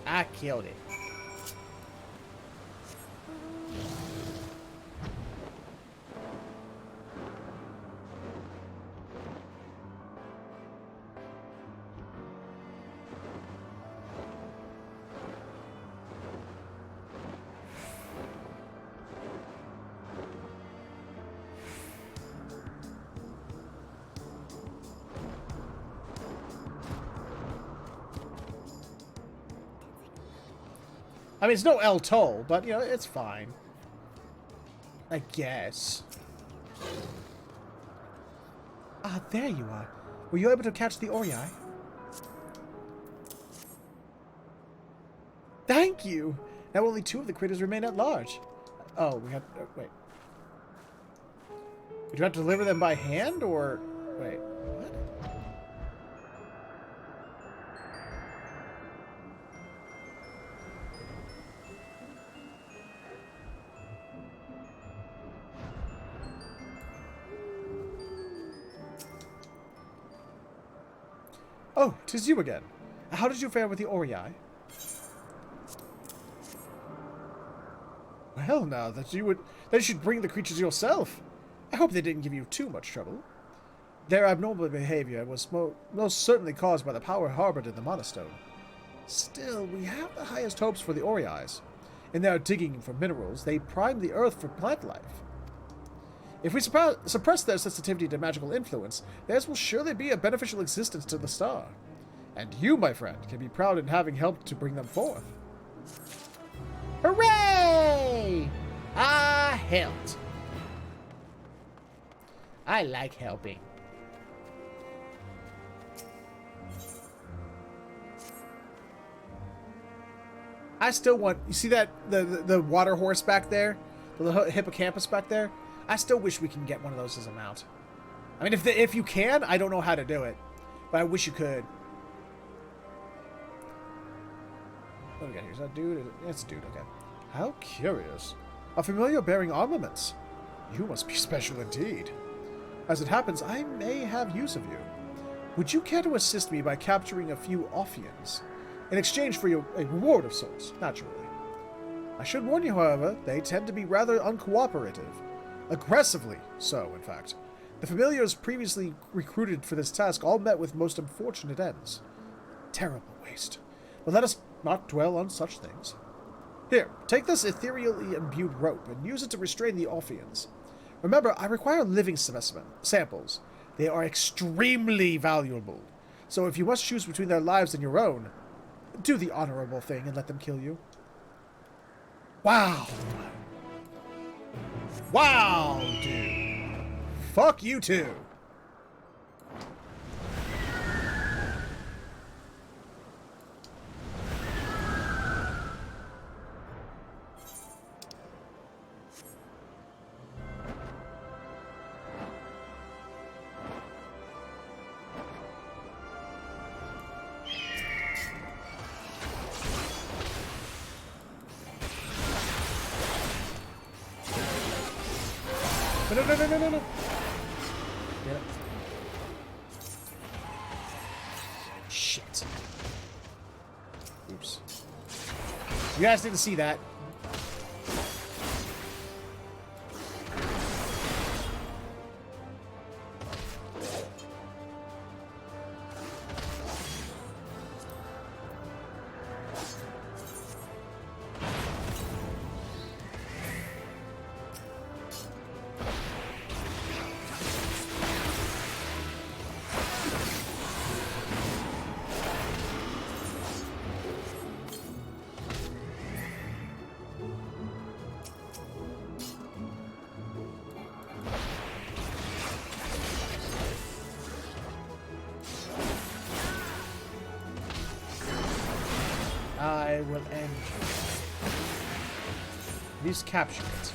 I killed it. I mean, it's no El Toll, but, you know, it's fine. I guess. Ah, there you are. Were you able to catch the Orei? Thank you! Now only 2 of the critters remain at large. Oh, we have... wait. Do you have to deliver them by hand, or... Wait, what? Oh, 'tis you again. How did you fare with the Orei? Well, now that you should bring the creatures yourself. I hope they didn't give you too much trouble. Their abnormal behavior was most certainly caused by the power harbored in the monostone. Still, we have the highest hopes for the Oreis. In their digging for minerals, they prime the earth for plant life. If we suppress their sensitivity to magical influence, theirs will surely be a beneficial existence to the star. And you, my friend, can be proud in having helped to bring them forth. Hooray! I helped. I like helping. I still want... You see that? The water horse back there? The little hippocampus back there? I still wish we can get one of those as a mount. I mean, if you can, I don't know how to do it. But I wish you could. What do we got here? Is that dude? It's a dude, okay. How curious. A familiar bearing armaments. You must be special indeed. As it happens, I may have use of you. Would you care to assist me by capturing a few Ophians? In exchange for a reward of sorts, naturally. I should warn you, however, they tend to be rather uncooperative. Aggressively so, in fact. The familiars previously recruited for this task all met with most unfortunate ends. Terrible waste. But let us not dwell on such things. Here, take this ethereally imbued rope and use it to restrain the Ophians. Remember, I require living samples. They are extremely valuable. So if you must choose between their lives and your own, do the honorable thing and let them kill you. Wow. Wow, dude. Fuck you too. No. Get it. Shit. Oops. You guys didn't see that. I will end you. At least capture it.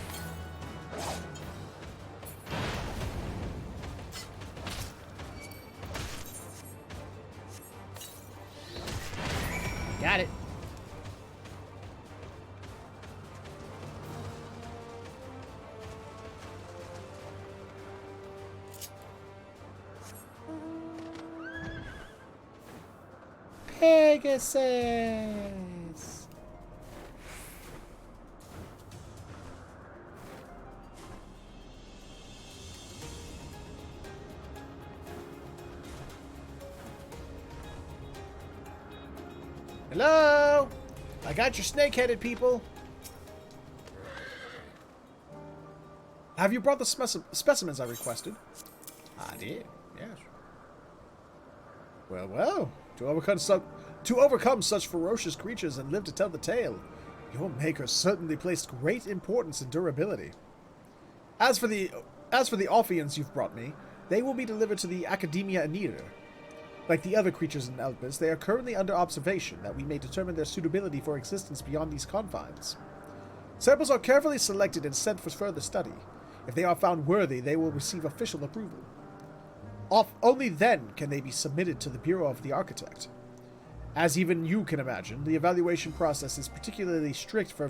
Got it. Pegasus. Hello? I got your snake-headed people. Have you brought the specimens I requested? I did, yes. Well, well. To overcome such ferocious creatures and live to tell the tale, your maker certainly placed great importance in durability. As for the Ophians you've brought me, they will be delivered to the Academia Anir. Like the other creatures in Elpis, they are currently under observation that we may determine their suitability for existence beyond these confines. Samples are carefully selected and sent for further study. If they are found worthy, they will receive official approval. Only then can they be submitted to the Bureau of the Architect. As even you can imagine, the evaluation process is particularly strict for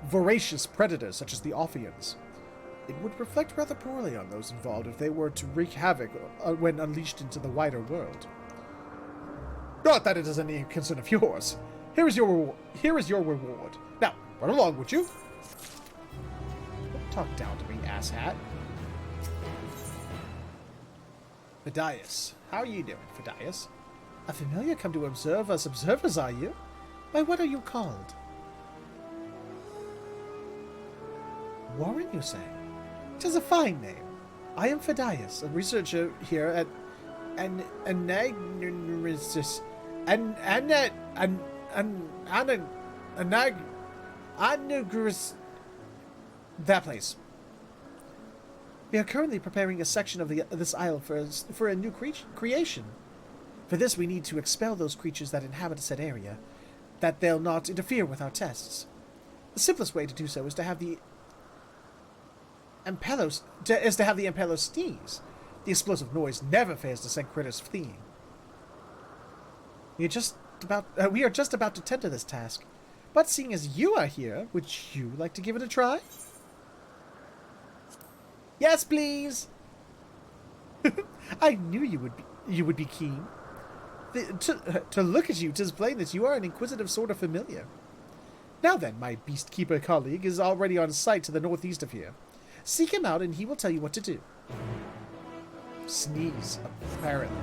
voracious predators such as the Ophians. It would reflect rather poorly on those involved if they were to wreak havoc when unleashed into the wider world. Not that it is any concern of yours. Here is your reward. Now, run along, would you? Don't talk down to me, asshat. Phidias. How are you doing, Phidias? A familiar come to observe us observers, are you? By what are you called? Warren, you say? 'Tis a fine name. I am Phidias, a researcher here at Anagris. That place. We are currently preparing a section of this isle for a new creation. For this, we need to expel those creatures that inhabit said area, that they'll not interfere with our tests. The simplest way to do so is to have the Ampelos sneeze. The explosive noise never fails to send critters fleeing. We are just about to tend to this task, but seeing as you are here, would you like to give it a try? Yes, please. I knew you would be keen. To look at you, 'tis plain that you are an inquisitive sort of familiar. Now then, my beast keeper colleague is already on site to the northeast of here. Seek him out, and he will tell you what to do. Sneeze, apparently.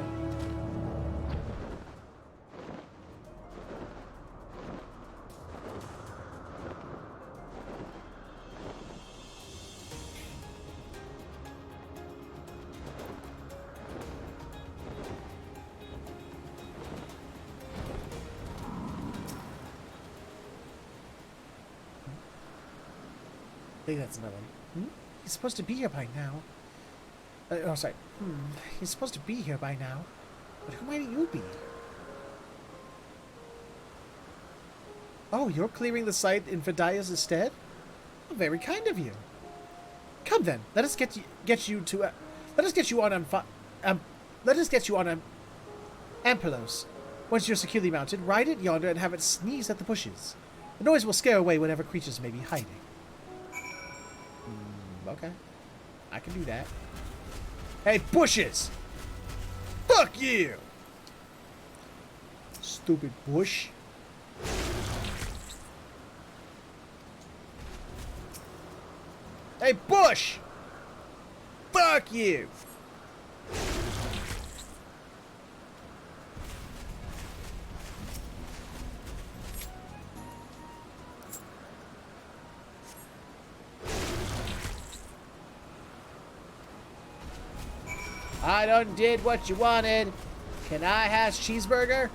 I think that's another one. He's supposed to be here by now. Sorry. He's supposed to be here by now. But who might you be? Oh, you're clearing the site in Phidias' stead? Oh, very kind of you. Come then, let us get you on Ampelos. Once you're securely mounted, ride it yonder and have it sneeze at the bushes. The noise will scare away whatever creatures may be hiding. Okay. I can do that. Hey, bushes! Fuck you! Stupid bush. Hey, Bush! Fuck you! I done did what you wanted. Can I have cheeseburger?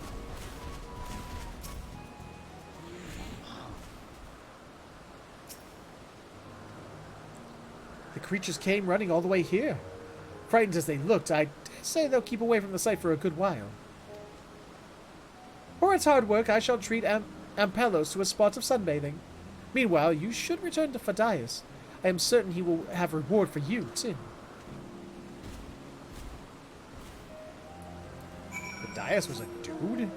The creatures came running all the way here. Frightened as they looked, I'd say they'll keep away from the site for a good while. For its hard work, I shall treat Ampelos to a spot of sunbathing. Meanwhile, you should return to Phidias. I am certain he will have reward for you, too. Phidias was a dude?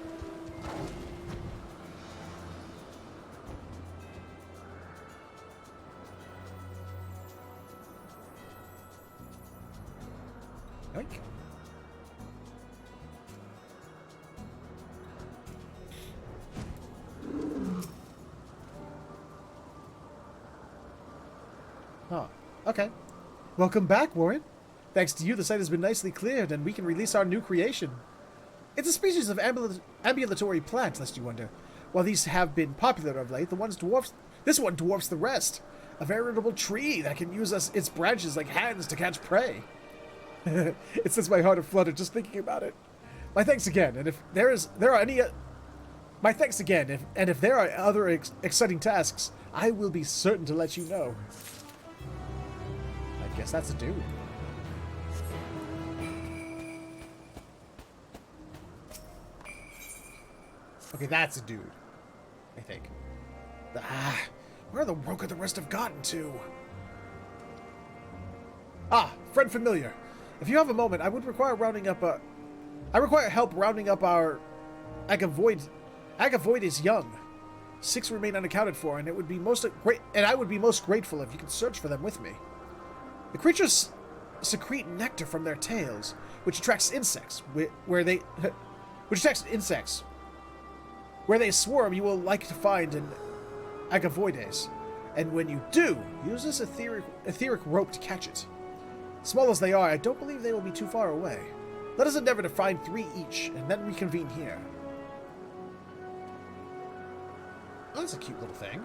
Yoink. Oh, okay. Welcome back, Warren. Thanks to you, the site has been nicely cleared, and we can release our new creation. It's a species of ambulatory plant, lest you wonder. While these have been popular of late, this one dwarfs the rest. A veritable tree that can use its branches like hands to catch prey. It sets my heart aflutter just thinking about it. My thanks again, and if there are other exciting tasks, I will be certain to let you know. I guess that's a dude. Okay, that's a dude. I think. Where the world could the rest have gotten to? Ah, friend familiar. If you have a moment, I require help rounding up our Agavoid. Agavoid is young. 6 remain unaccounted for, and I would be most grateful if you could search for them with me. The creatures secrete nectar from their tails, which attracts insects. Where they swarm, you will like to find an Agavoides, and when you do, use this etheric rope to catch it. Small as they are, I don't believe they will be too far away. Let us endeavor to find 3 each, and then reconvene here. Oh, that's a cute little thing.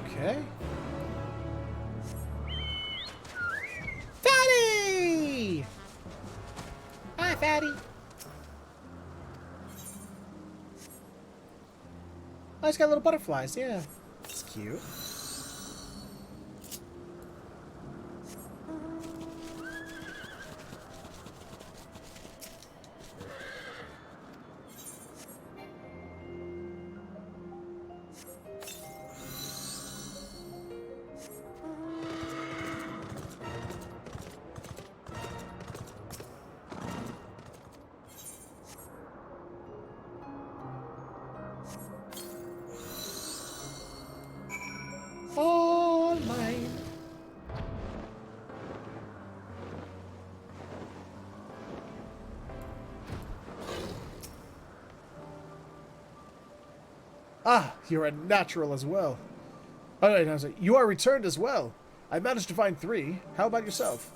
Okay. Fatty! Hi, Fatty. Oh, it's got little butterflies, yeah. It's cute. All mine. Ah, you're a natural as well. Oh, no, you are returned as well. I managed to find 3. How about yourself?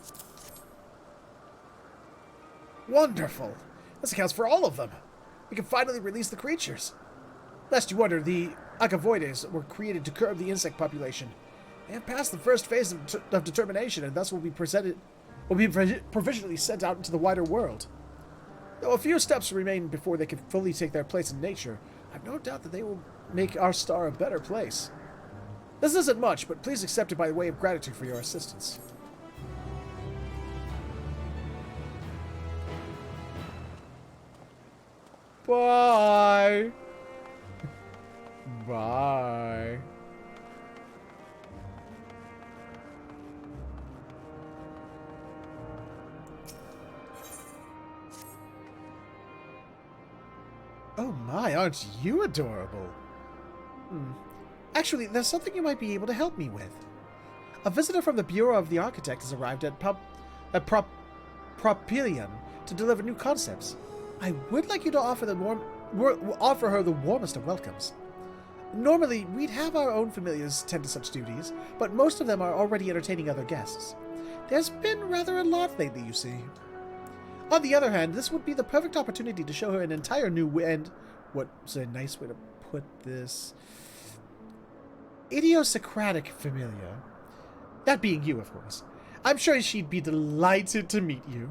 Wonderful. This accounts for all of them. We can finally release the creatures. Lest you wonder, the Agavoides were created to curb the insect population. They have passed the first phase of determination, and thus will be provisionally sent out into the wider world. Though a few steps remain before they can fully take their place in nature, I've no doubt that they will make our star a better place. This isn't much, but please accept it by way of gratitude for your assistance. Bye. Bye. Oh my, aren't you adorable? Actually, there's something you might be able to help me with. A visitor from the Bureau of the Architect has arrived at Propylium to deliver new concepts. I would like you to offer her the warmest of welcomes. Normally, we'd have our own familiars tend to such duties, but most of them are already entertaining other guests. There's been rather a lot lately, you see. On the other hand, this would be the perfect opportunity to show her an entire new and what's a nice way to put this? Idiosyncratic familiar. That being you, of course. I'm sure she'd be delighted to meet you.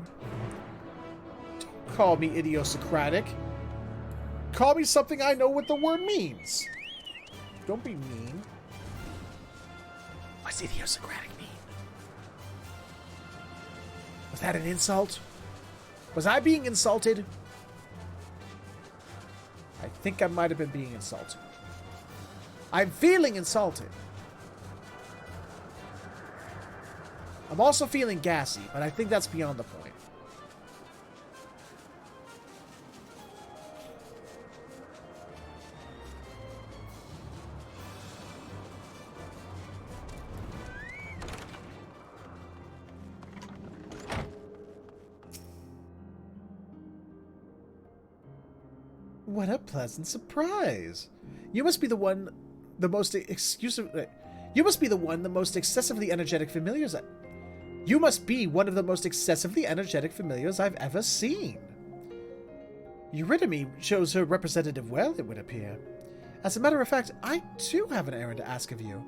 Don't call me idiosyncratic. Call me something I know what the word means. Don't be mean. What's idiosyncratic mean? Was that an insult? Was I being insulted? I think I might have been being insulted. I'm feeling insulted. I'm also feeling gassy, but I think that's beyond the point. What a pleasant surprise! You must be the one, the most excessive. You must be the one, the most excessively energetic familiars. You must be one of the most excessively energetic familiars I've ever seen. Eurydice shows her representative well, it would appear. As a matter of fact, I too have an errand to ask of you,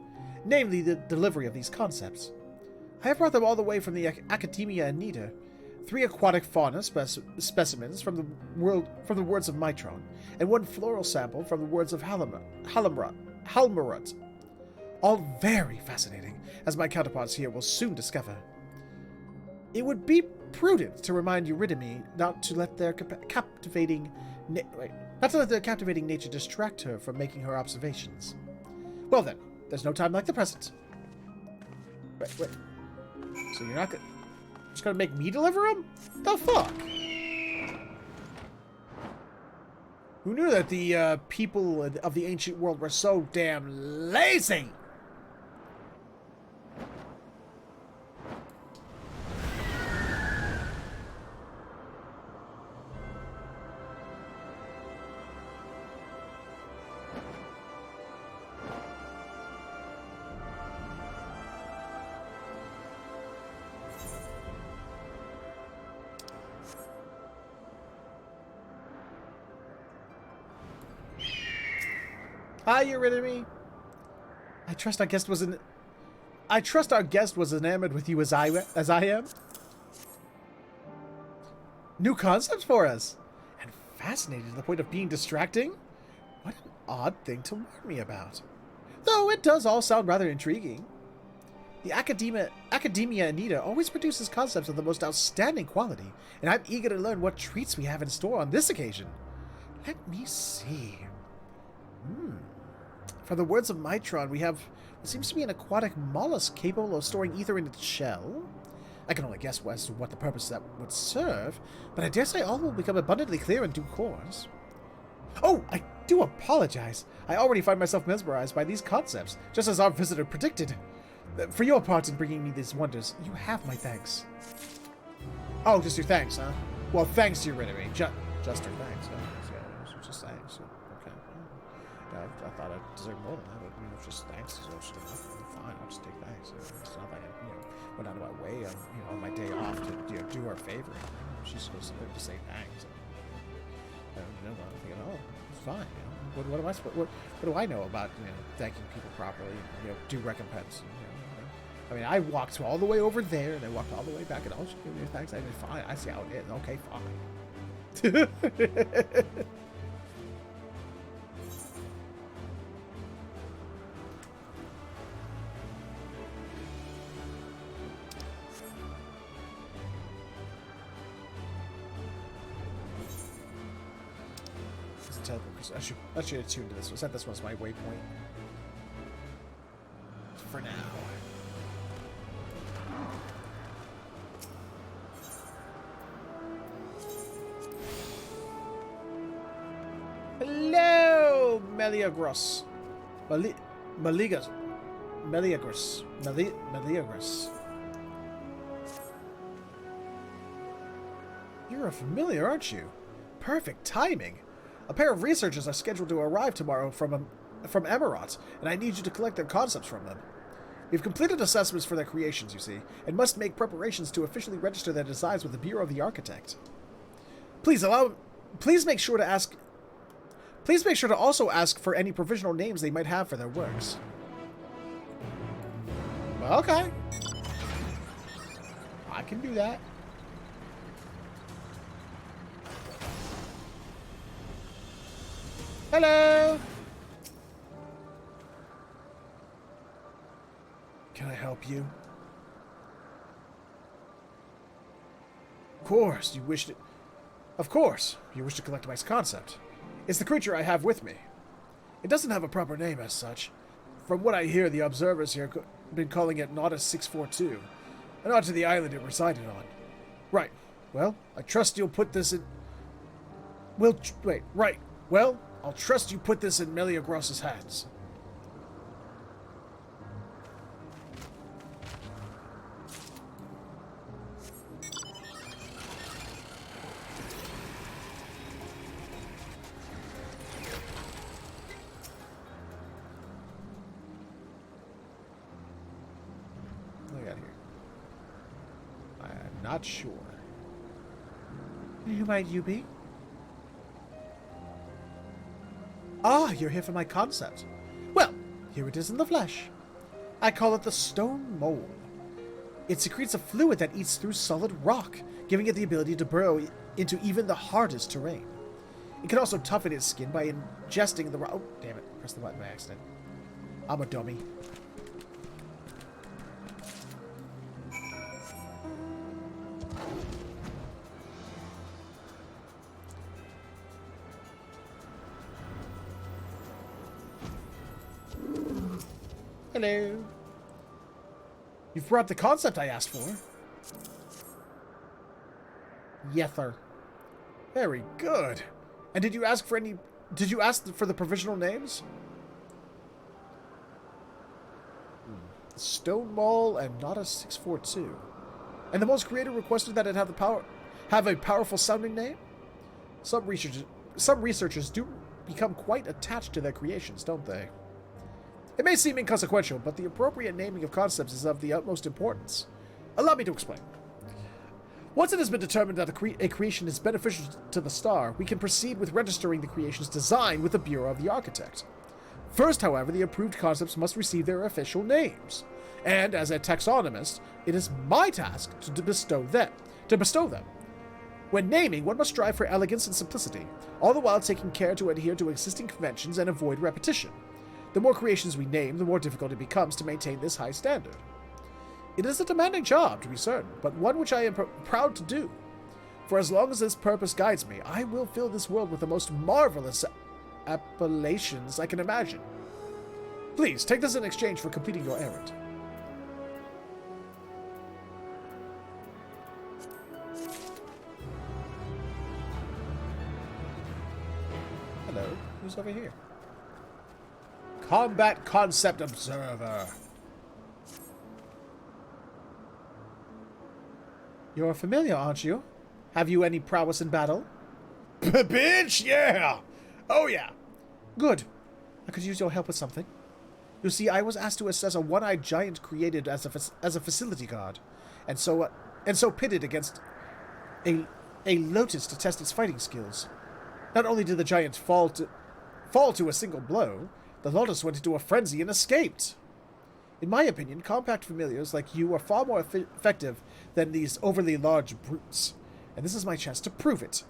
namely the delivery of these concepts. I have brought them all the way from the Academia Anita. 3 aquatic fauna specimens from the words of Mitron, and 1 floral sample from the words of Halmarut. All very fascinating, as my counterparts here will soon discover. It would be prudent to remind Eurydice not to let their captivating nature distract her from making her observations. Well then, there's no time like the present. Wait. So you're not just gonna make me deliver them? The fuck? Who knew that the people of the ancient world were so damn lazy? Hi, Eurydice. I trust our guest was enamored with you as I am. New concepts for us, and fascinated to the point of being distracting. What an odd thing to warn me about. Though it does all sound rather intriguing. The Academia Anita always produces concepts of the most outstanding quality, and I'm eager to learn what treats we have in store on this occasion. Let me see. From the words of Mitron, we have what seems to be an aquatic mollusk capable of storing ether in its shell. I can only guess as to what the purpose that would serve, but I dare say all will become abundantly clear in due course. Oh, I do apologize. I already find myself mesmerized by these concepts, just as our visitor predicted. For your part in bringing me these wonders, you have my thanks. Oh, just your thanks, huh? Well, thanks to Eurydice. Just her thanks, huh? Yeah, just thanks. Okay. I thought I deserved more than that, but just thanks. So fine, I'll just take thanks. It's not like I, went out of my way, on my day off to do her a favor. She's supposed to say thanks. I'm thinking, oh, it's fine. What do I know about thanking people properly? Due recompense. I mean, I walked all the way over there, and I walked all the way back, and I'll just give you thanks. I mean, fine. I see how it is. Okay, fine. I should attune to this one. Set this one as my waypoint. For now. Hello, Meliagros. Meliagros. You're a familiar, aren't you? Perfect timing. A pair of researchers are scheduled to arrive tomorrow from from Emerald, and I need you to collect their concepts from them. We've completed assessments for their creations, you see, and must make preparations to officially register their designs with the Bureau of the Architect. Please make sure to also ask for any provisional names they might have for their works. Okay. I can do that. Hello! Can I help you? Of course, you wish to collect my concept. It's the creature I have with me. It doesn't have a proper name as such. From what I hear, the observers here have been calling it Nautis 642, a nod to the island it resided on. Right. Well, I trust you'll put this in... Right. Well, I'll trust you put this in Meliagros's hands. Not sure. Who might you be? Ah, you're here for my concept. Well, here it is in the flesh. I call it the Stone Mole. It secretes a fluid that eats through solid rock, giving it the ability to burrow into even the hardest terrain. It can also toughen its skin by ingesting the rock. Oh, damn it. Pressed the button by accident. I'm a dummy. Hello. You've brought the concept I asked for. Yether. Very good. And did you ask for any... Did you ask for the provisional names? Stone Mall and Nautis 642. And the most creator requested that it have a powerful sounding name? Some researchers do become quite attached to their creations, don't they? It may seem inconsequential, but the appropriate naming of concepts is of the utmost importance. Allow me to explain. Once it has been determined that a creation is beneficial to the star, we can proceed with registering the creation's design with the Bureau of the Architect. First, however, the approved concepts must receive their official names, and as a taxonomist, it is my task to bestow them. When naming, one must strive for elegance and simplicity, all the while taking care to adhere to existing conventions and avoid repetition. The more creations we name, the more difficult it becomes to maintain this high standard. It is a demanding job, to be certain, but one which I am proud to do. For as long as this purpose guides me, I will fill this world with the most marvelous appellations I can imagine. Please, take this in exchange for completing your errand. Hello, who's over here? Combat Concept Observer. You're familiar, aren't you? Have you any prowess in battle? Bitch, yeah! Oh, yeah. Good. I could use your help with something. You see, I was asked to assess a one-eyed giant created as a facility guard, and so pitted against a lotus to test its fighting skills. Not only did the giant fall to a single blow, the lotus went into a frenzy and escaped. In my opinion, compact familiars like you are far more effective than these overly large brutes, and this is my chance to prove it.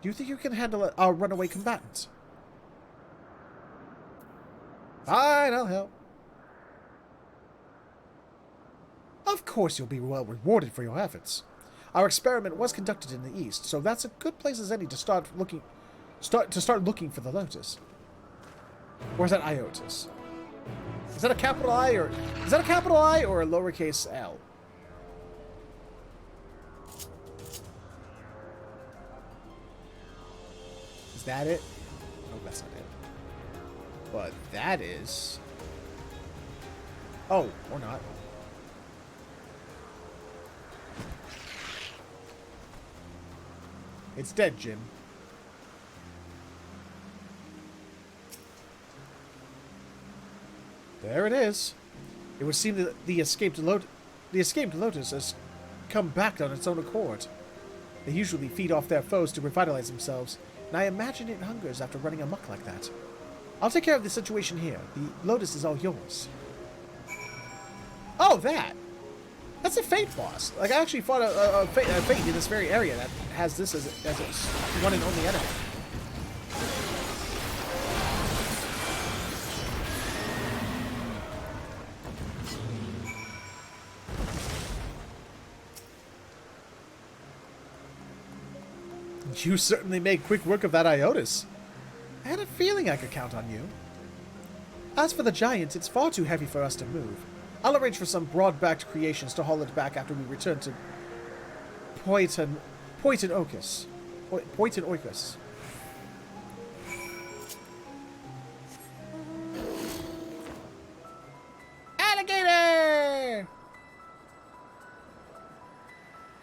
Do you think you can handle our runaway combatant? Fine, I'll help. Of course you'll be well rewarded for your efforts. Our experiment was conducted in the East, so that's a good place as any to start looking for the lotus. Or is that Iotis? Is that a capital I or a lowercase L? Is that it? No, that's not it. But that is. Oh, or not. It's dead, Jim. There it is. It would seem that the escaped Lotus has come back on its own accord. They usually feed off their foes to revitalize themselves, and I imagine it hungers after running amok like that. I'll take care of the situation here. The Lotus is all yours. Oh, that! That's a Fate boss. Like, I actually fought a Fate in this very area that has this as its one and only enemy. You certainly made quick work of that Iotis. I had a feeling I could count on you. As for the giant, it's far too heavy for us to move. I'll arrange for some broad-backed creations to haul it back after we return to Oikos. Alligator!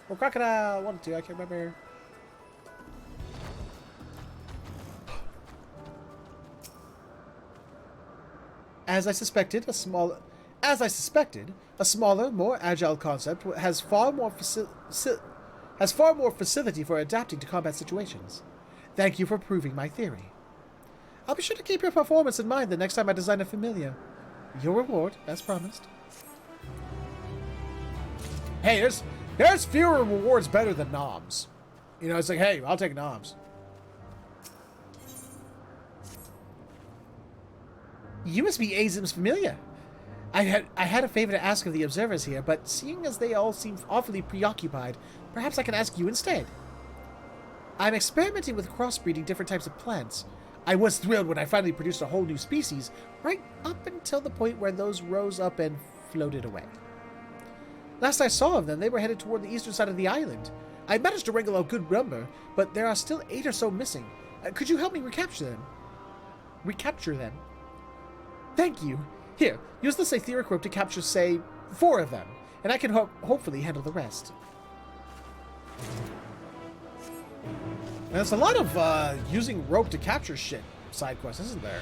Or crocodile, one or two, I can't remember. As I suspected, a smaller, more agile concept has far more facility for adapting to combat situations. Thank you for proving my theory. I'll be sure to keep your performance in mind the next time I design a familiar. Your reward, as promised. Hey, there's fewer rewards better than noms. You know, it's like, hey, I'll take noms. You must be Azim's familiar. I had a favor to ask of the observers here, but seeing as they all seem awfully preoccupied, perhaps I can ask you instead. I'm experimenting with crossbreeding different types of plants. I was thrilled when I finally produced a whole new species, right up until the point where those rose up and floated away. Last I saw of them, they were headed toward the eastern side of the island. I managed to wrangle a good number, but there are still 8 or so missing. Could you help me recapture them? Thank you. Here, use this etheric rope to capture, say, 4 of them, and I can hopefully handle the rest. There's a lot of using rope to capture shit side quests, isn't there?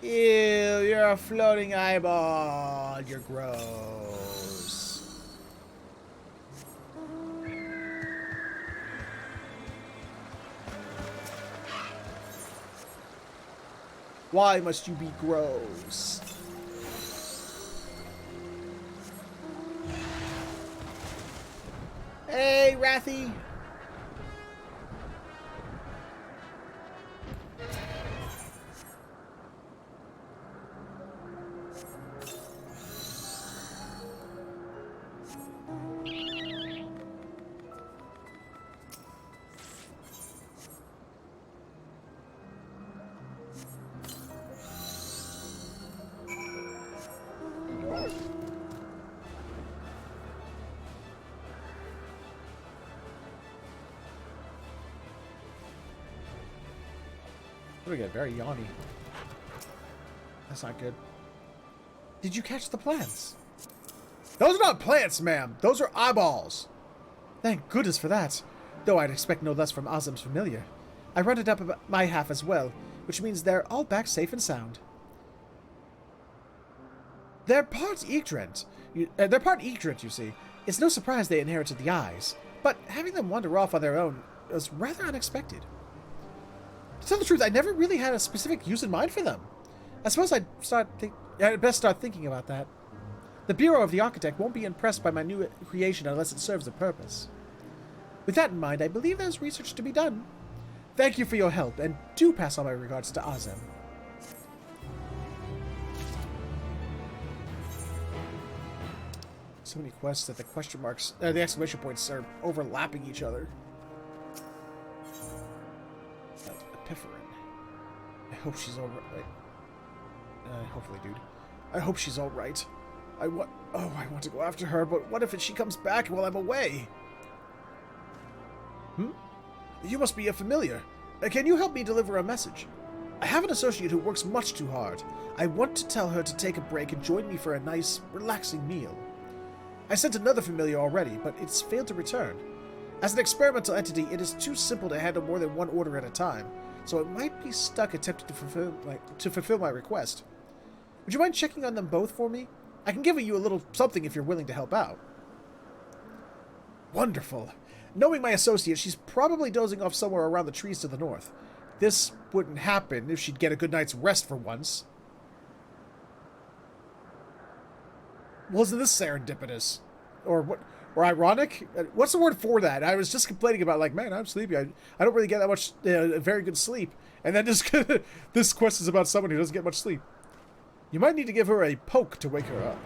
Ew, you're a floating eyeball. You're gross. Why must you be gross? Hey, Rathy! We get very yawny. That's not good. Did you catch the plants? Those are not plants, ma'am. Those are eyeballs. Thank goodness for that. Though I'd expect no less from Azim's familiar. I rounded up about my half as well, which means they're all back safe and sound. They're part Yggdrant, you see. It's no surprise they inherited the eyes, but having them wander off on their own was rather unexpected. To tell the truth, I never really had a specific use in mind for them. I suppose I'd best start thinking about that. The Bureau of the Architect won't be impressed by my new creation unless it serves a purpose. With that in mind, I believe there's research to be done. Thank you for your help, and do pass on my regards to Azim. So many quests that the question marks, the exclamation points are overlapping each other. I hope she's alright. Hopefully, dude. I hope she's alright. I want to go after her, but what if she comes back while I'm away? You must be a familiar. Can you help me deliver a message? I have an associate who works much too hard. I want to tell her to take a break and join me for a nice, relaxing meal. I sent another familiar already, but it's failed to return. As an experimental entity, it is too simple to handle more than one order at a time, so it might be stuck attempting to fulfill my request. Would you mind checking on them both for me? I can give you a little something if you're willing to help out. Wonderful. Knowing my associate, she's probably dozing off somewhere around the trees to the north. This wouldn't happen if she'd get a good night's rest for once. Wasn't this serendipitous? Or what? Or ironic? What's the word for that? I was just complaining about, like, man, I'm sleepy. I don't really get that much very good sleep. And then this quest is about someone who doesn't get much sleep. You might need to give her a poke to wake her up.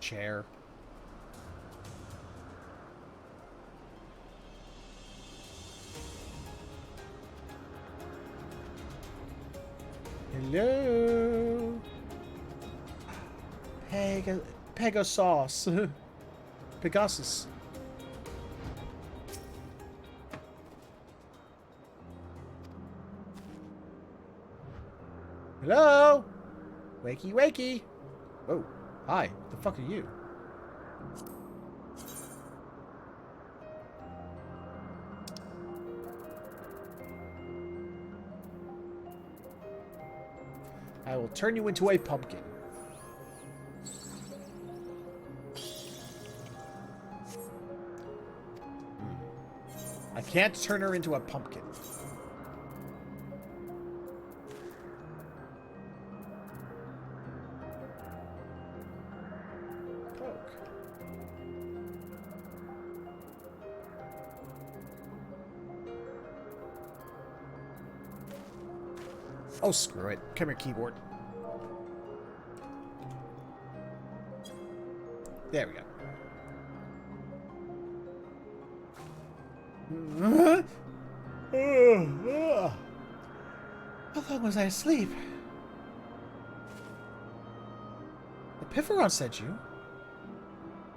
Chair. Hello. Pegasus. Pegasus. Hello? Wakey, wakey. Oh, hi. The fuck are you? I will turn you into a pumpkin. I can't turn her into a pumpkin. Poke. Oh, screw it. Come here, keyboard. There we go. How long was I asleep? Epipharon sent you?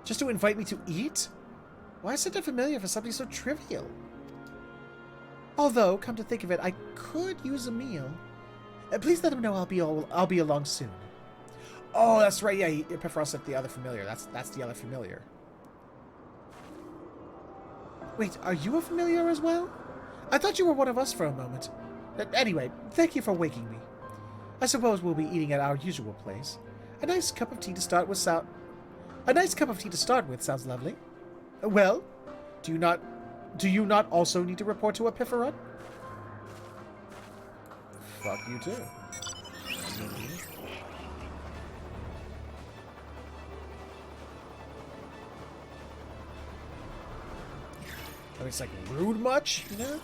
Just to invite me to eat? Why is it unfamiliar for something so trivial? Although, come to think of it, I could use a meal. Please let him know I'll be along soon. Oh, that's right. Yeah, Epipharon sent the other familiar. That's the other familiar. Wait, are you a familiar as well? I thought you were one of us for a moment. Anyway, thank you for waking me. I suppose we'll be eating at our usual place. A nice cup of tea to start with sounds lovely. Well, do you not also need to report to Epipharon? Fuck you too. I mean, it's like rude much, you know?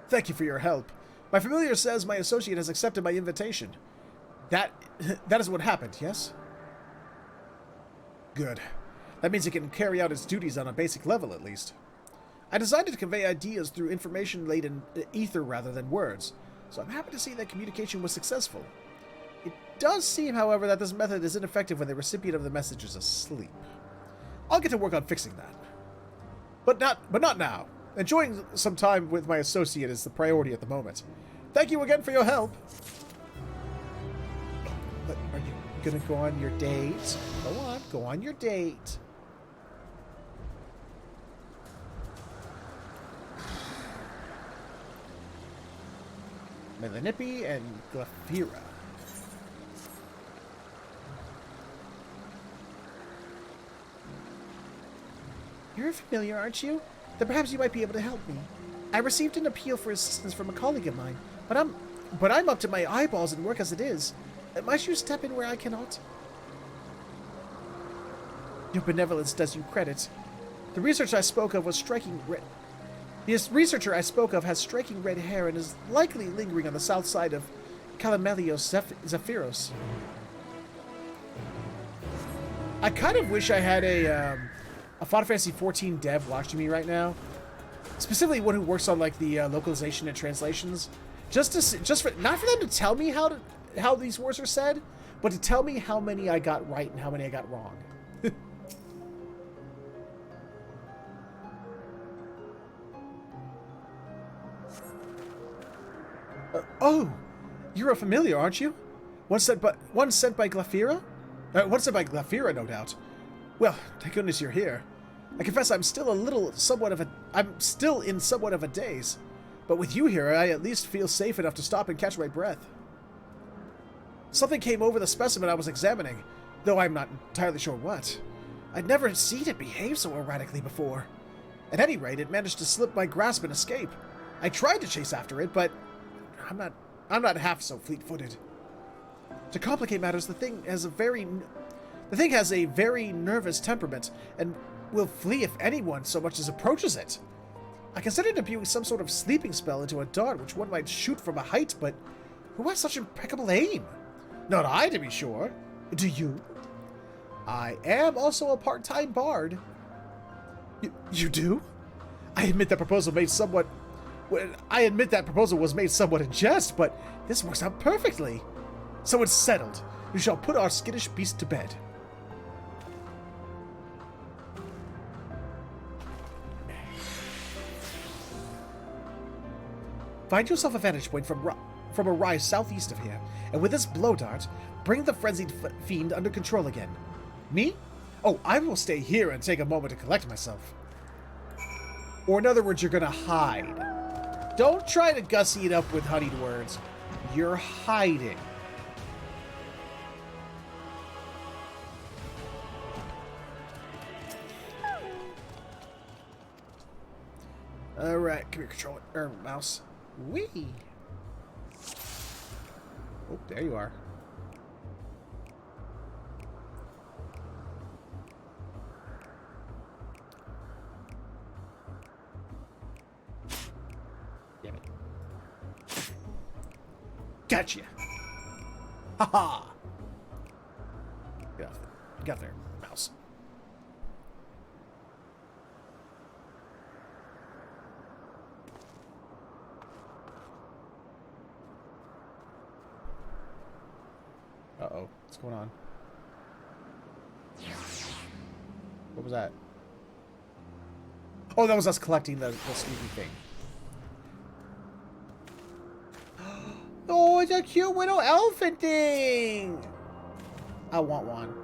Thank you for your help. My familiar says my associate has accepted my invitation. That is what happened, yes? Good. That means it can carry out its duties on a basic level, at least. I decided to convey ideas through information laid in ether rather than words, so I'm happy to see that communication was successful. It does seem, however, that this method is ineffective when the recipient of the message is asleep. I'll get to work on fixing that. But not now. Enjoying some time with my associate is the priority at the moment. Thank you again for your help. But are you gonna go on your date? Go on your date. Melanippe and Glafira. You're familiar, aren't you? Then perhaps you might be able to help me. I received an appeal for assistance from a colleague of mine, but I'm up to my eyeballs in work as it is. Might you step in where I cannot? Your benevolence does you credit. The researcher I spoke of has striking red hair and is likely lingering on the south side of Calamelios Zephyros. I kind of wish I had a Final Fantasy XIV dev watching me right now, specifically one who works on like the localization and translations, not for them to tell me how these words are said, but to tell me how many I got right and how many I got wrong. Oh, you're a familiar, aren't you? One sent by Glafira? What's it by Glafira, no doubt? Well, thank goodness you're here. I confess I'm still in somewhat of a daze. But with you here, I at least feel safe enough to stop and catch my breath. Something came over the specimen I was examining, though I'm not entirely sure what. I'd never seen it behave so erratically before. At any rate, it managed to slip my grasp and escape. I tried to chase after it, but I'm not half so fleet-footed. To complicate matters, the thing has a very nervous temperament and will flee if anyone so much as approaches it. I considered imbuing some sort of sleeping spell into a dart which one might shoot from a height, but who has such impeccable aim? Not I, to be sure. Do you? I am also a part-time bard. You do? I admit that proposal was made somewhat in jest, but this works out perfectly. So it's settled. You shall put our skittish beast to bed. Find yourself a vantage point from a rise southeast of here, and with this blow dart, bring the frenzied fiend under control again. Me? Oh, I will stay here and take a moment to collect myself. Or in other words, you're gonna hide. Don't try to gussy it up with honeyed words. You're hiding. Alright, come here, controller, mouse. Whee! Oh, there you are. Damn it. Gotcha! Haha! Get off there. Get off there, mouse. Uh-oh. What's going on? What was that? Oh, that was us collecting the sneaky thing. Oh, it's a cute little elephant thing! I want one.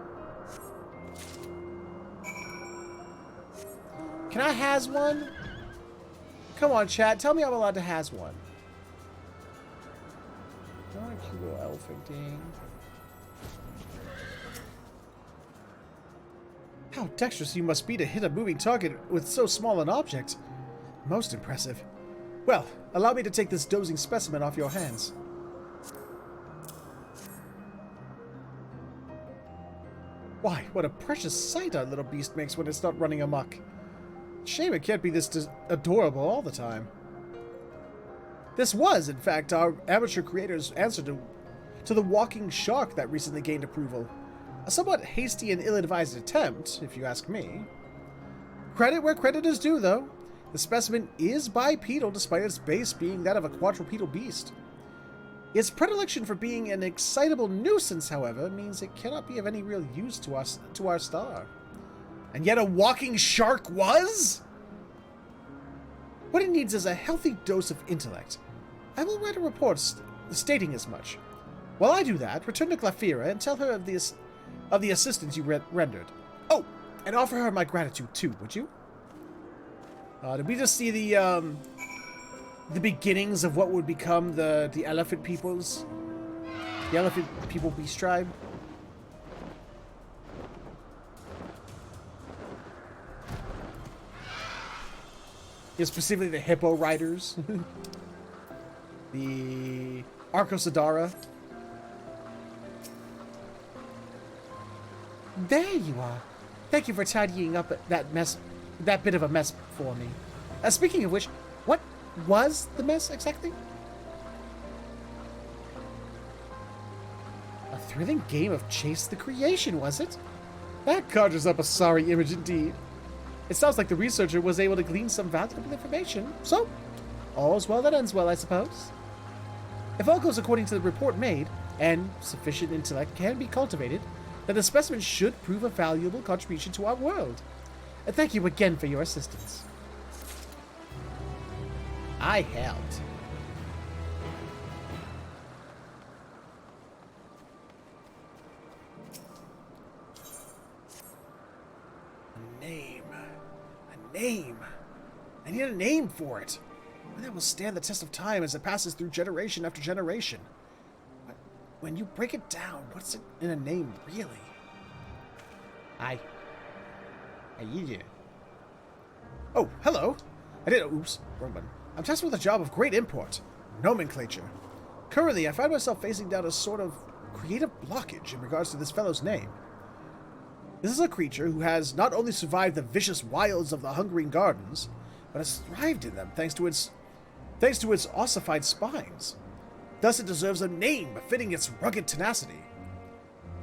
Can I has one? Come on, chat. Tell me I'm allowed to has one. I want a cute little elephant thing. How dexterous you must be to hit a moving target with so small an object. Most impressive. Well, allow me to take this dozing specimen off your hands. Why, what a precious sight our little beast makes when it's not running amok. Shame it can't be this adorable all the time. This was, in fact, our amateur creator's answer to the walking shark that recently gained approval. A somewhat hasty and ill-advised attempt, if you ask me. Credit where credit is due, though. The specimen is bipedal despite its base being that of a quadrupedal beast. Its predilection for being an excitable nuisance, however, means it cannot be of any real use to our star. And yet a walking shark was? What it needs is a healthy dose of intellect. I will write a report stating as much. While I do that, return to Glafira and tell her of the assistance you rendered. Oh, and offer her my gratitude too, would you? Did we just see the beginnings of what would become the elephant peoples? The elephant people beast tribe? Yeah, specifically the hippo riders. The Arcosadara. There you are. Thank you for tidying up that bit of a mess for me. Speaking of which, what was the mess exactly? A thrilling game of Chase the Creation, was it? That conjures up a sorry image indeed. It sounds like the researcher was able to glean some valuable information, so all's well that ends well, I suppose. If all goes according to the report made, and sufficient intellect can be cultivated, then the specimen should prove a valuable contribution to our world. And thank you again for your assistance. I helped. name. I need a name for it. One that will stand the test of time as it passes through generation after generation. But when you break it down, what's it in a name, really? Hi. How you doing? Oh, hello. Oops, wrong button. I'm tasked with a job of great import. Nomenclature. Currently, I find myself facing down a sort of creative blockage in regards to this fellow's name. This is a creature who has not only survived the vicious wilds of the Hungering Gardens, but has thrived in them thanks to its ossified spines. Thus it deserves a name befitting its rugged tenacity.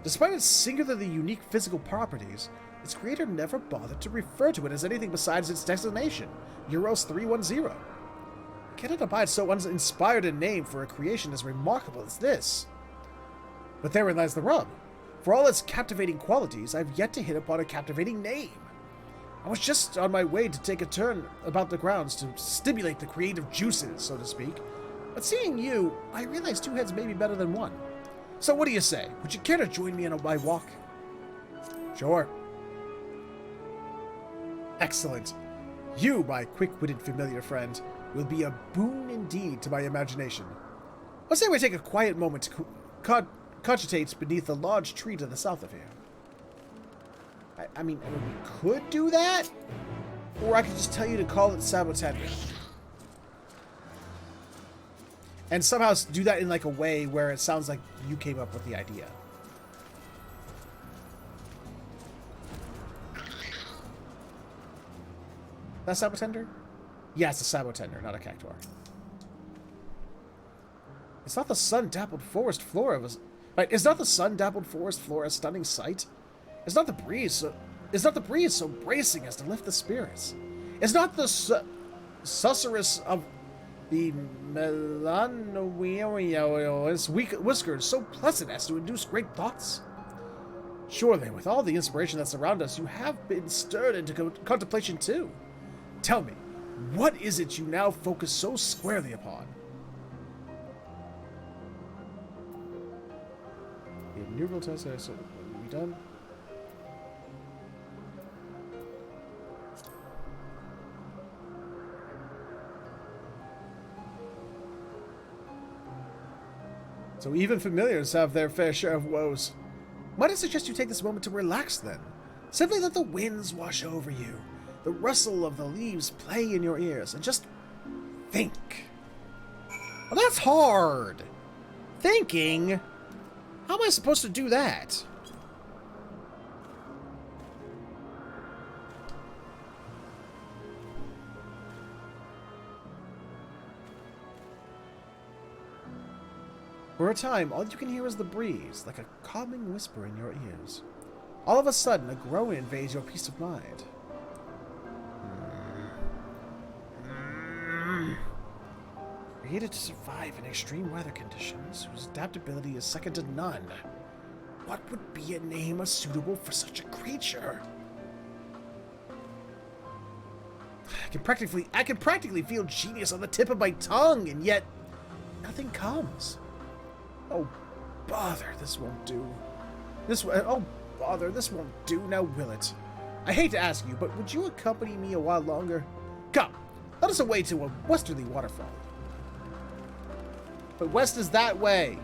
Despite its singularly unique physical properties, its creator never bothered to refer to it as anything besides its designation, Euros 310. I cannot abide so uninspired a name for a creation as remarkable as this. But therein lies the rub. For all its captivating qualities, I've yet to hit upon a captivating name. I was just on my way to take a turn about the grounds to stimulate the creative juices, so to speak. But seeing you, I realized two heads may be better than one. So what do you say? Would you care to join me on my walk? Sure. Excellent. You, my quick-witted familiar friend, will be a boon indeed to my imagination. Let's say we take a quiet moment to cogitate beneath the large tree to the south of here. I mean, we could do that, or I could just tell you to call it Sabotender. And somehow do that in like a way where it sounds like you came up with the idea. That Sabotender? Yeah, it's a Sabotender, not a Cactuar. It's not the sun-dappled forest flora right, is not the sun-dappled forest flora a stunning sight? Is not the breeze so bracing as to lift the spirits? Is not the susurrus of the melanoia's whiskers so pleasant as to induce great thoughts? Surely, with all the inspiration that's around us, you have been stirred into contemplation too. Tell me, what is it you now focus so squarely upon? The innumerable tests are we done? So even familiars have their fair share of woes. Might I suggest you take this moment to relax then? Simply let the winds wash over you, the rustle of the leaves play in your ears, and just think. Well, that's hard. Thinking? How am I supposed to do that? For a time, all you can hear is the breeze, like a calming whisper in your ears. All of a sudden, a groan invades your peace of mind. Created to survive in extreme weather conditions, whose adaptability is second to none. What would be a name suitable for such a creature? I can practically feel genius on the tip of my tongue, and yet nothing comes. Oh, bother, this won't do. Oh, bother, this won't do, now will it? I hate to ask you, but would you accompany me a while longer? Come, let us away to a westerly waterfall. But west is that way,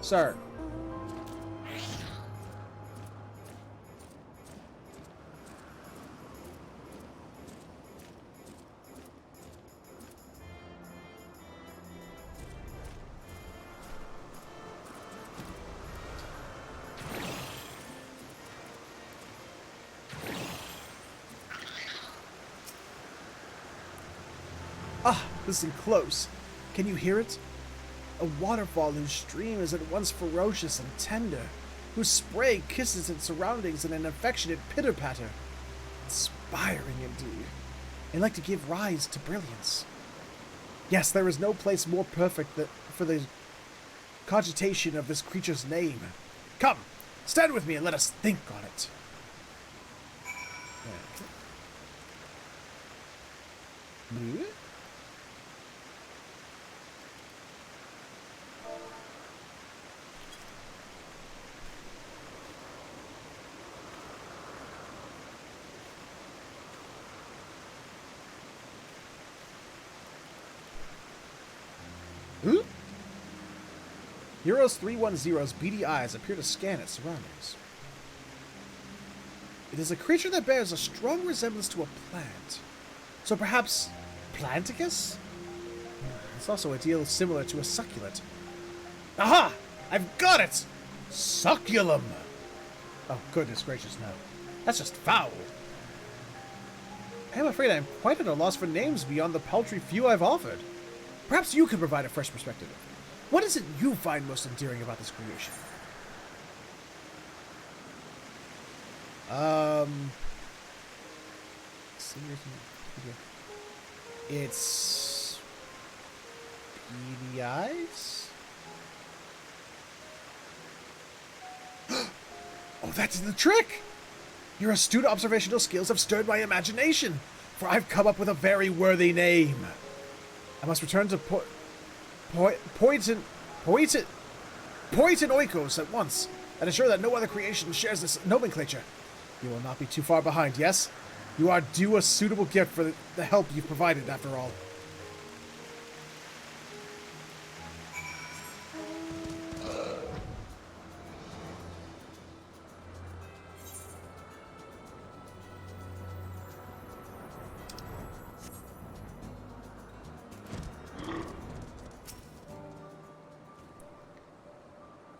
sir. Ah, listen close. Can you hear it? A waterfall whose stream is at once ferocious and tender, whose spray kisses its surroundings in an affectionate pitter-patter. Inspiring indeed, and like to give rise to brilliance. Yes, there is no place more perfect for the cogitation of this creature's name. Come, stand with me and let us think on it. Okay. Heroes 310's beady eyes appear to scan its surroundings. It is a creature that bears a strong resemblance to a plant. So perhaps Planticus? It's also a deal similar to a succulent. Aha! I've got it! Succulum! Oh, goodness gracious, no. That's just foul. I am afraid I am quite at a loss for names beyond the paltry few I've offered. Perhaps you could provide a fresh perspective. What is it you find most endearing about this creation? It's beady eyes? Oh, that's the trick! Your astute observational skills have stirred my imagination, for I've come up with a very worthy name. I must return to Poitin Oikos at once, and ensure that no other creation shares this nomenclature. You will not be too far behind, yes? You are due a suitable gift for the help you've provided, after all.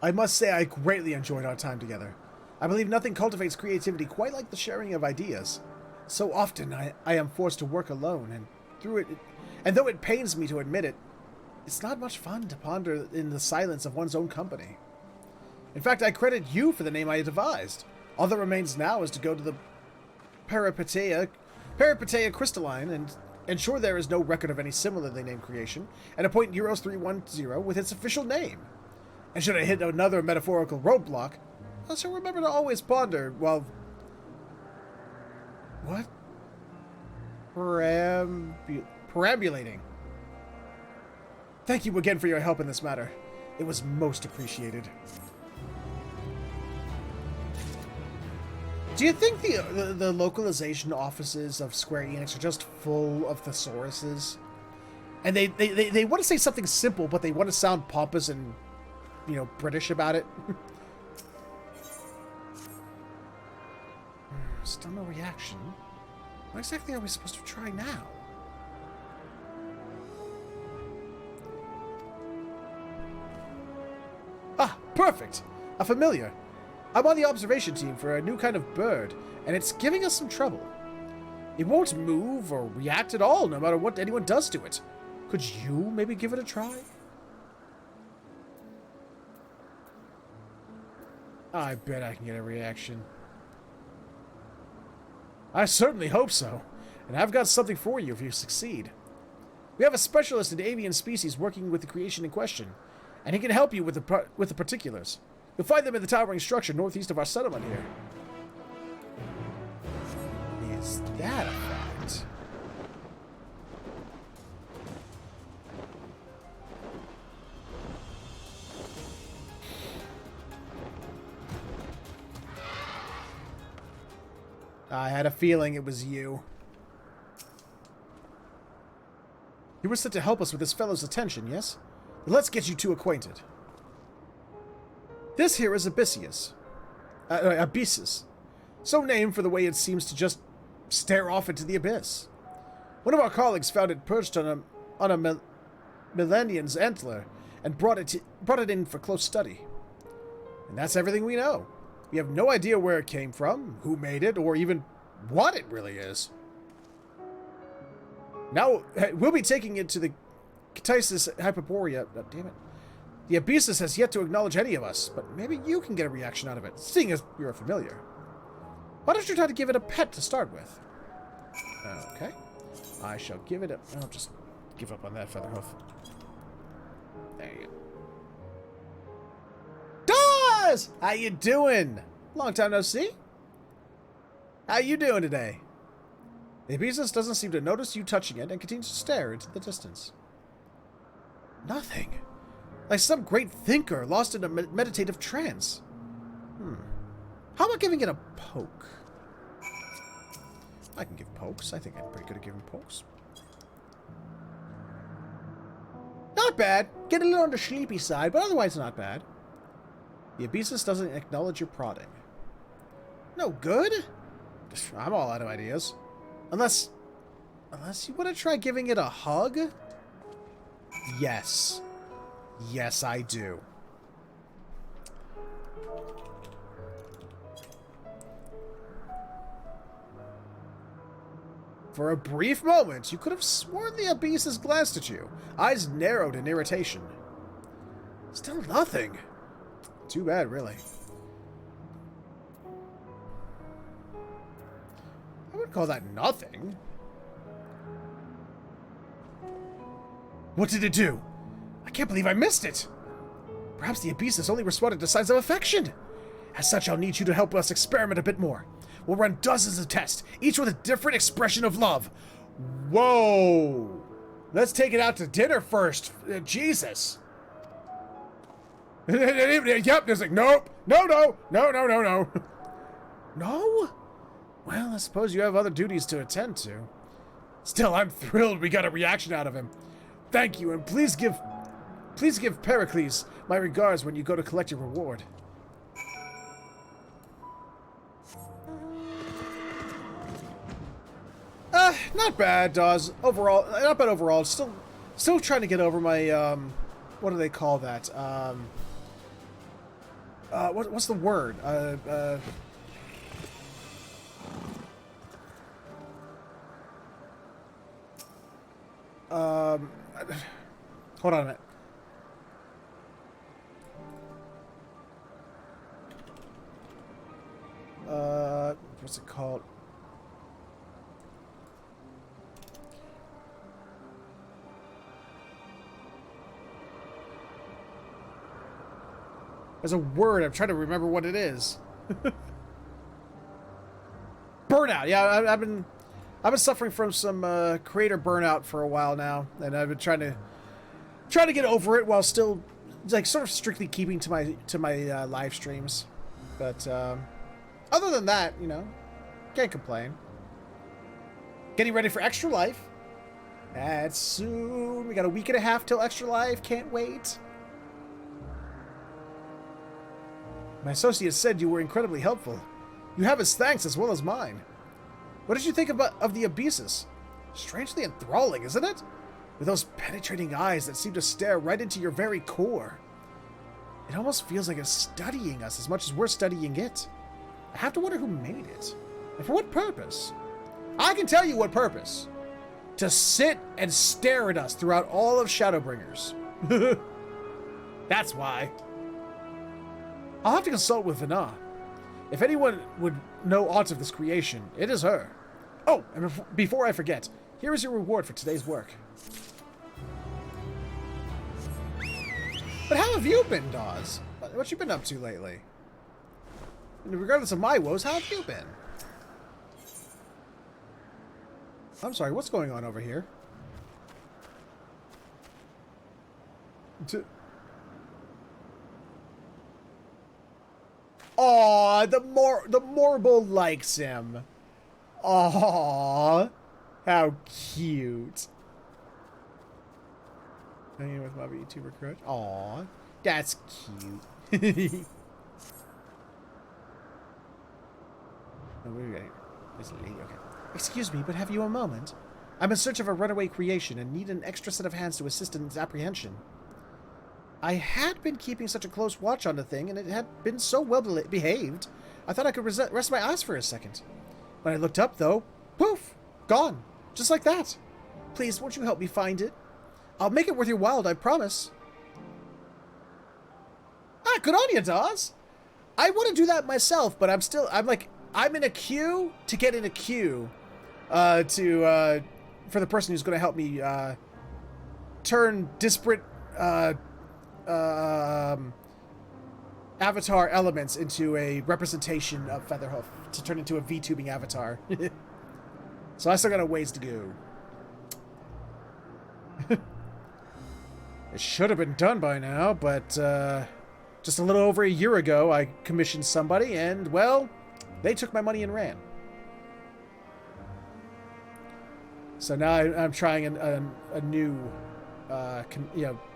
I must say I greatly enjoyed our time together. I believe nothing cultivates creativity quite like the sharing of ideas. So often I am forced to work alone, and though it pains me to admit it, it's not much fun to ponder in the silence of one's own company. In fact, I credit you for the name I devised. All that remains now is to go to the Peripeteia crystalline and ensure there is no record of any similarly named creation, and appoint Euros 310 with its official name. And should I hit another metaphorical roadblock, I shall remember to always ponder while... What? Perambulating. Thank you again for your help in this matter. It was most appreciated. Do you think the localization offices of Square Enix are just full of thesauruses? And they want to say something simple, but they want to sound pompous and, you know, British about it? Still no reaction. What exactly are we supposed to try now? Ah, perfect! A familiar. I'm on the observation team for a new kind of bird, and it's giving us some trouble. It won't move or react at all, no matter what anyone does to it. Could you maybe give it a try? I bet I can get a reaction. I certainly hope so, and I've got something for you if you succeed. We have a specialist in avian species working with the creation in question, and he can help you with the particulars. You'll find them in the towering structure northeast of our settlement here. Is that a fact? I had a feeling it was you. You were sent to help us with this fellow's attention, yes? Let's get you two acquainted. This here is Abyssus. So named for the way it seems to just stare off into the abyss. One of our colleagues found it perched on a Millennian's antler and brought it in for close study. And that's everything we know. We have no idea where it came from, who made it, or even what it really is. Now, we'll be taking it to the Ctisis Hyperborea. Oh, damn it. The Abyssus has yet to acknowledge any of us, but maybe you can get a reaction out of it, seeing as you're a familiar. Why don't you try to give it a pet to start with? Okay. I shall give it a... I'll just give up on that featherhoof. There you go. Dawes! How you doing? Long time no see. How you doing today? The Abyssus doesn't seem to notice you touching it and continues to stare into the distance. Nothing. Like some great thinker lost in a meditative trance. How about giving it a poke? I can give pokes. I think I'm pretty good at giving pokes. No, not bad. Getting a little on the sleepy side, but otherwise not bad. The Abyssus doesn't acknowledge your prodding. No good? I'm all out of ideas. Unless you want to try giving it a hug? Yes. Yes, I do. For a brief moment, you could have sworn the Abyssus glanced at you, eyes narrowed in irritation. Still nothing. Too bad, really. I would call that nothing. What did it do? I can't believe I missed it. Perhaps the Abyssus only responded to signs of affection. As such, I'll need you to help us experiment a bit more. We'll run dozens of tests, each with a different expression of love. Whoa! Let's take it out to dinner first. Jesus. Yep, there's like, nope. No. No? Well, I suppose you have other duties to attend to. Still, I'm thrilled we got a reaction out of him. Thank you, and please give Pericles my regards when you go to collect your reward. Not bad, Dawes. Overall, not bad overall. Still trying to get over my, what do they call that? What's the word? Hold on a minute. What's it called? There's a word. I'm trying to remember what it is. Burnout. Yeah, I've been suffering from some creator burnout for a while now, and I've been trying to get over it while still like sort of strictly keeping to my live streams. But other than that, you know, can't complain. Getting ready for Extra Life. That's soon. We got a week and a half till Extra Life. Can't wait. My associate said you were incredibly helpful. You have his thanks as well as mine. What did you think of the Abyssus? Strangely enthralling, isn't it? With those penetrating eyes that seem to stare right into your very core. It almost feels like it's studying us as much as we're studying it. I have to wonder who made it. And for what purpose? I can tell you what purpose. To sit and stare at us throughout all of Shadowbringers. That's why. I'll have to consult with Vana. If anyone would know aught of this creation, it is her. Oh, and before I forget, here is your reward for today's work. But how have you been, Dawes? What you been up to lately? And regardless of my woes, how have you been? I'm sorry, what's going on over here? Aw, the Morble likes him. Aw, how cute. Hanging with my YouTuber crush. Aw, that's cute. Oh, where are we going? There's a lady. Okay. Excuse me, but have you a moment? I'm in search of a runaway creation and need an extra set of hands to assist in its apprehension. I had been keeping such a close watch on the thing, and it had been so well behaved, I thought I could rest my eyes for a second. When I looked up, though, poof, gone. Just like that. Please, won't you help me find it? I'll make it worth your while, I promise. Ah, good on you, Dawes. I want to do that myself, but I'm in a queue to get in a queue for the person who's going to help me turn disparate avatar elements into a representation of Featherhoof to turn into a VTubing avatar. So I still got a ways to go. It should have been done by now, but just a little over a year ago, I commissioned somebody, and, well, they took my money and ran. So now I'm trying a new,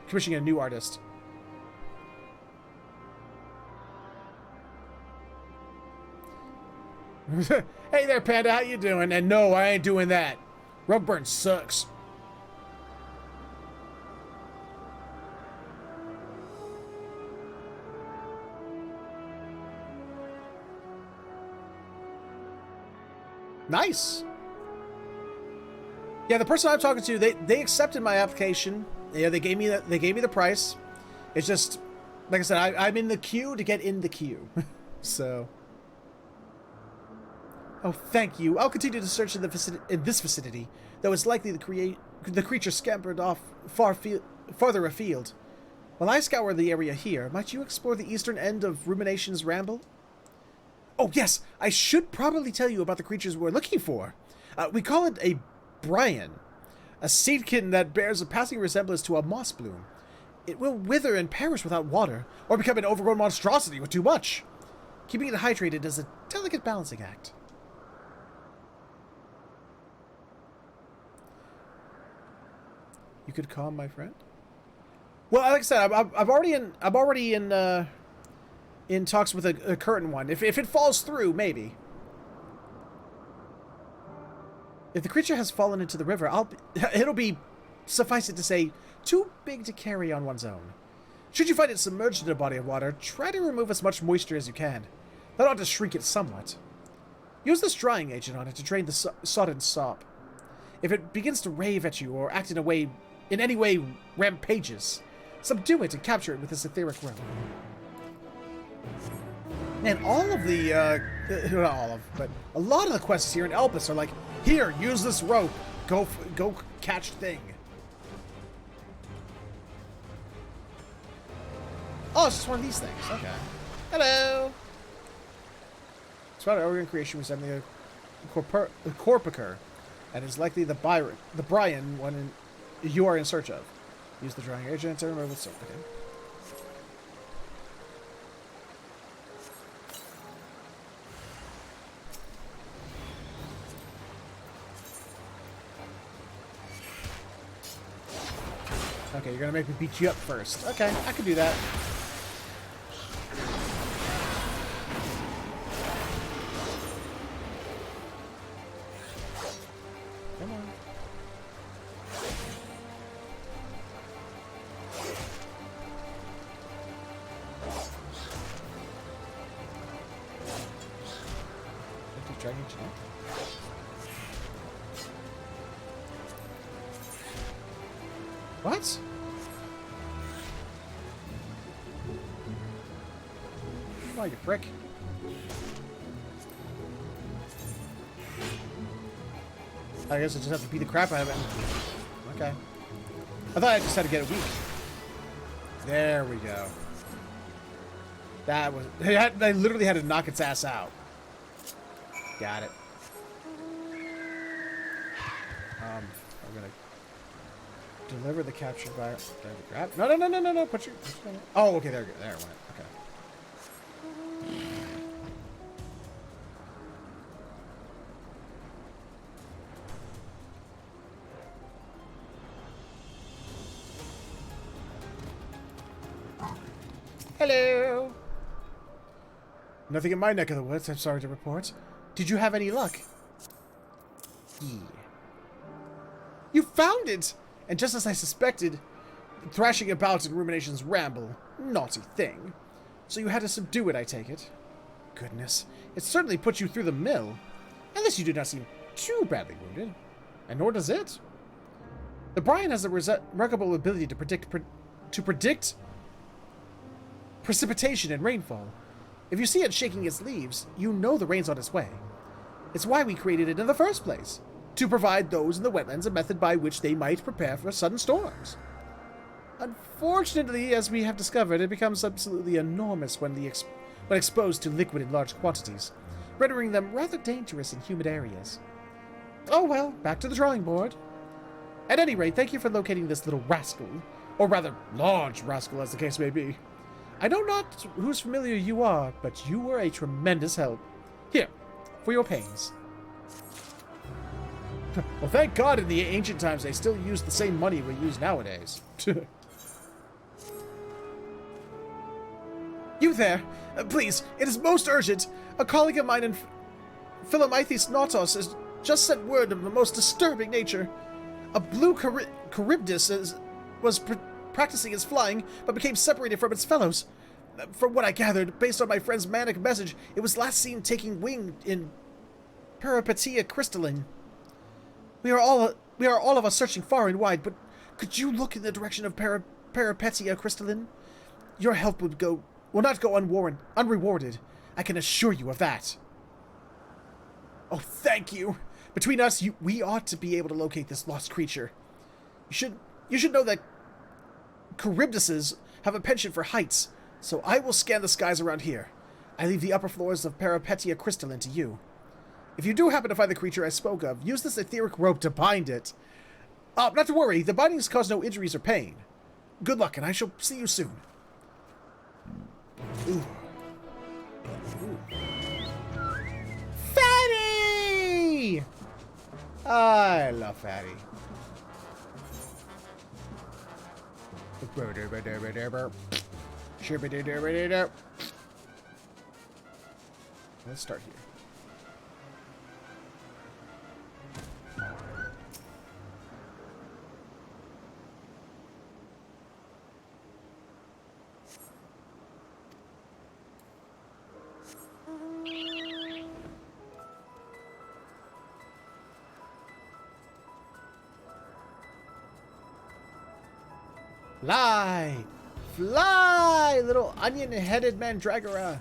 commissioning a new artist. Hey there, Panda, how you doing? And no, I ain't doing that. Rug burn sucks. Nice. Yeah, the person I'm talking to, they accepted my application. Yeah, they gave me the price. It's just, like I said, I'm in the queue to get in the queue. So. Oh, thank you. I'll continue to search in this vicinity, though it's likely the creature scampered off farther afield. While I scour the area here, might you explore the eastern end of Rumination's Ramble? Oh, yes, I should probably tell you about the creatures we're looking for. We call it a Brian, a seedkin that bears a passing resemblance to a moss bloom. It will wither and perish without water, or become an overgrown monstrosity with too much. Keeping it hydrated is a delicate balancing act. You could calm my friend. Well, like I said, I'm already in talks with a curtain one. If it falls through, maybe. If the creature has fallen into the river, it'll be, suffice it to say, too big to carry on one's own. Should you find it submerged in a body of water, try to remove as much moisture as you can. That ought to shrink it somewhat. Use this drying agent on it to drain the sodden sop. If it begins to rave at you or act in any way rampages, subdue it and capture it with this etheric rope. And all of the, not all of, but a lot of the quests here in Elpis are like, here, use this rope, go catch thing. Oh, it's just one of these things. Okay. Hello. Spotted organ creation resembling a Corpicur, and is likely the Brian one you are in search of. Use the drying agent to remove the soap. Okay. Okay, you're gonna make me beat you up first. Okay, I can do that. Come on. Dragon jump. What? Oh, you prick. I guess I just have to beat the crap out of it. Okay. I thought I just had to get it weak. There we go. That was... I literally had to knock its ass out. Got it. I'm gonna... deliver the captured by... grab? No. Put your... Oh, okay, there it went. Okay. Hello. Nothing in my neck of the woods, I'm sorry to report. Did you have any luck? Yeah. You found it! And just as I suspected, thrashing about in Rumination's Ramble. Naughty thing. So you had to subdue it, I take it. Goodness, it certainly put you through the mill. Unless you do not seem too badly wounded. And nor does it. The Brian has a remarkable ability to predict precipitation and rainfall. If you see it shaking its leaves, you know the rain's on its way. It's why we created it in the first place. To provide those in the wetlands a method by which they might prepare for sudden storms. Unfortunately, as we have discovered, it becomes absolutely enormous when exposed to liquid in large quantities, rendering them rather dangerous in humid areas. Oh well, back to the drawing board. At any rate, thank you for locating this little rascal, or rather, large rascal as the case may be. I know not whose familiar you are, but you were a tremendous help. Here, for your pains. Well, thank God in the ancient times they still used the same money we use nowadays. You there! Please, it is most urgent. A colleague of mine in Philomaithes Nautos has just sent word of the most disturbing nature. A blue Charybdis was practicing its flying, but became separated from its fellows. From what I gathered, based on my friend's manic message, it was last seen taking wing in Peripetia crystalline. We are all of us searching far and wide, but could you look in the direction of Peripetia crystalline? Your help will not go unrewarded. I can assure you of that. Oh, thank you. Between us, we ought to be able to locate this lost creature. You should know that Charybdises have a penchant for heights, so I will scan the skies around here. I leave the upper floors of Peripetia crystalline to you. If you do happen to find the creature I spoke of, use this etheric rope to bind it. Not to worry, the bindings cause no injuries or pain. Good luck, and I shall see you soon. Ooh. Ooh. Fatty! I love Fatty. Let's start here. Fly! Fly, little onion-headed mandragora!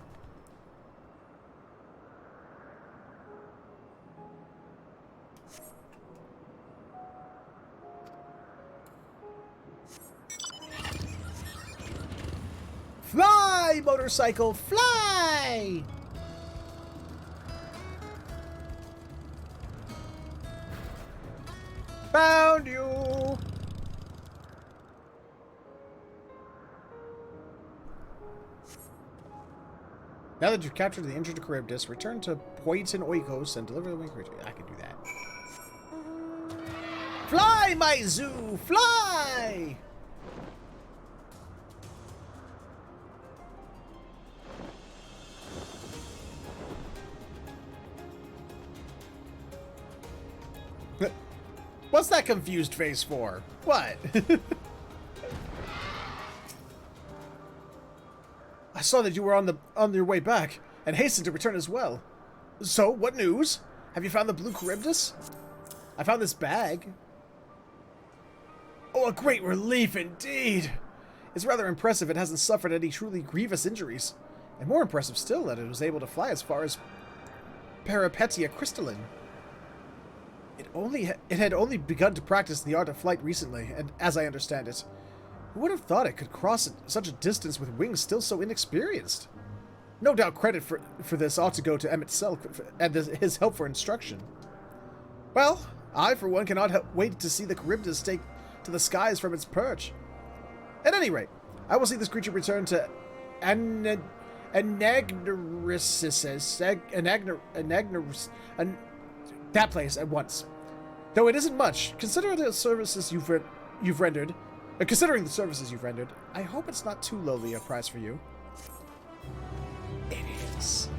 Fly, motorcycle, fly! Found you! Now that you've captured the injured Charybdis, return to Poitin Oikos and deliver the wing creature. I can do that. Fly, my zoo! Fly! What's that confused face for? What? I saw that you were on your way back, and hastened to return as well. So, what news? Have you found the blue Charybdis? I found this bag. Oh, a great relief indeed! It's rather impressive it hasn't suffered any truly grievous injuries. And more impressive still that it was able to fly as far as Peripetia crystalline. It had only begun to practice the art of flight recently, and as I understand it, who would have thought it could cross such a distance with wings still so inexperienced? No doubt credit for this ought to go to Emmett Selk and his help for instruction. Well, I for one cannot wait to see the Charybdis take to the skies from its perch. At any rate, I will see this creature return to that place at once. Though it isn't much, considering the services you've rendered, I hope it's not too lowly a price for you. It is.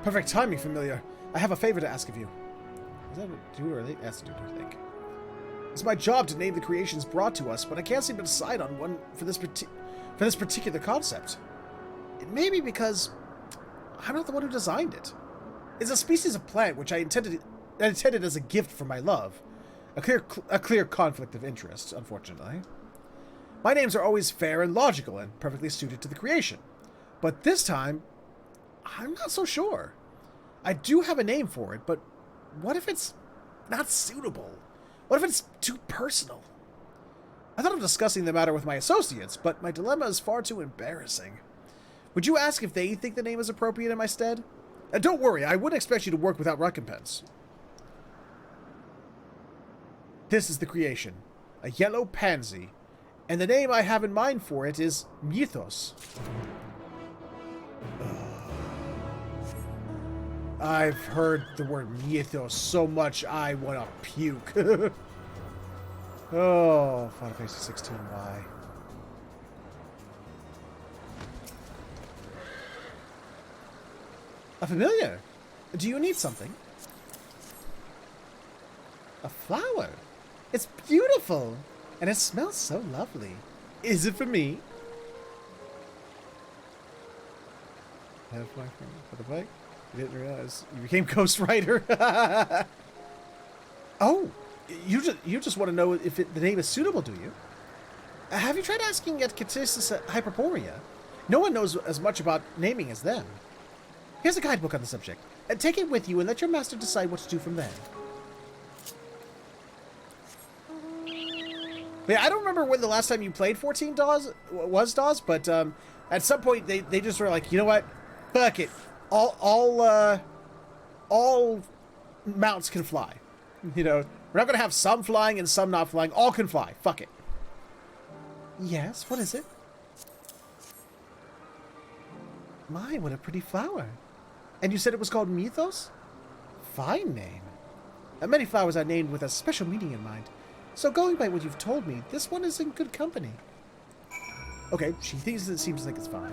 Perfect timing, familiar. I have a favor to ask of you. Is that too early? That's too early, I think. It's my job to name the creations brought to us, but I can't seem to decide on one for this particular concept. It may be because I'm not the one who designed it. It's a species of plant which I intended as a gift from my love. A clear conflict of interest, unfortunately. My names are always fair and logical and perfectly suited to the creation. But this time, I'm not so sure. I do have a name for it, but what if it's not suitable? What if it's too personal? I thought of discussing the matter with my associates, but my dilemma is far too embarrassing. Would you ask if they think the name is appropriate in my stead? And don't worry, I wouldn't expect you to work without recompense. This is the creation, a yellow pansy, and the name I have in mind for it is Mythos. I've heard the word mythos so much I want to puke. Oh, Final Fantasy 16, why? A familiar? Do you need something? A flower? It's beautiful! And it smells so lovely. Is it for me? Have my friend for the bike? You didn't realize you became Ghost Rider. Oh, you just want to know if the name is suitable, do you? Have you tried asking at Catissus Hyperborea? No one knows as much about naming as them. Here's a guidebook on the subject. Take it with you and let your master decide what to do from there. Yeah, I don't remember when the last time you played 14 DAWs was DAWs, but at some point they just were like, you know what? Fuck it. All mounts can fly. You know, we're not gonna have some flying and some not flying. All can fly. Fuck it. Yes, what is it? My, what a pretty flower. And you said it was called Mythos? Fine name. Many flowers are named with a special meaning in mind. So going by what you've told me, this one is in good company. Okay, she thinks it seems like it's fine.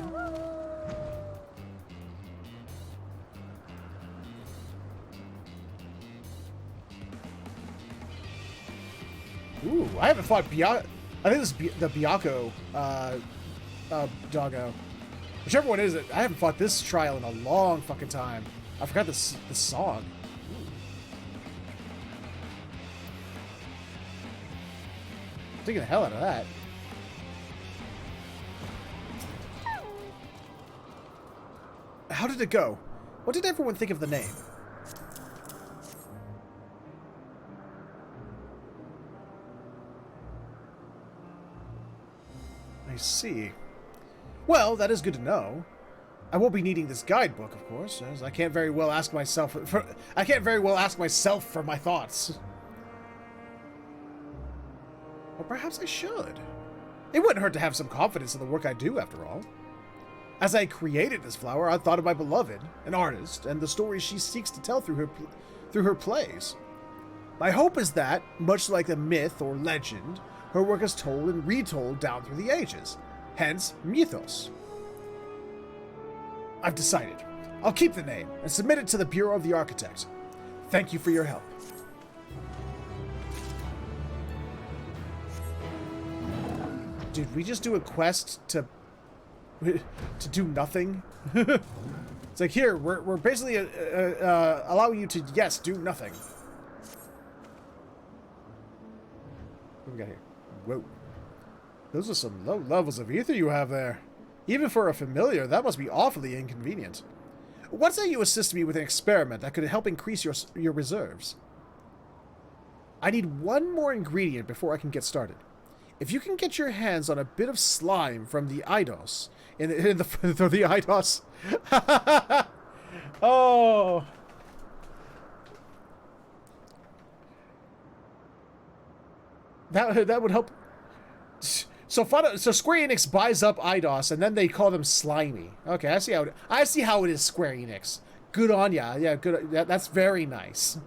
Ooh, I haven't fought I think this is the Byakko doggo. Whichever one is it, I haven't fought this trial in a long fucking time. I forgot this song. I'm taking the hell out of that. How did it go? What did everyone think of the name? I see. Well, that is good to know. I won't be needing this guidebook, of course, as I can't very well ask myself for my thoughts. Or perhaps I should. It wouldn't hurt to have some confidence in the work I do, after all. As I created this flower, I thought of my beloved, an artist, and the stories she seeks to tell through her plays. My hope is that, much like a myth or legend, her work is told and retold down through the ages. Hence, mythos. I've decided. I'll keep the name and submit it to the Bureau of the Architect. Thank you for your help. Did we just do a quest to do nothing? It's like, here, we're basically allowing you to, yes, do nothing. What do we got here? Whoa. Those are some low levels of ether you have there. Even for a familiar, that must be awfully inconvenient. What say you assist me with an experiment that could help increase your reserves? I need one more ingredient before I can get started. If you can get your hands on a bit of slime from the Eidos, the Eidos. Oh. That would help. So Square Enix buys up Eidos, and then they call them slimy. Okay, I see how it is, Square Enix. Good on ya. Yeah, good. That's very nice.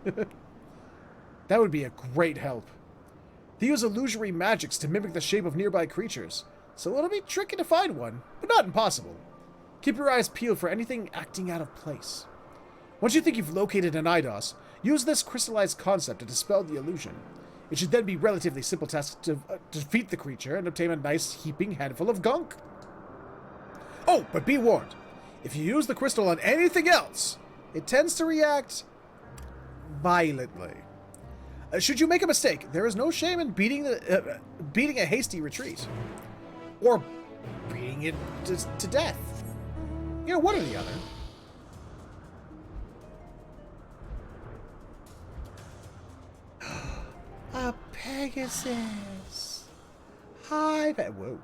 That would be a great help. They use illusory magics to mimic the shape of nearby creatures, so it'll be tricky to find one, but not impossible. Keep your eyes peeled for anything acting out of place. Once you think you've located an Eidos, use this crystallized concept to dispel the illusion. It should then be relatively simple task to defeat the creature and obtain a nice heaping handful of gunk. Oh, but be warned. If you use the crystal on anything else, it tends to react violently. Should you make a mistake, there is no shame in beating a hasty retreat. Or beating it to death. You know, one or the other. A Pegasus. Hi, whoa.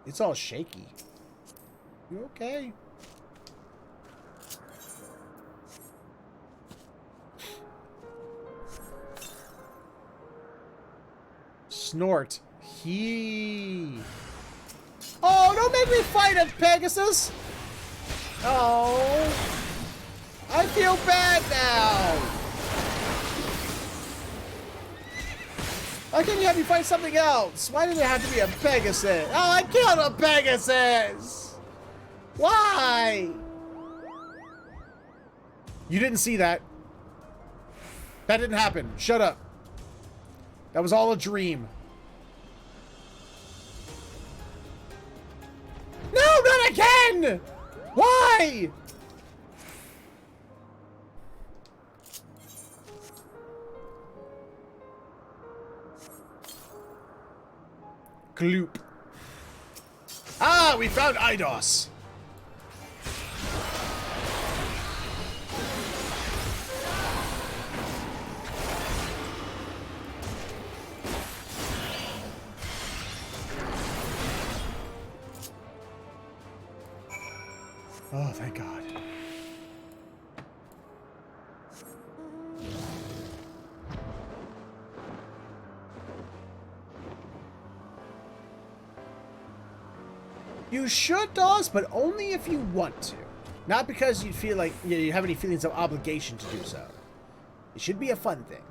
It's all shaky. You okay? Snort. Oh, don't make me fight a Pegasus! Oh. I feel bad now! Why can't you have me fight something else? Why did it have to be a Pegasus? Oh, I killed a Pegasus! Why? You didn't see that. That didn't happen. Shut up. That was all a dream. No, not again! Why? Gloop. Ah, we found Eidos. Oh, thank God. You should, Dawes, but only if you want to. Not because you feel like you have any feelings of obligation to do so. It should be a fun thing.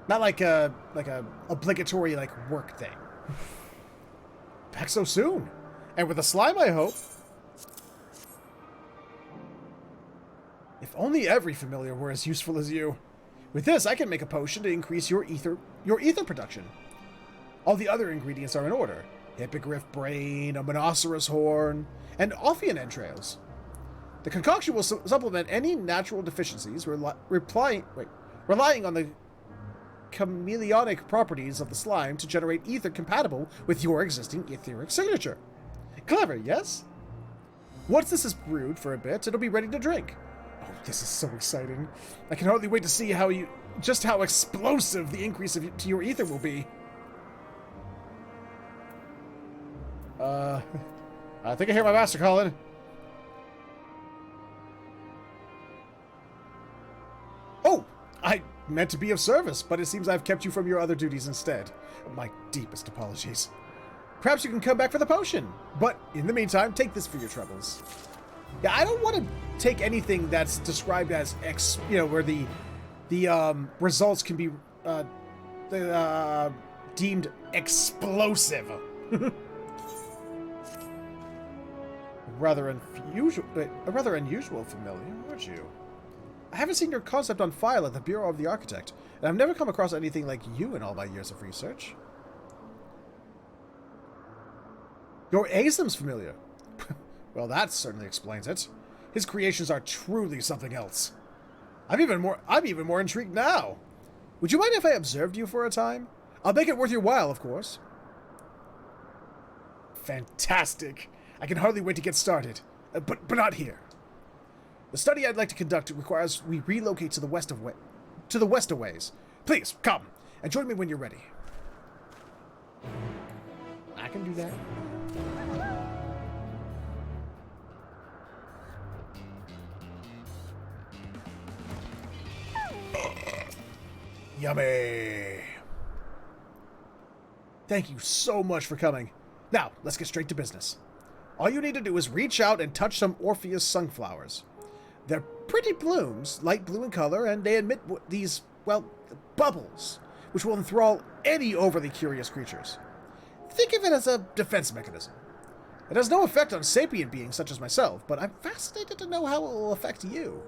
Not like a obligatory work thing. Back so soon. And with a slime, I hope. If only every familiar were as useful as you. With this, I can make a potion to increase your ether production. All the other ingredients are in order. Hippogriff brain, a monoceros horn, and Ophian entrails. The concoction will supplement any natural deficiencies, relying on the chameleonic properties of the slime to generate ether compatible with your existing etheric signature. Clever, yes? Once this is brewed for a bit, it'll be ready to drink. Oh, this is so exciting. I can hardly wait to see just how explosive the increase to your ether will be. I think I hear my master calling. Oh, I meant to be of service, but it seems I've kept you from your other duties instead. My deepest apologies. Perhaps you can come back for the potion, but in the meantime, take this for your troubles. Yeah, I don't want to take anything that's described as where the results can be deemed explosive. rather unusual familiar, aren't you? I haven't seen your concept on file at the Bureau of the Architect, and I've never come across anything like you in all my years of research. Your Asim's familiar. Well, that certainly explains it. His creations are truly something else. I'm even more intrigued now. Would you mind if I observed you for a time? I'll make it worth your while, of course. Fantastic. I can hardly wait to get started. But not here. The study I'd like to conduct requires we relocate to the west a ways. Please, come, and join me when you're ready. I can do that. Yummy! Thank you so much for coming. Now, let's get straight to business. All you need to do is reach out and touch some Orpheus sunflowers. They're pretty blooms, light blue in color, and they emit these, bubbles, which will enthrall any overly curious creatures. Think of it as a defense mechanism. It has no effect on sapient beings such as myself, but I'm fascinated to know how it will affect you.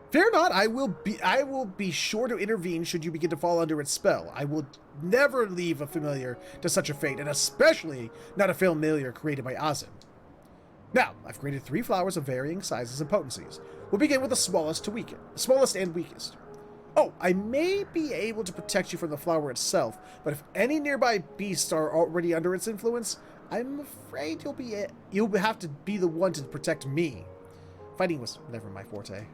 Fear not, I will be sure to intervene should you begin to fall under its spell. I will never leave a familiar to such a fate, and especially not a familiar created by Azim. Now, I've created 3 flowers of varying sizes and potencies. We'll begin with the smallest and weakest. Oh, I may be able to protect you from the flower itself, but if any nearby beasts are already under its influence, I'm afraid you'll have to be the one to protect me. Fighting was never my forte.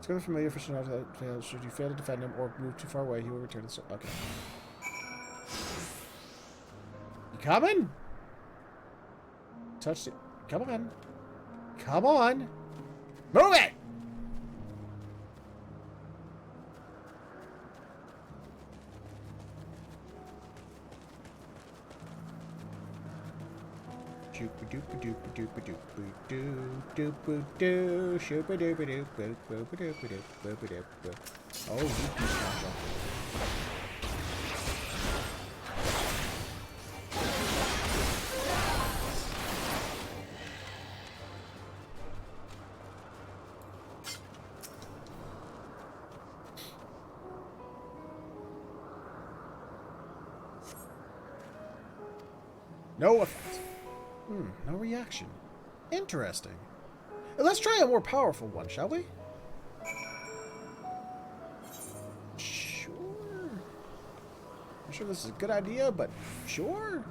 Discover familiar fish out fail. Should you fail to defend him or move too far away, he will return to the okay. You coming? Touch it. Come on. Come on. Move it! Oh, you piece of natural. No effect. No reaction. Interesting. Let's try a more powerful one, shall we? Sure. I'm sure this is a good idea, but sure.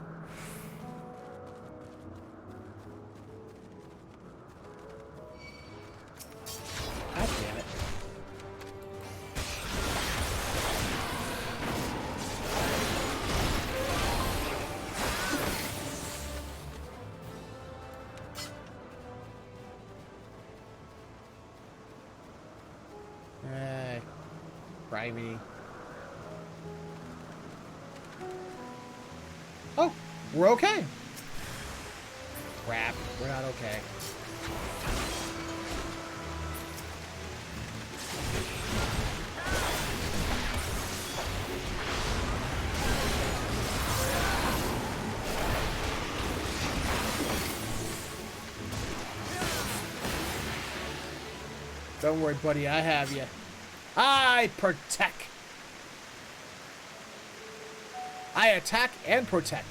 God damn it. Grimy. Oh, we're okay. Crap, we're not okay. Don't worry, buddy, I have you. I protect. I attack and protect.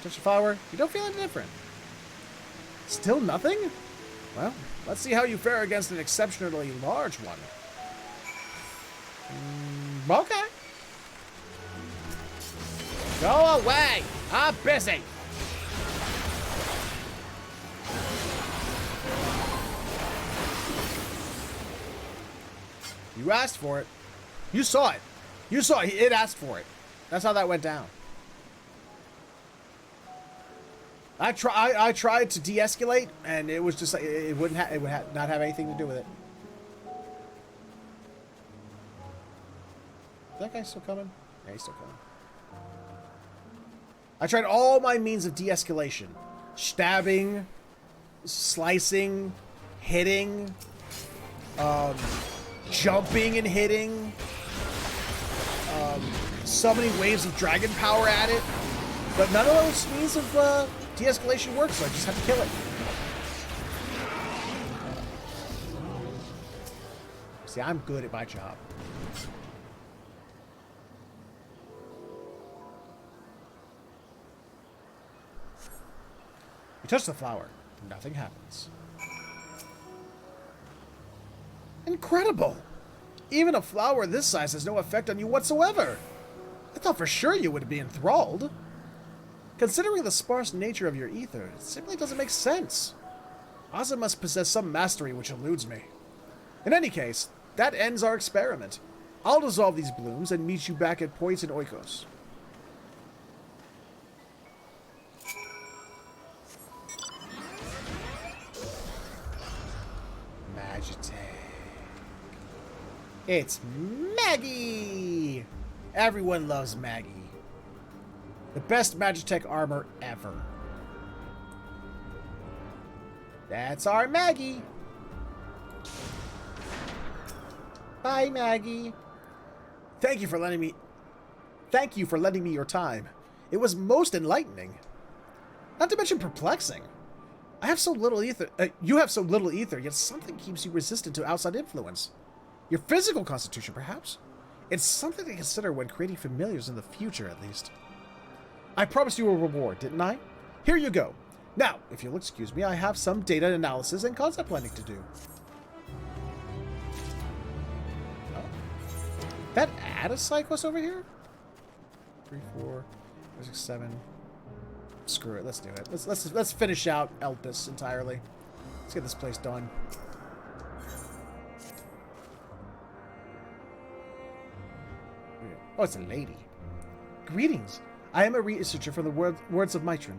Touch the flower. You don't feel any different. Still nothing? Well, let's see how you fare against an exceptionally large one. Okay. Go away. I'm busy. You asked for it. You saw it. You saw it. It asked for it. That's how that went down. I tried to de-escalate, and it was just like it would not have anything to do with it. Is that guy still coming? Yeah, he's still coming. I tried all my means of de-escalation: stabbing, slicing, hitting, jumping and hitting, summoning waves of dragon power at it, but none of those means of de-escalation works, so I just have to kill it. See, I'm good at my job. You touch the flower, nothing happens. Incredible! Even a flower this size has no effect on you whatsoever. I thought for sure you would be enthralled. Considering the sparse nature of your ether, it simply doesn't make sense. Ozzy must possess some mastery which eludes me. In any case, that ends our experiment. I'll dissolve these blooms and meet you back at Poison Oikos. Magitech. It's Maggie! Everyone loves Maggie. The best Magitech armor ever. That's our Maggie. Bye, Maggie. Thank you for lending me your time. It was most enlightening. Not to mention perplexing. I have so little ether. You have so little ether, yet something keeps you resistant to outside influence. Your physical constitution, perhaps? It's something to consider when creating familiars in the future, at least. I promised you a reward, didn't I? Here you go. Now, if you'll excuse me, I have some data analysis and concept planning to do. Oh. That add a side quest over here? 3, 4, 5, 6, 7. Screw it. Let's do it. Let's finish out Elpis entirely. Let's get this place done. Oh, it's a lady. Greetings. I am a researcher from the Words of Mitron.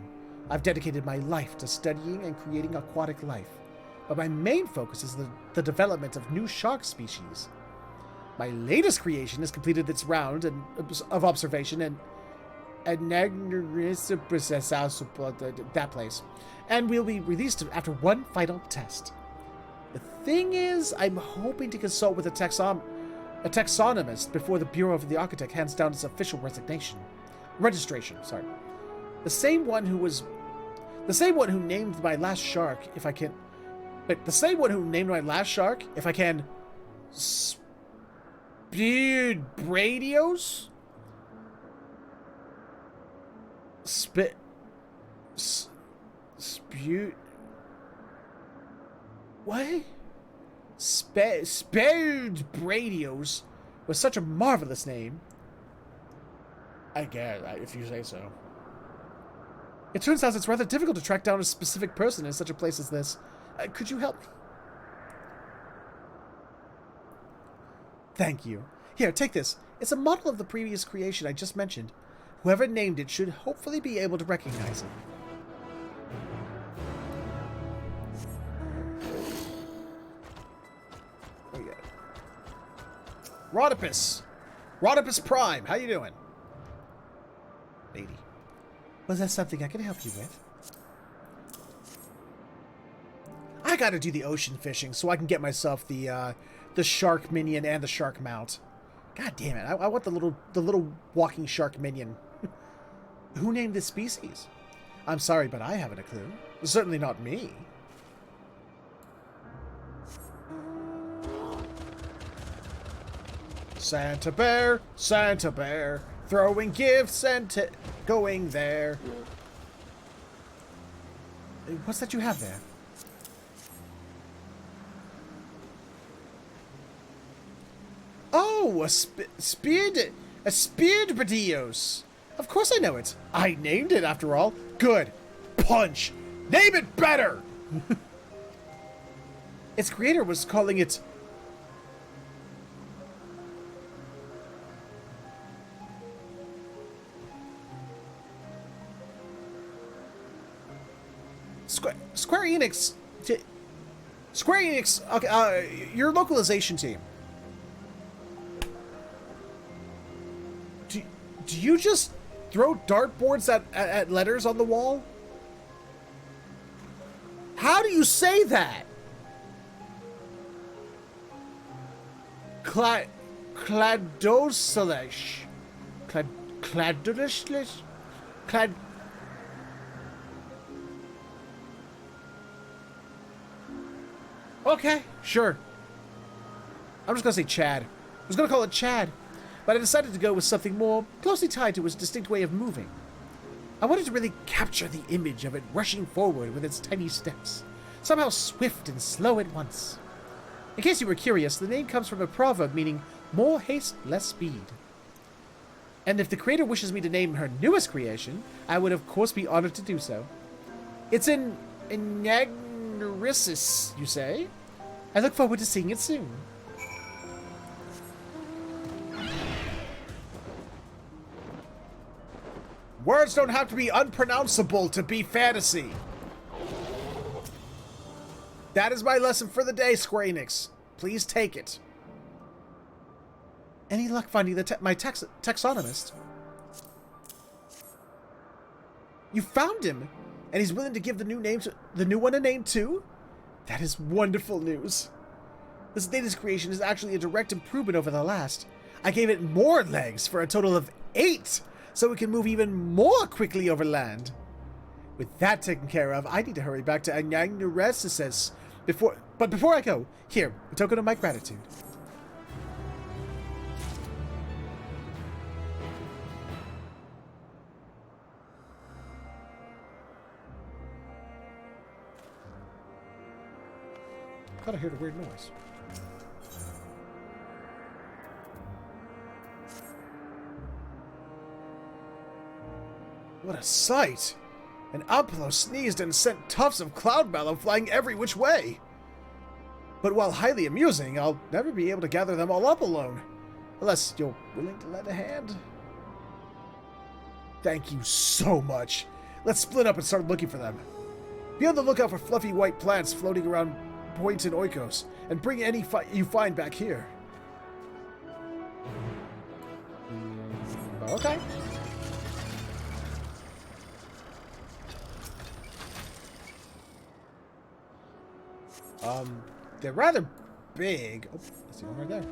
I've dedicated my life to studying and creating aquatic life, but my main focus is the development of new shark species. My latest creation has completed its round of observation that place. And we'll be released after one final test. The thing is, I'm hoping to consult with a taxonomist before the Bureau of the Architect hands down its official registration. The same one who named my last shark, if I can. Wait, the same one who named my last shark, if I can. Spewed Bradios? Spewed. What? Spewed Bradios was such a marvelous name. I guess, if you say so. It turns out it's rather difficult to track down a specific person in such a place as this. Could you help me? Thank you. Here, take this. It's a model of the previous creation I just mentioned. Whoever named it should hopefully be able to recognize it. Oh, yeah. Rodopus! Rodopus Prime, how you doing? Lady. Was that something I can help you with? I gotta do the ocean fishing so I can get myself the shark minion and the shark mount. God damn it! I want the little walking shark minion. Who named this species? I'm sorry, but I haven't a clue. Certainly not me. Santa Bear, throwing gifts and going there. What's that you have there? Oh, a speared Bradios. Of course I know it. I named it after all. Good. Punch. Name it better. Its creator was calling it Square Enix. Square Enix. Okay, your localization team. Do you just throw dartboards at letters on the wall? How do you say that? Cladosalish. Cladosalish? Okay, sure. I'm just gonna say Chad. I was gonna call it Chad, but I decided to go with something more closely tied to his distinct way of moving. I wanted to really capture the image of it rushing forward with its tiny steps, somehow swift and slow at once. In case you were curious, the name comes from a proverb meaning more haste, less speed. And if the creator wishes me to name her newest creation, I would of course be honored to do so. It's in Nagnarissus, you say? I look forward to seeing it soon. Words don't have to be unpronounceable to be fantasy. That is my lesson for the day, Square Enix. Please take it. Any luck finding my taxonomist? You found him, and he's willing to give the new one a name too? That is wonderful news. This latest creation is actually a direct improvement over the last. I gave it more legs for a total of 8, so it can move even more quickly over land. With that taken care of, I need to hurry back to Anagnaresis before I go, here, a token of my gratitude. I thought I heard a weird noise. What a sight! An Apollo sneezed and sent tufts of cloud mallow flying every which way. But while highly amusing, I'll never be able to gather them all up alone. Unless you're willing to lend a hand. Thank you so much. Let's split up and start looking for them. Be on the lookout for fluffy white plants floating around Point and Oikos, and bring any you find back here. Okay. They're rather big. Oh, I see one right there.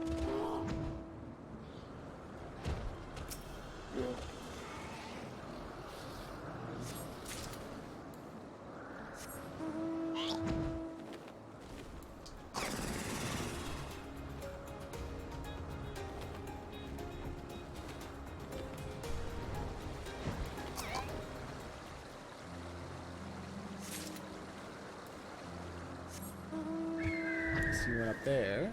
See one up there.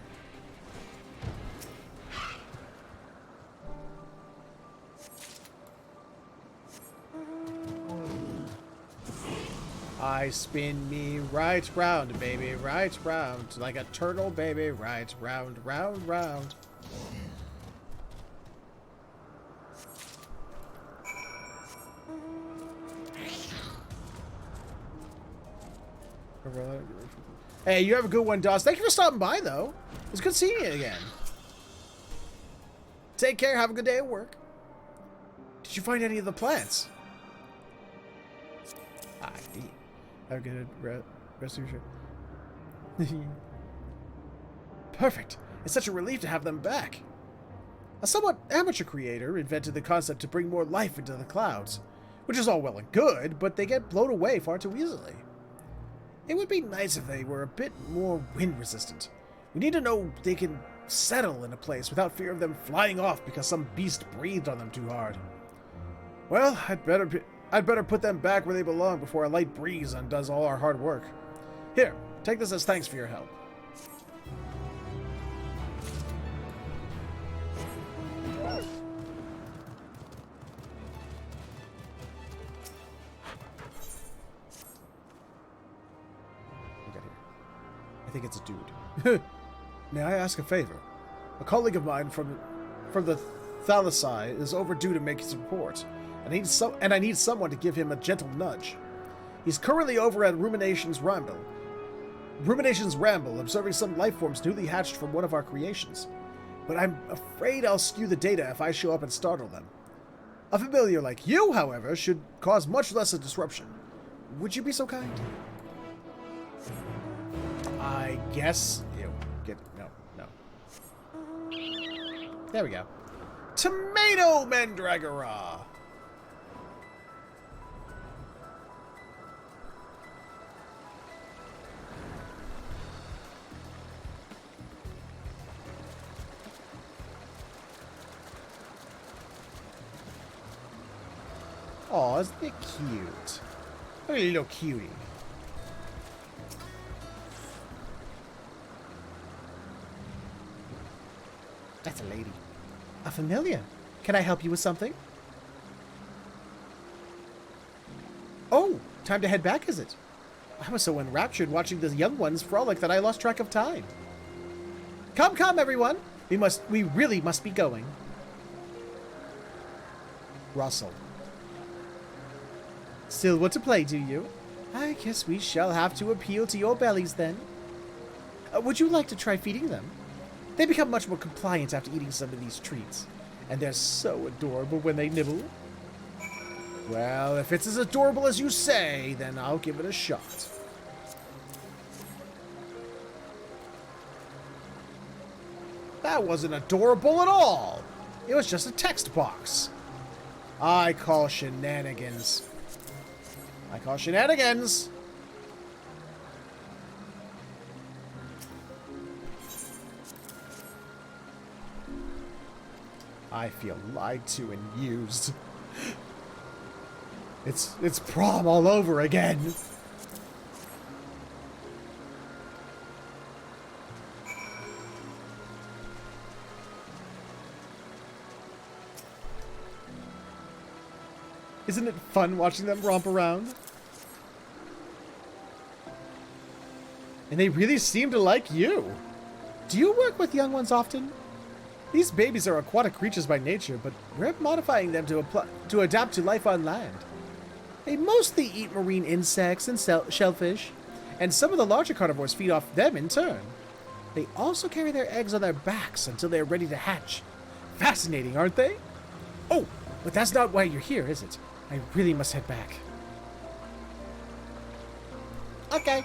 I spin me right round, baby, right round, like a turtle, baby, right round, round, round. Hey, you have a good one, Dawes. Thank you for stopping by, though. It's good seeing you again. Take care. Have a good day at work. Did you find any of the plants? I did. Have a good rest of your trip. Perfect. It's such a relief to have them back. A somewhat amateur creator invented the concept to bring more life into the clouds, which is all well and good, but they get blown away far too easily. It would be nice if they were a bit more wind resistant. We need to know they can settle in a place without fear of them flying off because some beast breathed on them too hard. Well, I'd better put them back where they belong before a light breeze undoes all our hard work. Here, take this as thanks for your help. I think it's a dude. May I ask a favor? A colleague of mine from the Thalassai is overdue to make his report. I need someone to give him a gentle nudge. He's currently over at Rumination's Ramble, observing some life forms newly hatched from one of our creations. But I'm afraid I'll skew the data if I show up and startle them. A familiar like you, however, should cause much less a disruption. Would you be so kind? I guess... Ew. No. There we go. Tomato Mandragora! Aw, isn't it cute? Look at a little cutie. That's a lady. A familiar. Can I help you with something? Oh, time to head back, is it? I was so enraptured watching the young ones frolic that I lost track of time. Come, everyone. We really must be going. Russell. Still want to play, do you? I guess we shall have to appeal to your bellies then. Would you like to try feeding them? They become much more compliant after eating some of these treats. And they're so adorable when they nibble. Well, if it's as adorable as you say, then I'll give it a shot. That wasn't adorable at all. It was just a text box. I call shenanigans. I feel lied to and used. It's prom all over again. Isn't it fun watching them romp around? And they really seem to like you. Do you work with young ones often? These babies are aquatic creatures by nature, but we're modifying them to adapt to life on land. They mostly eat marine insects and shellfish, and some of the larger carnivores feed off them in turn. They also carry their eggs on their backs until they're ready to hatch. Fascinating, aren't they? Oh, but that's not why you're here, is it? I really must head back. Okay.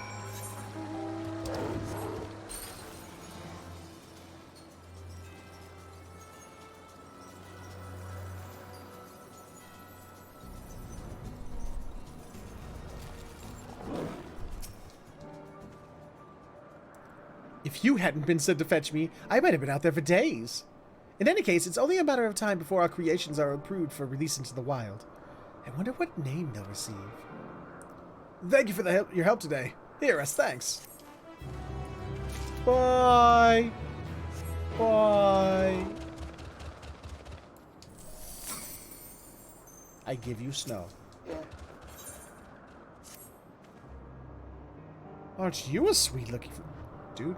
If you hadn't been sent to fetch me, I might have been out there for days. In any case, it's only a matter of time before our creations are approved for release into the wild. I wonder what name they'll receive. Thank you for your help today. Here, as thanks. Bye. Bye. I give you snow. Aren't you a sweet-looking... Dude?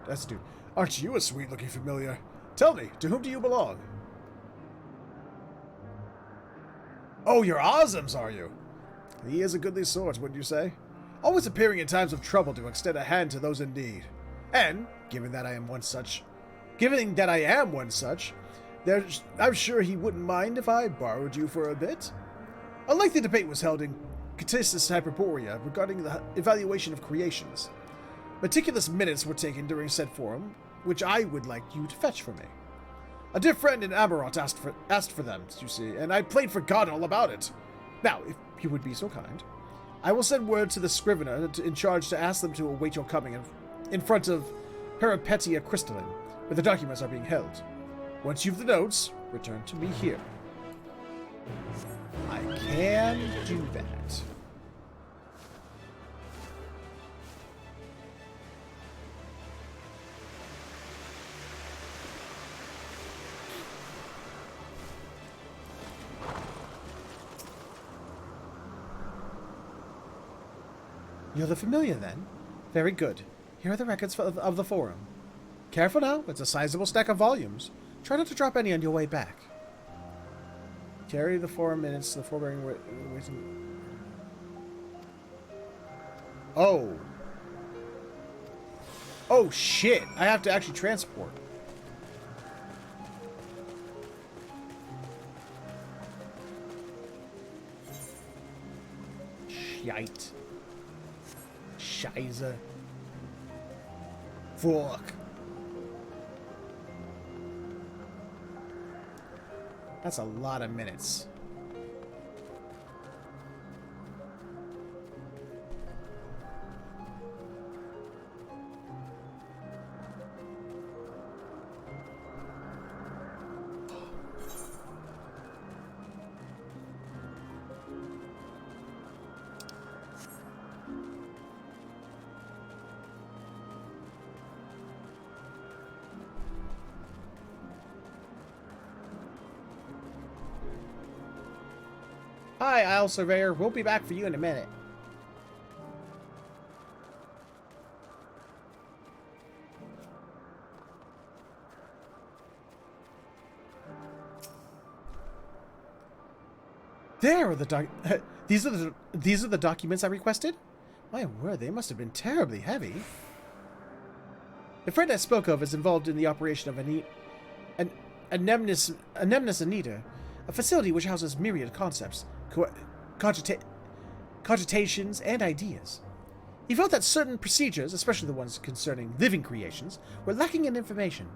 That's a dude. Aren't you a sweet-looking familiar? Tell me, to whom do you belong? Oh, you're Ozum's, are you? He is a goodly sort, wouldn't you say? Always appearing in times of trouble to extend a hand to those in need. And, given that I am one such, I'm sure he wouldn't mind if I borrowed you for a bit. A lengthy debate was held in Catissus Hyperborea regarding the evaluation of creations. Meticulous minutes were taken during said forum, which I would like you to fetch for me. A dear friend in Amarot asked for them, you see, and I played for God all about it. Now, if you would be so kind, I will send word to the scrivener in charge to ask them to await your coming in front of Peripetia Crystalline, where the documents are being held. Once you've the notes, return to me here. I can do that. You're the familiar, then? Very good. Here are the records of the forum. Careful now, it's a sizable stack of volumes. Try not to drop any on your way back. Carry the forum minutes to the forbearing waiting. Oh. Oh, shit. I have to actually transport. Shite. Scheiße. Fuck. That's a lot of minutes. Hi, Isle Surveyor. We'll be back for you in a minute. There are the these are the documents I requested. My word, they must have been terribly heavy. The friend I spoke of is involved in the operation of Anemnis Anita, a facility which houses myriad concepts, cogitations, and ideas. He felt that certain procedures, especially the ones concerning living creations, were lacking in information.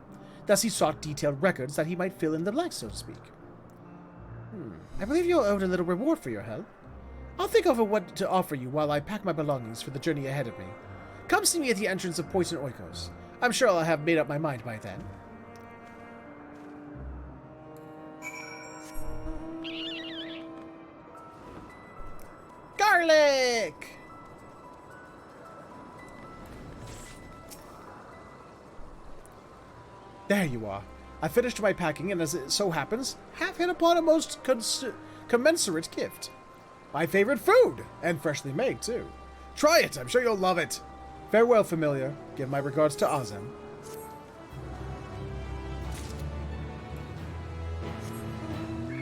Thus he sought detailed records that he might fill in the blanks, so to speak. I believe you're owed a little reward for your help. I'll think over what to offer you while I pack my belongings for the journey ahead of me. Come see me at the entrance of Poison Oikos. I'm sure I'll have made up my mind by then. Garlic! There you are. I finished my packing, and as it so happens, have hit upon a most commensurate gift. My favorite food, and freshly made, too. Try it, I'm sure you'll love it. Farewell, familiar. Give my regards to Ozum.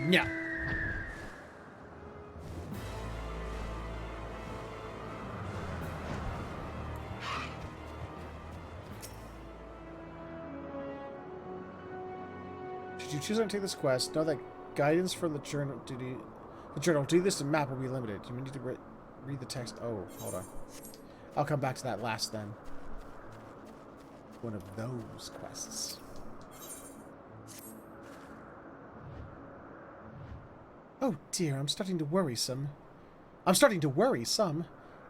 Yeah. Should you choose not to take this quest, know that guidance from the journal duty. The journal do this and map will be limited. You need to read the text. Oh, hold on. I'll come back to that last then. one of those quests. Oh dear, I'm starting to worry some.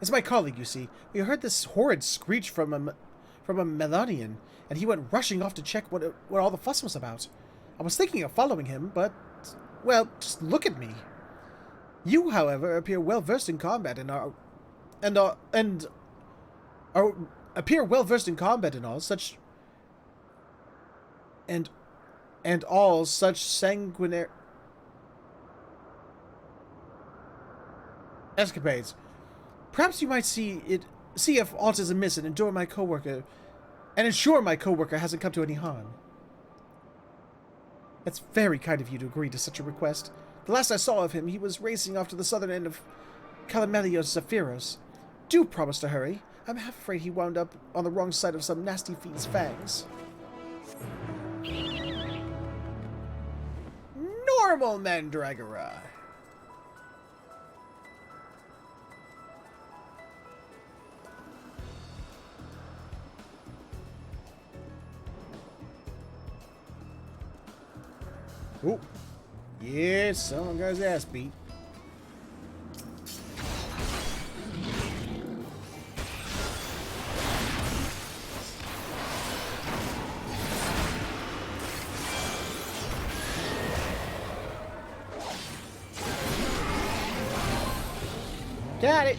It's my colleague, you see. We heard this horrid screech from a Melanian, and he went rushing off to check what all the fuss was about. I was thinking of following him, but, well, just look at me. You, however, appear well versed in combat and all such sanguinary escapades. Perhaps you might see if aught is amiss and ensure my coworker hasn't come to any harm. That's very kind of you to agree to such a request. The last I saw of him, he was racing off to the southern end of Calamelios Zephyros. Do promise to hurry. I'm half afraid he wound up on the wrong side of some nasty fiend's fangs. Normal Mandragora. Oh, yeah, someone got his ass beat. Got it.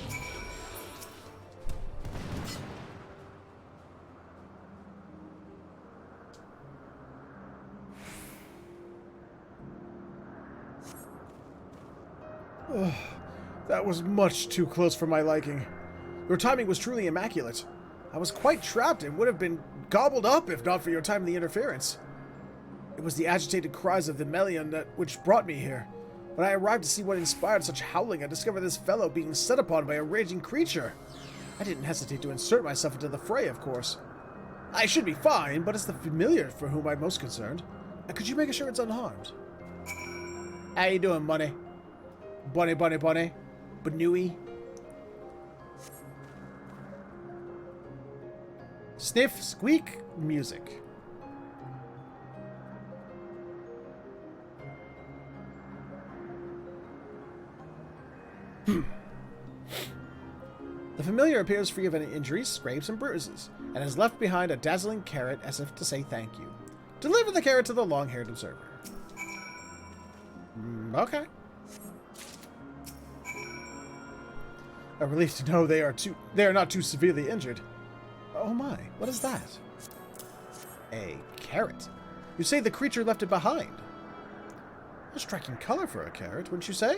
Ugh, that was much too close for my liking. Your timing was truly immaculate. I was quite trapped and would have been gobbled up if not for your timely interference. It was the agitated cries of the Melian which brought me here. When I arrived to see what inspired such howling, I discovered this fellow being set upon by a raging creature. I didn't hesitate to insert myself into the fray, of course. I should be fine, but it's the familiar for whom I'm most concerned. Could you make sure it's unharmed? How you doing, Bunny? Bunny. Banui. Sniff, squeak, music. The familiar appears free of any injuries, scrapes, and bruises, and has left behind a dazzling carrot as if to say thank you. Deliver the carrot to the long-haired observer. Okay. A relief to know they are not too severely injured. Oh my, what is that? A carrot. You say the creature left it behind. A striking color for a carrot, wouldn't you say?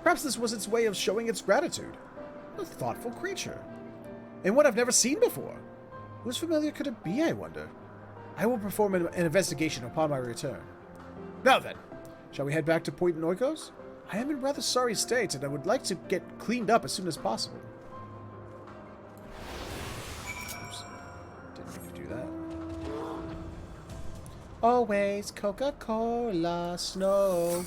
Perhaps this was its way of showing its gratitude. A thoughtful creature. And one I've never seen before. Whose familiar could it be, I wonder? I will perform an investigation upon my return. Now then, shall we head back to Point Noikos? I am in rather sorry state, and I would like to get cleaned up as soon as possible. Oops. Didn't mean to do that. Always Coca-Cola snow.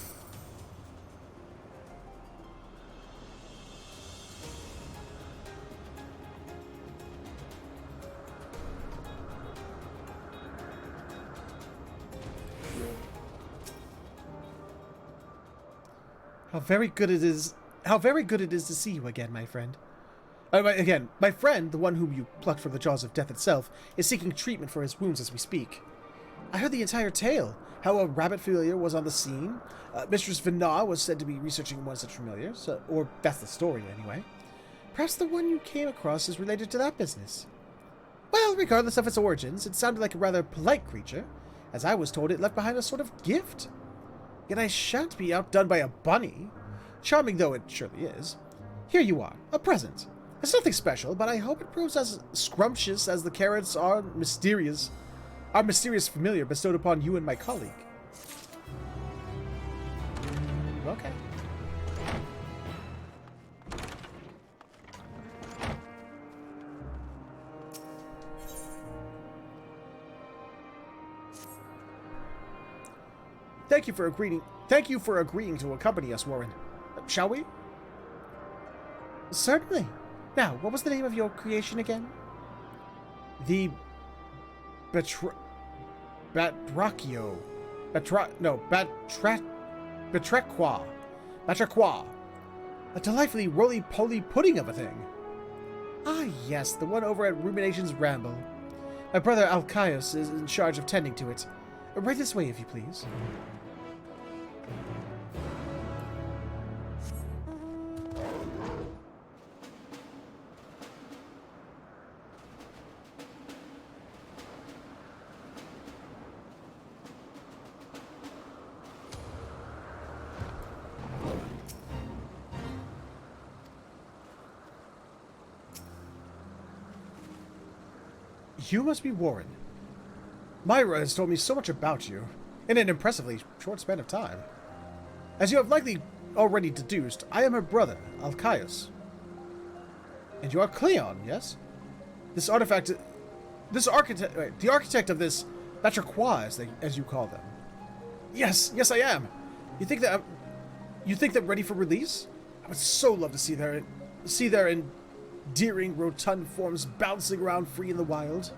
How very good it is to see you again, my friend. My friend, the one whom you plucked from the jaws of death itself, is seeking treatment for his wounds as we speak. I heard the entire tale, how a rabbit familiar was on the scene. Mistress Vina was said to be researching one such familiar, or that's the story anyway. Perhaps the one you came across is related to that business. Well, regardless of its origins, it sounded like a rather polite creature. As I was told, it left behind a sort of gift. Yet I shan't be outdone by a bunny, charming though it surely is. Here you are, a present. It's nothing special, but I hope it proves as scrumptious as the carrots are mysterious familiar bestowed upon you and my colleague. Okay. Thank you for agreeing to accompany us, Warren. Shall we? Certainly. Now, what was the name of your creation again? The Betrachio. Betrequa. Betrequa. A delightfully roly-poly pudding of a thing. Ah, yes, the one over at Rumination's Ramble. My brother Alcaius is in charge of tending to it. Right this way, if you please. You must be Warren. Myra has told me so much about you, in an impressively short span of time. As you have likely already deduced, I am her brother, Alcaius. And you are Cleon, yes? The architect of this Batraquois, as you call them. Yes, I am. You think that ready for release? I would so love to see their endearing, rotund forms bouncing around free in the wild.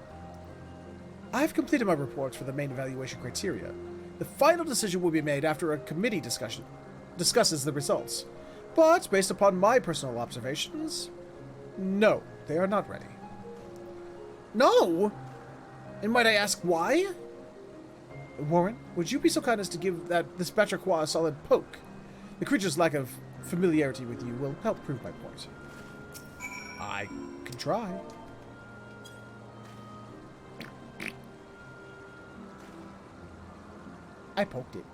I've completed my reports for the main evaluation criteria. The final decision will be made after a committee discusses the results. But, based upon my personal observations, no, they are not ready. No? And might I ask why? Warren, would you be so kind as to give this Batraquois a solid poke? The creature's lack of familiarity with you will help prove my point. I can try. I poked it.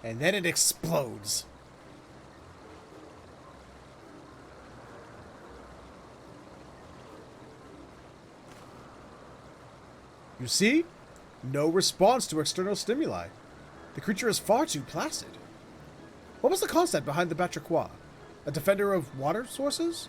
And then it explodes. You see? No response to external stimuli. The creature is far too placid. What was the concept behind the Batraquois? A defender of water sources?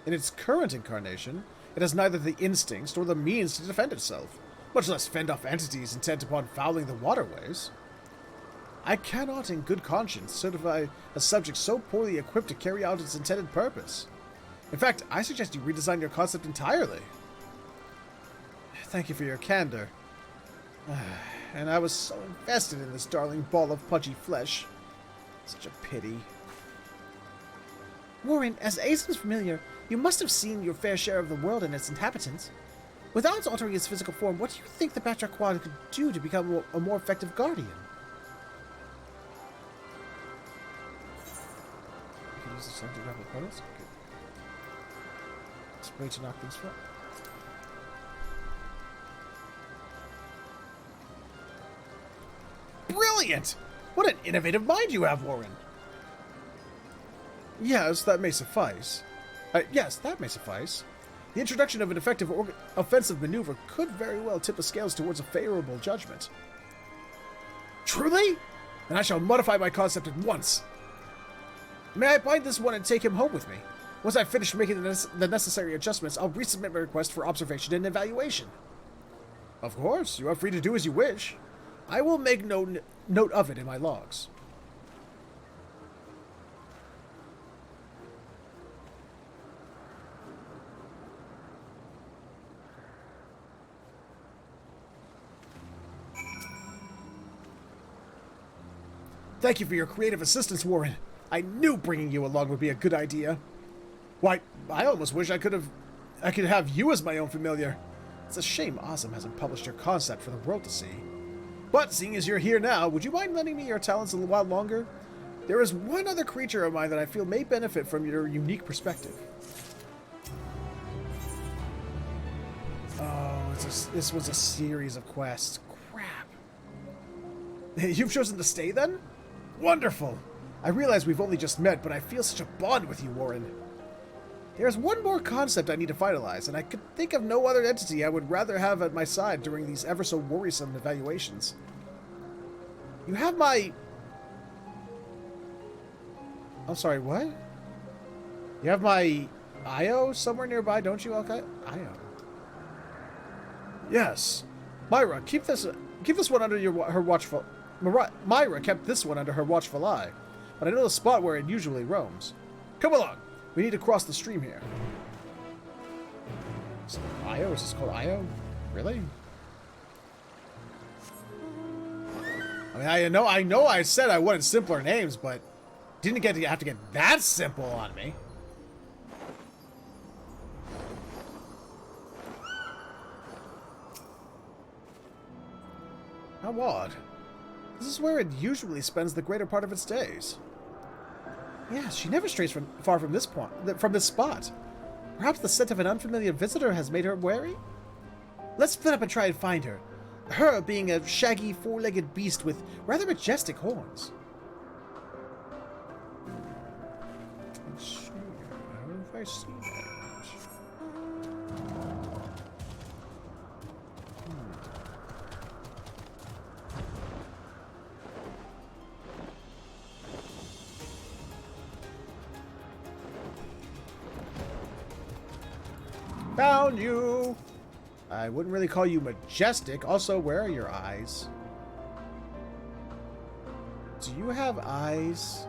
In its current incarnation, it has neither the instincts nor the means to defend itself, much less fend off entities intent upon fouling the waterways. I cannot, in good conscience, certify a subject so poorly equipped to carry out its intended purpose. In fact, I suggest you redesign your concept entirely. Thank you for your candor. And I was so invested in this darling ball of pudgy flesh. Such a pity. Warren, as Aeson's familiar, you must have seen your fair share of the world and its inhabitants. Without altering its physical form, what do you think the Batraquois could do to become a more effective guardian? You can use the sun to grab opponents? Okay. It's a way to knock things flat. Brilliant! What an innovative mind you have, Warren! Yes, that may suffice. The introduction of an effective offensive maneuver could very well tip the scales towards a favorable judgment. Truly? Then I shall modify my concept at once. May I bind this one and take him home with me? Once I've finished making the necessary adjustments, I'll resubmit my request for observation and evaluation. Of course, you are free to do as you wish. I will make note of it in my logs. Thank you for your creative assistance, Warren. I knew bringing you along would be a good idea. Why, I almost wish I could have you as my own familiar. It's a shame Awesome hasn't published your concept for the world to see. But seeing as you're here now, would you mind lending me your talents a little while longer? There is one other creature of mine that I feel may benefit from your unique perspective. Oh, this was a series of quests. Crap. You've chosen to stay then? Wonderful! I realize we've only just met, but I feel such a bond with you, Warren. There's one more concept I need to finalize, and I could think of no other entity I would rather have at my side during these ever so worrisome evaluations. You have my... I'm sorry, what? You have my Io somewhere nearby, don't you, Alkai? Io. Yes. Myra, keep this Keep this one under her watchful... Myra kept this one under her watchful eye, but I know the spot where it usually roams. Come along. We need to cross the stream here. Is it Io? Is this called Io? Really? I mean, I know I said I wanted simpler names, but didn't have to get that simple on me. How odd. This is where it usually spends the greater part of its days. Yeah, she never strays far from this spot. Perhaps the scent of an unfamiliar visitor has made her wary? Let's split up and try and find her. Her being a shaggy, four-legged beast with rather majestic horns. Let's see. I don't know if I see that. Found you! I wouldn't really call you majestic. Also, where are your eyes? Do you have eyes?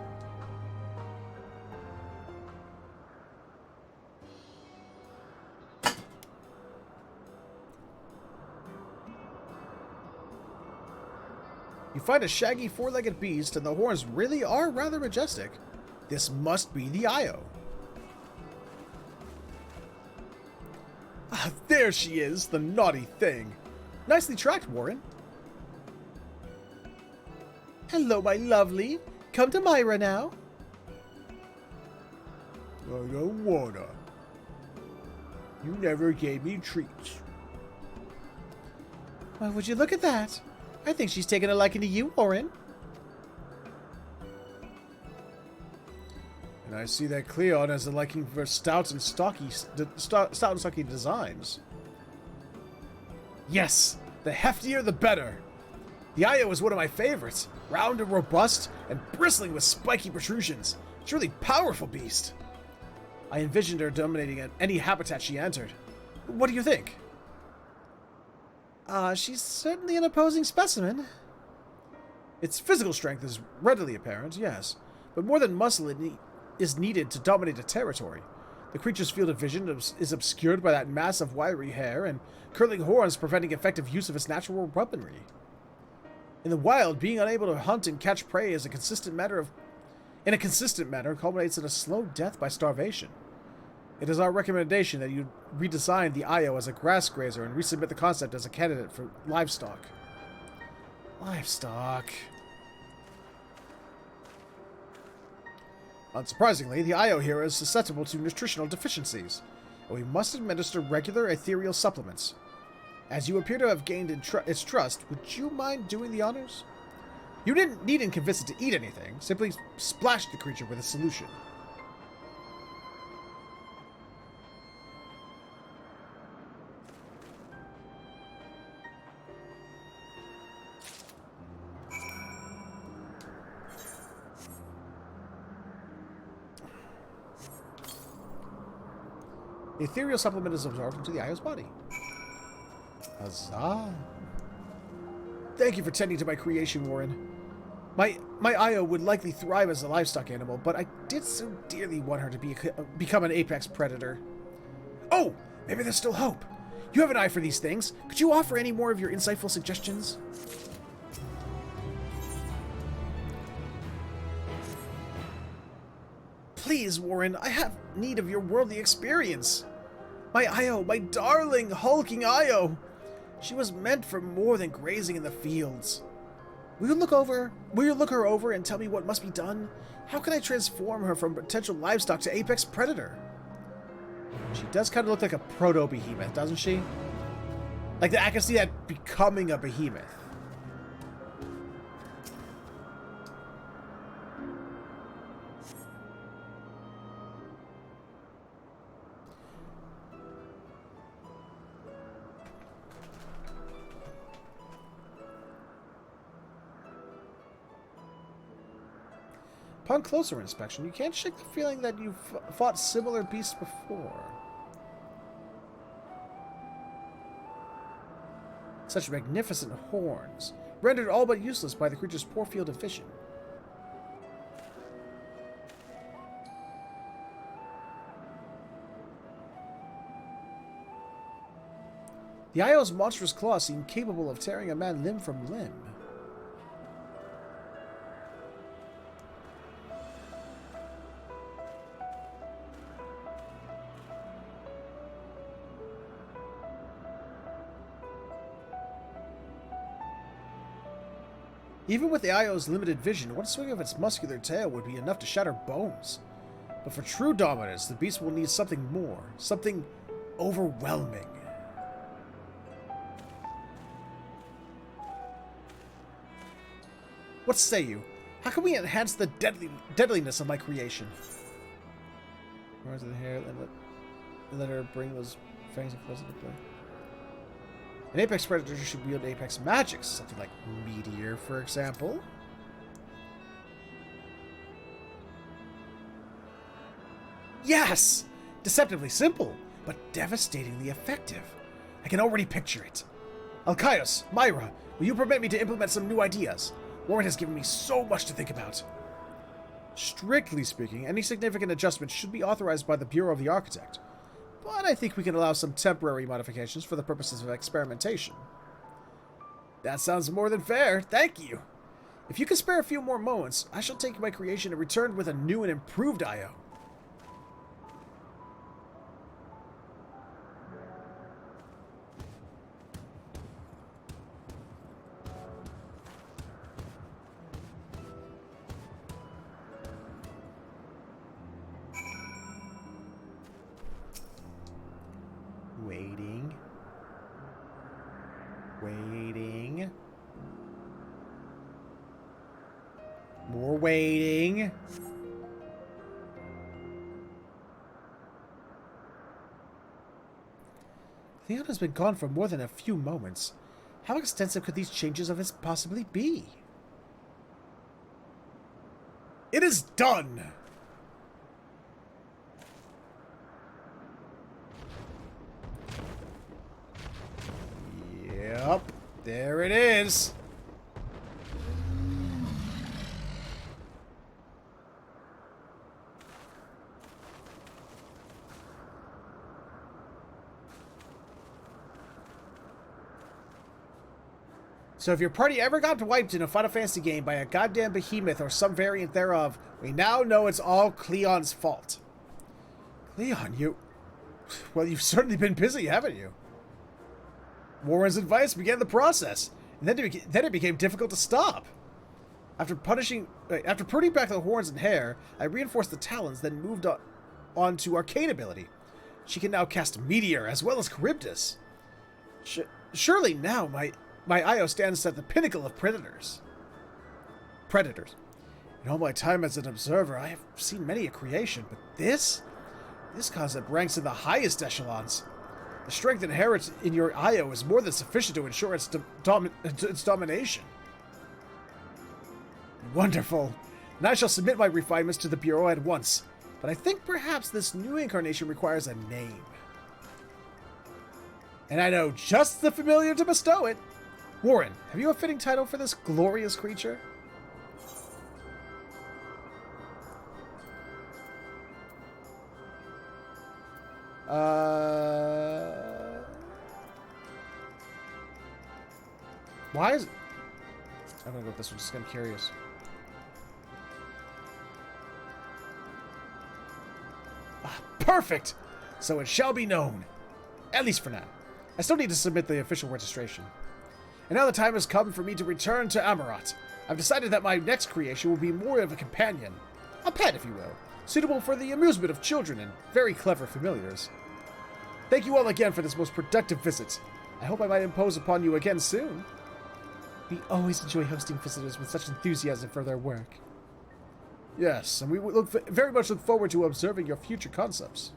You find a shaggy four-legged beast, and the horns really are rather majestic. This must be the Io. Ah, there she is, the naughty thing. Nicely tracked, Warren. Hello, my lovely. Come to Myra now. I don't wanna. You never gave me treats. Well, would you look at that? I think she's taken a liking to you, Warren. And I see that Cleon has a liking for stout and stocky designs. Yes, the heftier the better. The Io is one of my favorites. Round and robust, and bristling with spiky protrusions. It's a really powerful beast. I envisioned her dominating any habitat she entered. What do you think? She's certainly an imposing specimen. Its physical strength is readily apparent, yes, but more than muscle is needed to dominate a territory. The creature's field of vision is obscured by that mass of wiry hair and curling horns preventing effective use of its natural weaponry. In the wild, being unable to hunt and catch prey in a consistent manner culminates in a slow death by starvation. It is our recommendation that you redesign the Io as a grass grazer and resubmit the concept as a candidate for livestock. Livestock. Unsurprisingly, the Io here is susceptible to nutritional deficiencies, and we must administer regular ethereal supplements. As you appear to have gained its trust, would you mind doing the honors? You didn't need to convince it to eat anything, simply splash the creature with a solution. The ethereal supplement is absorbed into the Io's body. Huzzah. Thank you for tending to my creation, Warren. My Io would likely thrive as a livestock animal, but I did so dearly want her to become an apex predator. Oh, maybe there's still hope. You have an eye for these things. Could you offer any more of your insightful suggestions? Please, Warren, I have need of your worldly experience. My Io, my darling, hulking Io. She was meant for more than grazing in the fields. Will you look her over and tell me what must be done? How can I transform her from potential livestock to apex predator? She does kind of look like a proto-behemoth, doesn't she? Like, I can see that becoming a behemoth. Upon closer inspection, you can't shake the feeling that you've fought similar beasts before. Such magnificent horns, rendered all but useless by the creature's poor field of vision. The Io's monstrous claws seem capable of tearing a man limb from limb. Even with the Io's limited vision, one swing of its muscular tail would be enough to shatter bones. But for true dominance, the beast will need something more, something overwhelming. What say you? How can we enhance the deadliness of my creation? Where's the hair? Let her bring those fangs closer to play. An apex predator should wield apex magics, something like meteor, for example. Yes! Deceptively simple, but devastatingly effective. I can already picture it. Alkaios, Myra, will you permit me to implement some new ideas? Warren has given me so much to think about. Strictly speaking, any significant adjustments should be authorized by the Bureau of the Architect. But I think we can allow some temporary modifications for the purposes of experimentation. That sounds more than fair. Thank you. If you can spare a few more moments, I shall take my creation and return with a new and improved IO. Waiting. Waiting. More waiting. Leon has been gone for more than a few moments. How extensive could these changes of his possibly be? It is done! Yep, there it is. So if your party ever got wiped in a Final Fantasy game by a goddamn behemoth or some variant thereof, we now know it's all Cleon's fault. Cleon, well, you've certainly been busy, haven't you? Warren's advice began the process, and then it became difficult to stop. After putting back the horns and hair, I reinforced the talons, then moved on to arcane ability. She can now cast Meteor as well as Charybdis. Surely now my IO stands at the pinnacle of predators. In all my time as an observer, I have seen many a creation, but this concept ranks in the highest echelons. The strength inherent in your IO is more than sufficient to ensure its domination. Wonderful. And I shall submit my refinements to the Bureau at once. But I think perhaps this new incarnation requires a name. And I know just the familiar to bestow it. Warren, have you a fitting title for this glorious creature? Why is it? I'm gonna go with this one, just 'cause I'm curious. Perfect! So it shall be known. At least for now. I still need to submit the official registration. And now the time has come for me to return to Amarat. I've decided that my next creation will be more of a companion. A pet, if you will. Suitable for the amusement of children and very clever familiars. Thank you all again for this most productive visit. I hope I might impose upon you again soon. We always enjoy hosting visitors with such enthusiasm for their work. Yes, and we very much look forward to observing your future concepts.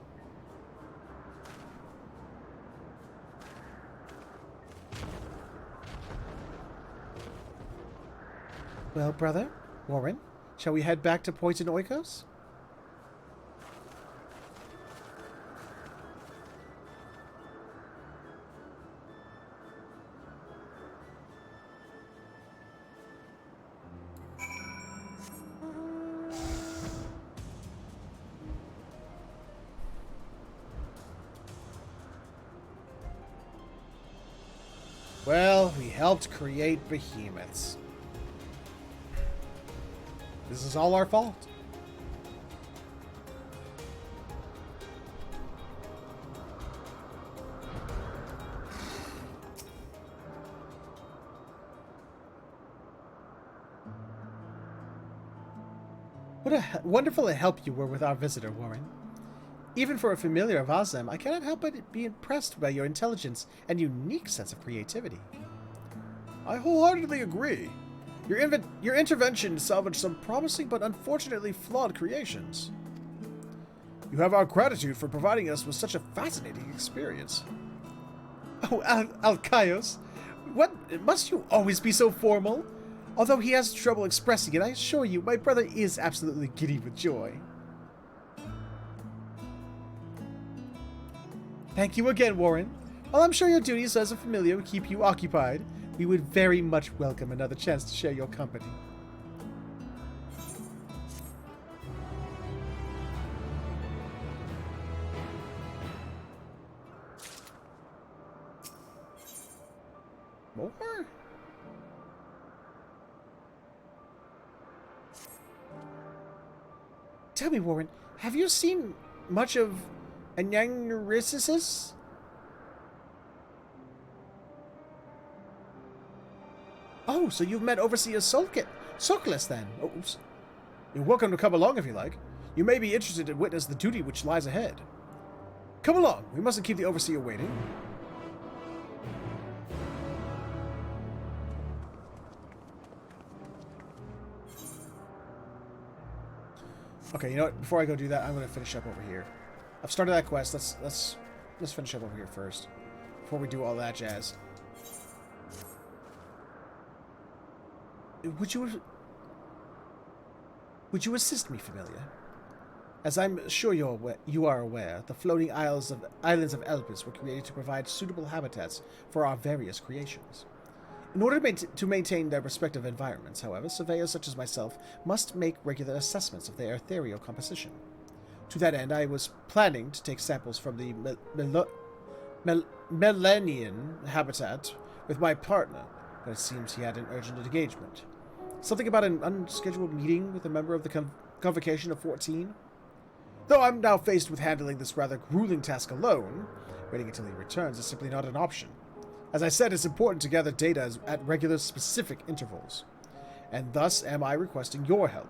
Well, brother, Warren, shall we head back to Poison Oikos? Well, we helped create behemoths. This is all our fault. What a wonderful help you were with our visitor, Warren. Even for a familiar of Ozem, I cannot help but be impressed by your intelligence and unique sense of creativity. I wholeheartedly agree. Your intervention salvaged some promising but unfortunately flawed creations. You have our gratitude for providing us with such a fascinating experience. Oh, Alkaios, what must you always be so formal? Although he has trouble expressing it, I assure you, my brother is absolutely giddy with joy. Thank you again, Warren. While I'm sure your duties as a familiar will keep you occupied, we would very much welcome another chance to share your company. More? Tell me, Warren, have you seen much of Anyangrisisis? Oh, so you've met Overseer Sokolis then? Oh, you're welcome to come along if you like. You may be interested to witness the duty which lies ahead. Come along, we mustn't keep the Overseer waiting. Okay, you know what? Before I go do that, I'm going to finish up over here. I've started that quest. Let's finish up over here first, before we do all that jazz. Would you assist me, familiar? As I'm sure you are aware, the floating islands of Elpis were created to provide suitable habitats for our various creations. In order to maintain their respective environments, however, surveyors such as myself must make regular assessments of their ethereal composition. To that end, I was planning to take samples from the Millennian habitat with my partner, but it seems he had an urgent engagement. Something about an unscheduled meeting with a member of the Convocation of 14? Though I'm now faced with handling this rather grueling task alone, waiting until he returns is simply not an option. As I said, it's important to gather data at regular specific intervals, and thus am I requesting your help.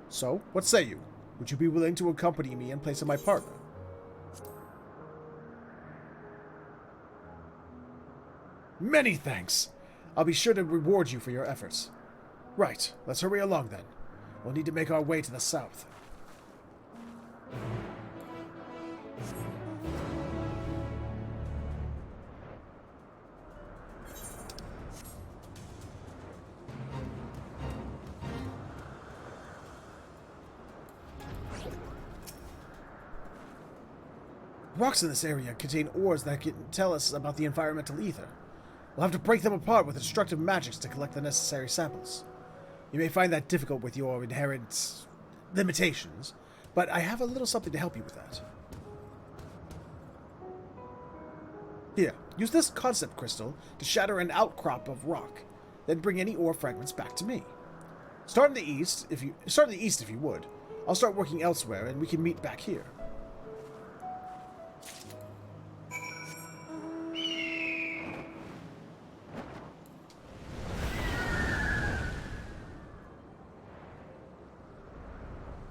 So, what say you? Would you be willing to accompany me in place of my partner? Many thanks. I'll be sure to reward you for your efforts. Right, let's hurry along then. We'll need to make our way to the south. Rocks in this area contain ores that can tell us about the environmental ether. We'll have to break them apart with destructive magics to collect the necessary samples. You may find that difficult with your inherent limitations, but I have a little something to help you with that. Here, use this concept crystal to shatter an outcrop of rock, then bring any ore fragments back to me. Start in the east if you would. I'll start working elsewhere and we can meet back here.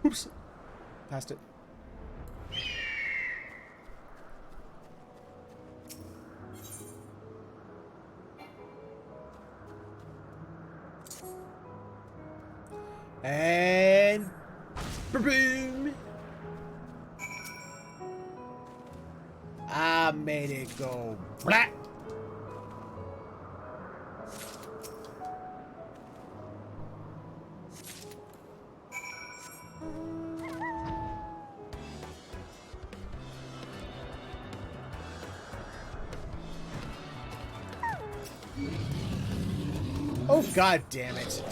Oops. Passed it. And boom! I made it go black. Oh, god damn it.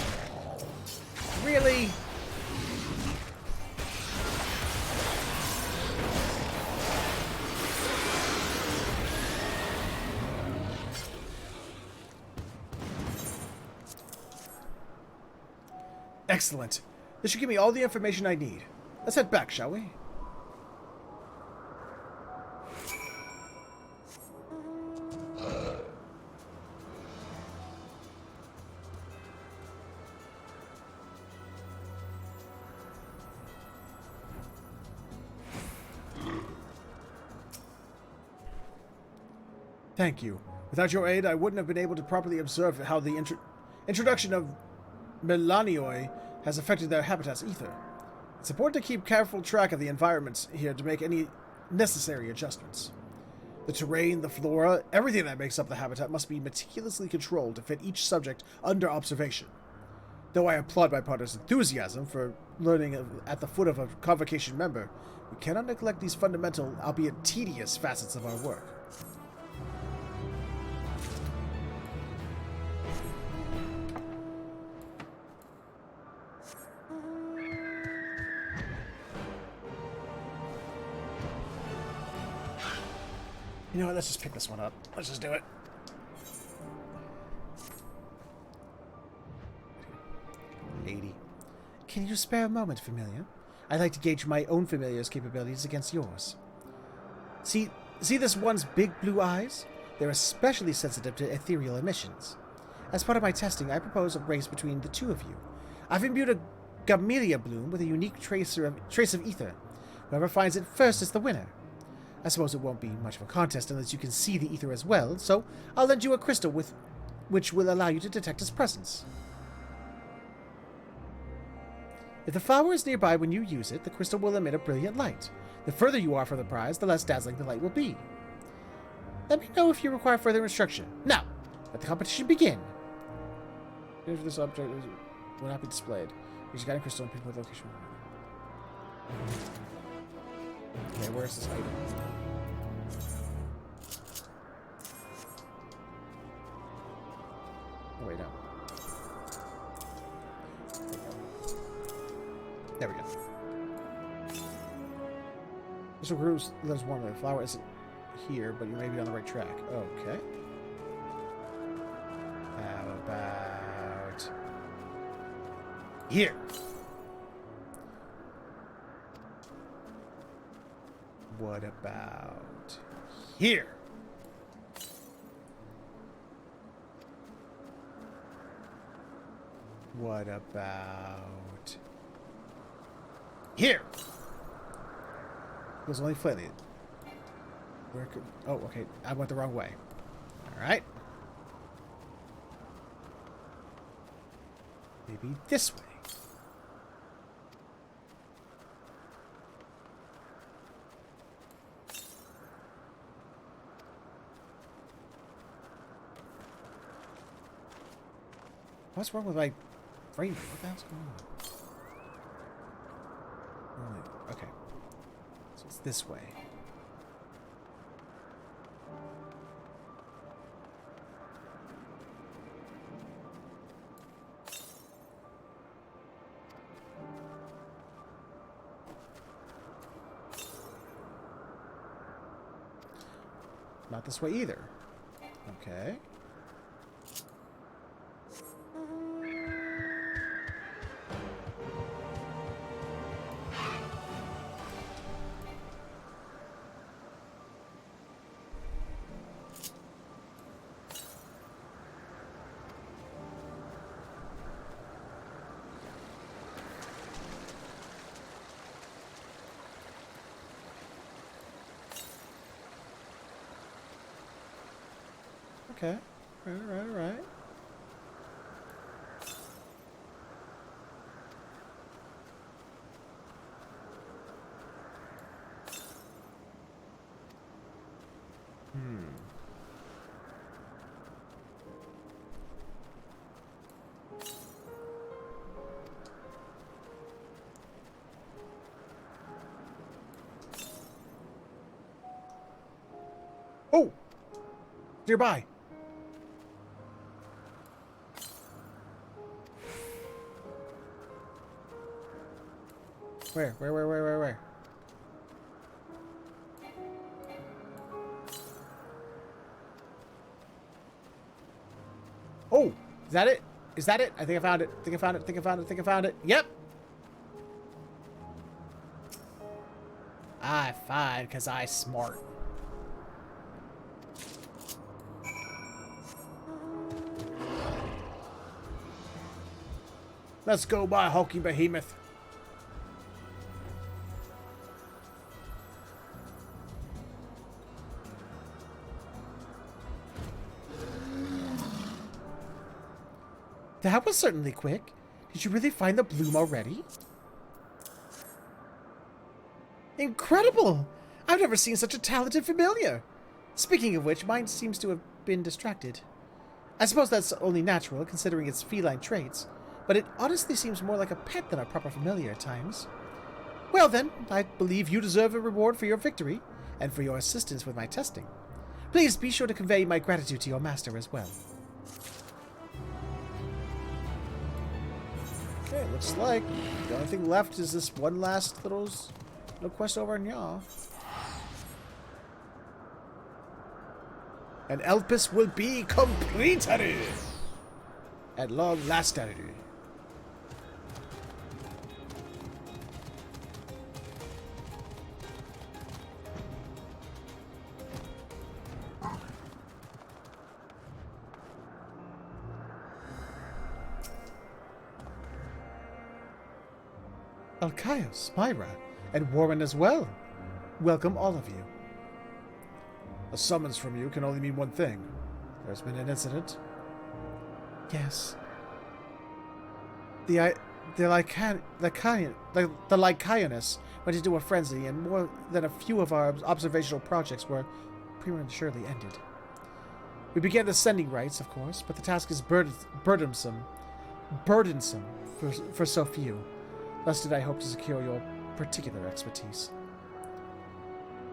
Really? Excellent. This should give me all the information I need. Let's head back, shall we? Thank you. Without your aid, I wouldn't have been able to properly observe how the introduction of Melanioi has affected their habitat's ether. It's important to keep careful track of the environments here to make any necessary adjustments. The terrain, the flora, everything that makes up the habitat must be meticulously controlled to fit each subject under observation. Though I applaud my partner's enthusiasm for learning at the foot of a convocation member, we cannot neglect these fundamental, albeit tedious, facets of our work. You know what, let's just pick this one up. Let's just do it. Lady. Can you spare a moment, familiar? I'd like to gauge my own familiar's capabilities against yours. See this one's big blue eyes? They're especially sensitive to ethereal emissions. As part of my testing, I propose a race between the two of you. I've imbued a Gamelia bloom with a unique trace of ether. Whoever finds it first is the winner. I suppose it won't be much of a contest unless you can see the ether as well, so I'll lend you a crystal which will allow you to detect its presence. If the flower is nearby when you use it, the crystal will emit a brilliant light. The further you are from the prize, the less dazzling the light will be. Let me know if you require further instruction. Now, let the competition begin. If this object will not be displayed. Use a guiding crystal and pinpoint the location. Okay, where's this item? Oh, wait, no. There we go. This will grow lives warmly. The flower isn't here, but you may be on the right track. Okay. How about here? What about here? What about here? It was only slightly. Where could... Oh, okay. I went the wrong way. All right. Maybe this way. What's wrong with my brain? What the hell's going on? Okay. So it's this way. Not this way either. Okay. Okay. Alright. Oh! Nearby. Where? Oh! Is that it? Is that it? I think I found it. I think I found it. I think I found it. I think I found it. Yep. I fine, because I smart. Let's go by hulky behemoth. That was certainly quick. Did you really find the bloom already? Incredible! I've never seen such a talented familiar. Speaking of which, mine seems to have been distracted. I suppose that's only natural, considering its feline traits, but it honestly seems more like a pet than a proper familiar at times. Well then, I believe you deserve a reward for your victory, and for your assistance with my testing. Please be sure to convey my gratitude to your master as well. Okay, looks like the only thing left is this one last little quest over in Yaw. And Elpis will be completed at long last. Alkaios, Myra, and Warren as well. Welcome, all of you. A summons from you can only mean one thing. There's been an incident. Yes. The Lycaonists went into a frenzy, and more than a few of our observational projects were prematurely ended. We began the sending rites, of course, but the task is burdensome for so few. Thus did I hope to secure your particular expertise.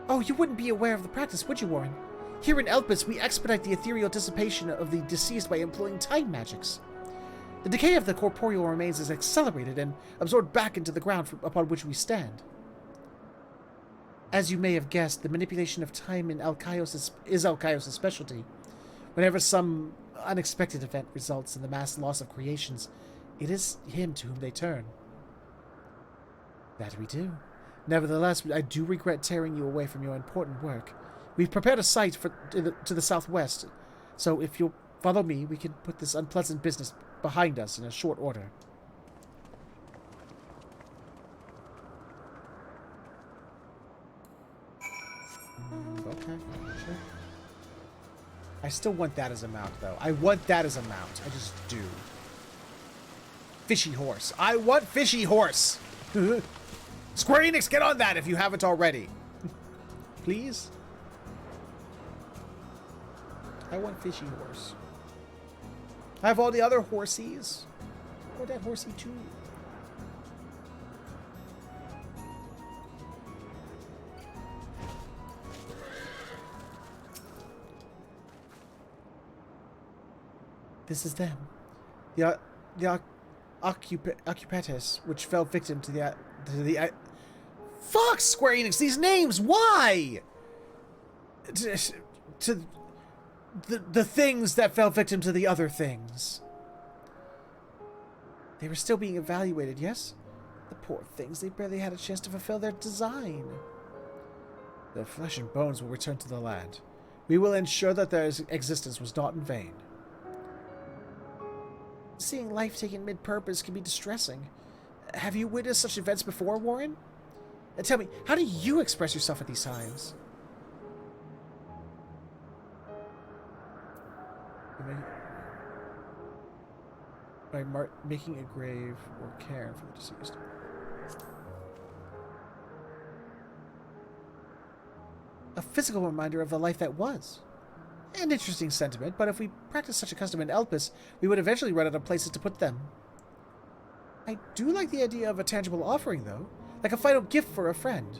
Oh, you wouldn't be aware of the practice, would you, Warren? Here in Elpis, we expedite the ethereal dissipation of the deceased by employing time magics. The decay of the corporeal remains is accelerated and absorbed back into the ground upon which we stand. As you may have guessed, the manipulation of time in is Alkaios' specialty. Whenever some unexpected event results in the mass loss of creations, it is him to whom they turn. That we do. Nevertheless, I do regret tearing you away from your important work. We've prepared a site to the southwest, so if you'll follow me, we can put this unpleasant business behind us in a short order. Okay, sure. I still want that as a mount, though. I want that as a mount. I just do. Fishy horse. I want fishy horse! Square Enix, get on that if you haven't already. Please? I want fishy horse. I have all the other horsies. I want that horsey too. This is them. The Occupatus, which fell victim to the fuck, Square Enix, these names, why? To the things that fell victim to the other things. They were still being evaluated, yes? The poor things, they barely had a chance to fulfill their design. Their flesh and bones will return to the land. We will ensure that their existence was not in vain. Seeing life taken mid-purpose can be distressing. Have you witnessed such events before, Warren? And tell me, how do you express yourself at these times? By making a grave or caring for the deceased. A physical reminder of the life that was. An interesting sentiment, but if we practiced such a custom in Elpis, we would eventually run out of places to put them. I do like the idea of a tangible offering, though, like a final gift for a friend.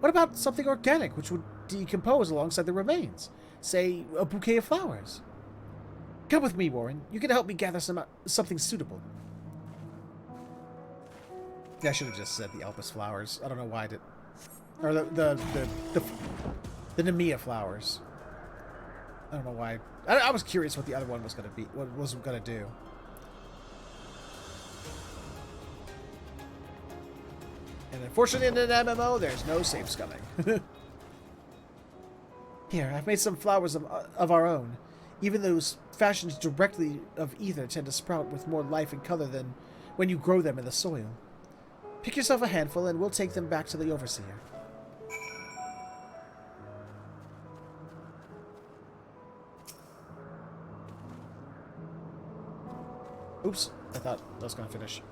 What about something organic, which would decompose alongside the remains? Say, a bouquet of flowers. Come with me, Warren. You can help me gather something suitable. Yeah, I should have just said the Elpis flowers. I don't know why I did. Or the Nemea flowers. I don't know why. I was curious what the other one was going to be. What was going to do. And unfortunately in an MMO, there's no safe scumming. Here, I've made some flowers of our own. Even those fashioned directly of ether tend to sprout with more life and color than when you grow them in the soil. Pick yourself a handful and we'll take them back to the Overseer. Oops, I thought I was going to finish.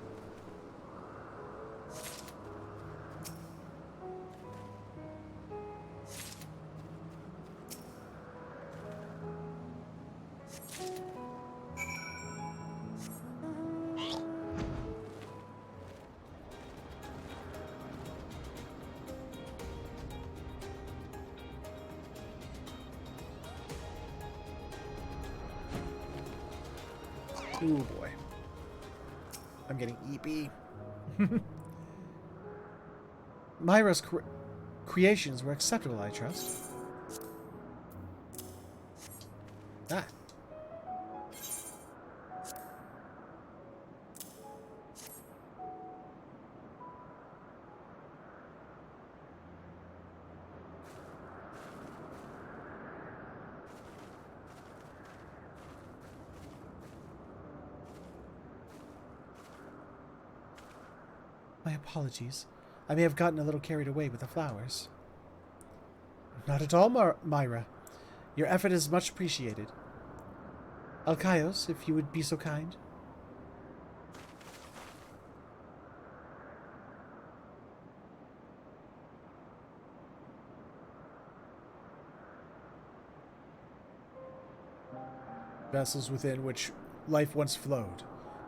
Ooh, boy. I'm getting eepy. Myra's creations were acceptable, I trust. Ah. My apologies. I may have gotten a little carried away with the flowers. Not at all, Myra. Your effort is much appreciated. Alkaios, if you would be so kind. Vessels within which life once flowed,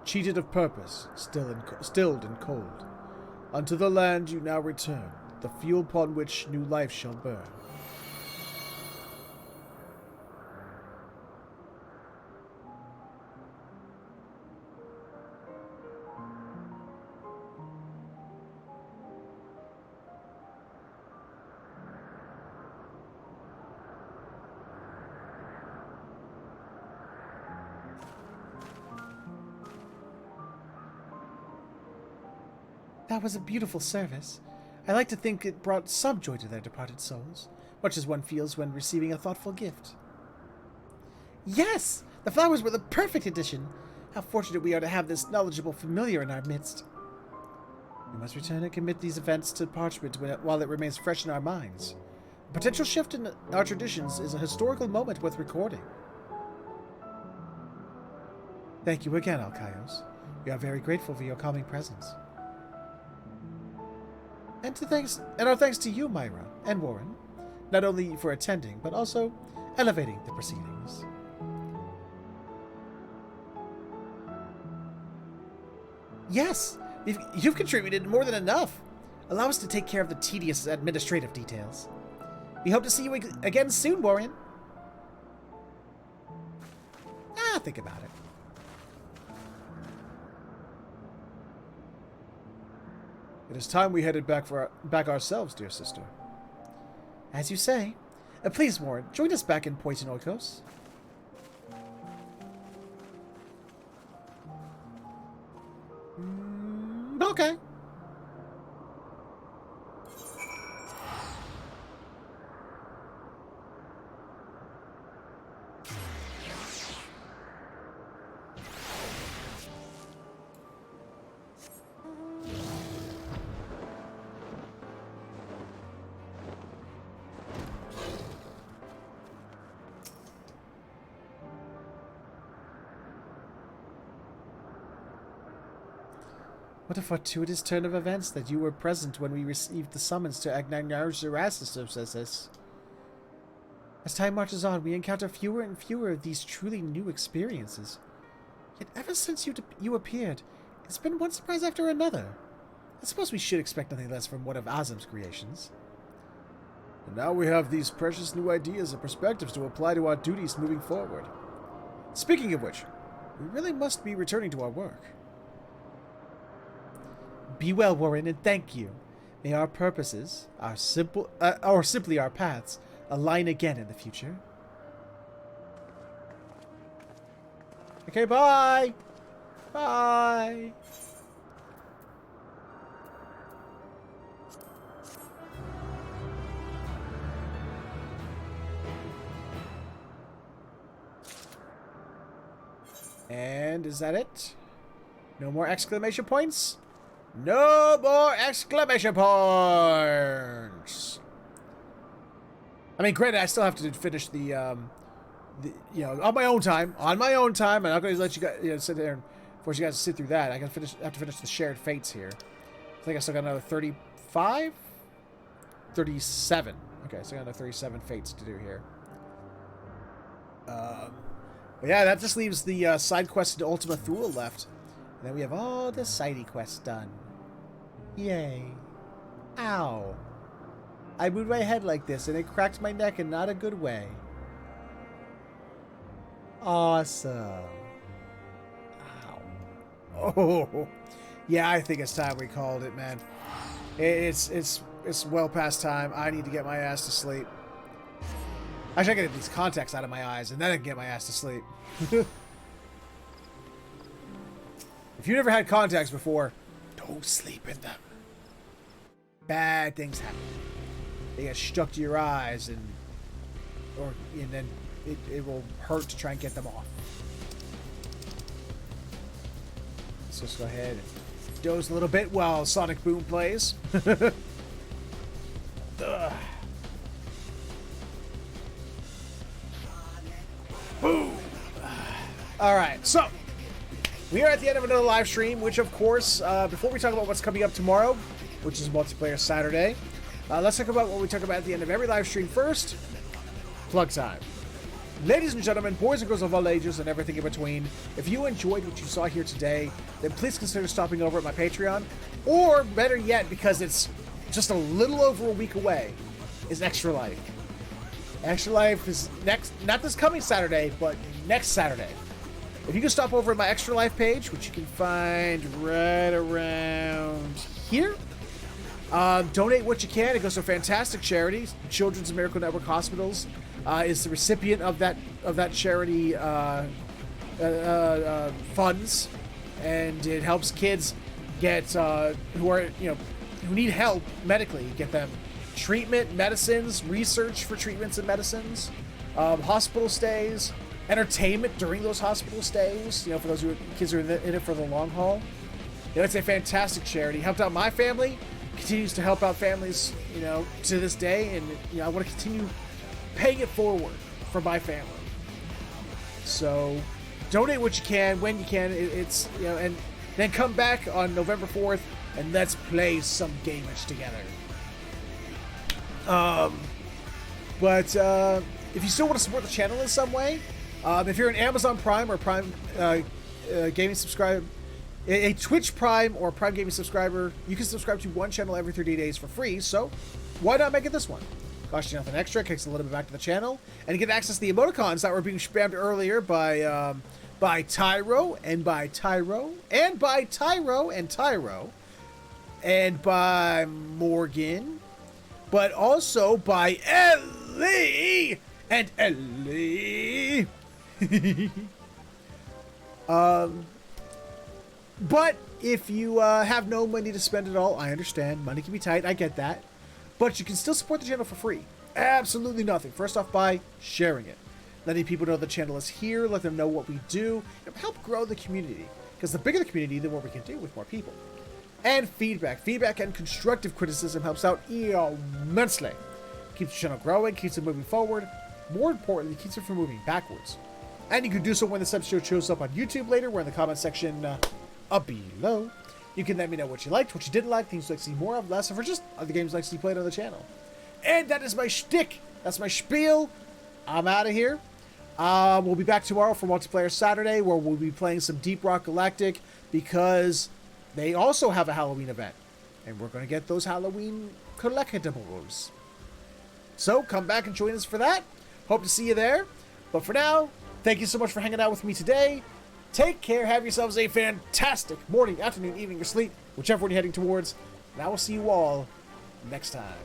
cheated of purpose, stilled and cold. Unto the land you now return, the fuel upon which new life shall burn. That was a beautiful service. I like to think it brought some joy to their departed souls, much as one feels when receiving a thoughtful gift. Yes! The flowers were the perfect addition! How fortunate we are to have this knowledgeable familiar in our midst. We must return and commit these events to parchment while it remains fresh in our minds. A potential shift in our traditions is a historical moment worth recording. Thank you again, Alkaios. We are very grateful for your calming presence. And our thanks to you, Myra, and Warren, not only for attending, but also elevating the proceedings. Yes, you've contributed more than enough. Allow us to take care of the tedious administrative details. We hope to see you again soon, Warren. Think about it. It is time we headed back ourselves, dear sister. As you say. Please, Warren, join us back in Poison Oikos. Okay. What a fortuitous turn of events that you were present when we received the summons to Agnagnarzerasis. As time marches on, we encounter fewer and fewer of these truly new experiences. Yet ever since you appeared, it's been one surprise after another. I suppose we should expect nothing less from one of Azim's creations. And now we have these precious new ideas and perspectives to apply to our duties moving forward. Speaking of which, we really must be returning to our work. Be well, Warren, and thank you. May our purposes, or simply our paths, align again in the future. Okay, bye! Bye! And is that it? No more exclamation points? No more exclamation points! I mean, granted, I still have to finish the you know, on my own time, and I'm not going to let you guys, sit there and force you guys to sit through that. I have to finish the shared fates here. I think I still got another 35? 37. Okay, so I got another 37 fates to do here. But yeah, that just leaves the side quest to Ultima Thule left. And then we have all the sidey quests done. Yay. Ow. I moved my head like this, and it cracked my neck in not a good way. Awesome. Ow. Oh. Yeah, I think it's time we called it, man. It's well past time. I need to get my ass to sleep. I should get these contacts out of my eyes, and then I can get my ass to sleep. If you never had contacts before, don't sleep in them. Bad things happen. They get stuck to your eyes, and then it will hurt to try and get them off. Let's just go ahead and doze a little bit while Sonic Boom plays. Boom! Alright, so we are at the end of another live stream, which of course, before we talk about what's coming up tomorrow, which is Multiplayer Saturday, let's talk about what we talk about at the end of every live stream first. Plug time. Ladies and gentlemen, boys and girls of all ages and everything in between, if you enjoyed what you saw here today, then please consider stopping over at my Patreon, or better yet, because it's just a little over a week away, is Extra Life. Extra Life is not this coming Saturday, but next Saturday. If you can stop over at my Extra Life page, which you can find right around here, donate what you can. It goes to a fantastic charity. Children's and Miracle Network Hospitals is the recipient of that charity funds, and it helps kids get who need help medically, get them treatment, medicines, research for treatments and medicines, hospital stays, entertainment during those hospital stays. You know, for those kids who are in it for the long haul. You know, it's a fantastic charity. Helped out my family. Continues to help out families, you know, to this day, and you know, I want to continue paying it forward for my family. So, donate what you can when you can. It's you know, and then come back on November 4th and let's play some gamage together. But if you still want to support the channel in some way, if you're an Amazon Prime or Prime gaming subscriber, a Twitch Prime or Prime Gaming subscriber, you can subscribe to one channel every 30 days for free, so why not make it this one? Costs you nothing extra, kicks a little bit back to the channel, and you get access to the emoticons that were being spammed earlier by Tyro, and by Tyro, and by Tyro, and Tyro, and by Morgan, but also by Ellie, and Ellie. But if you have no money to spend at all, I understand. Money can be tight. I get that. But you can still support the channel for free. Absolutely nothing. First off, by sharing it. Letting people know the channel is here. Let them know what we do. And help grow the community. Because the bigger the community, the more we can do with more people. And feedback. Feedback and constructive criticism helps out immensely. Keeps the channel growing. Keeps it moving forward. More importantly, keeps it from moving backwards. And you can do so when this episode shows up on YouTube later. We're in the comment section up below. You can let me know what you liked, what you didn't like, things you'd like to see more of, less of, or just other games you'd like to see played on the channel. And that is my shtick. That's my spiel. I'm out of here. We'll be back tomorrow for Multiplayer Saturday, where we'll be playing some Deep Rock Galactic, because they also have a Halloween event. And we're going to get those Halloween collectibles. So come back and join us for that. Hope to see you there. But for now, thank you so much for hanging out with me today. Take care. Have yourselves a fantastic morning, afternoon, evening, or sleep, whichever one you're heading towards. And I will see you all next time.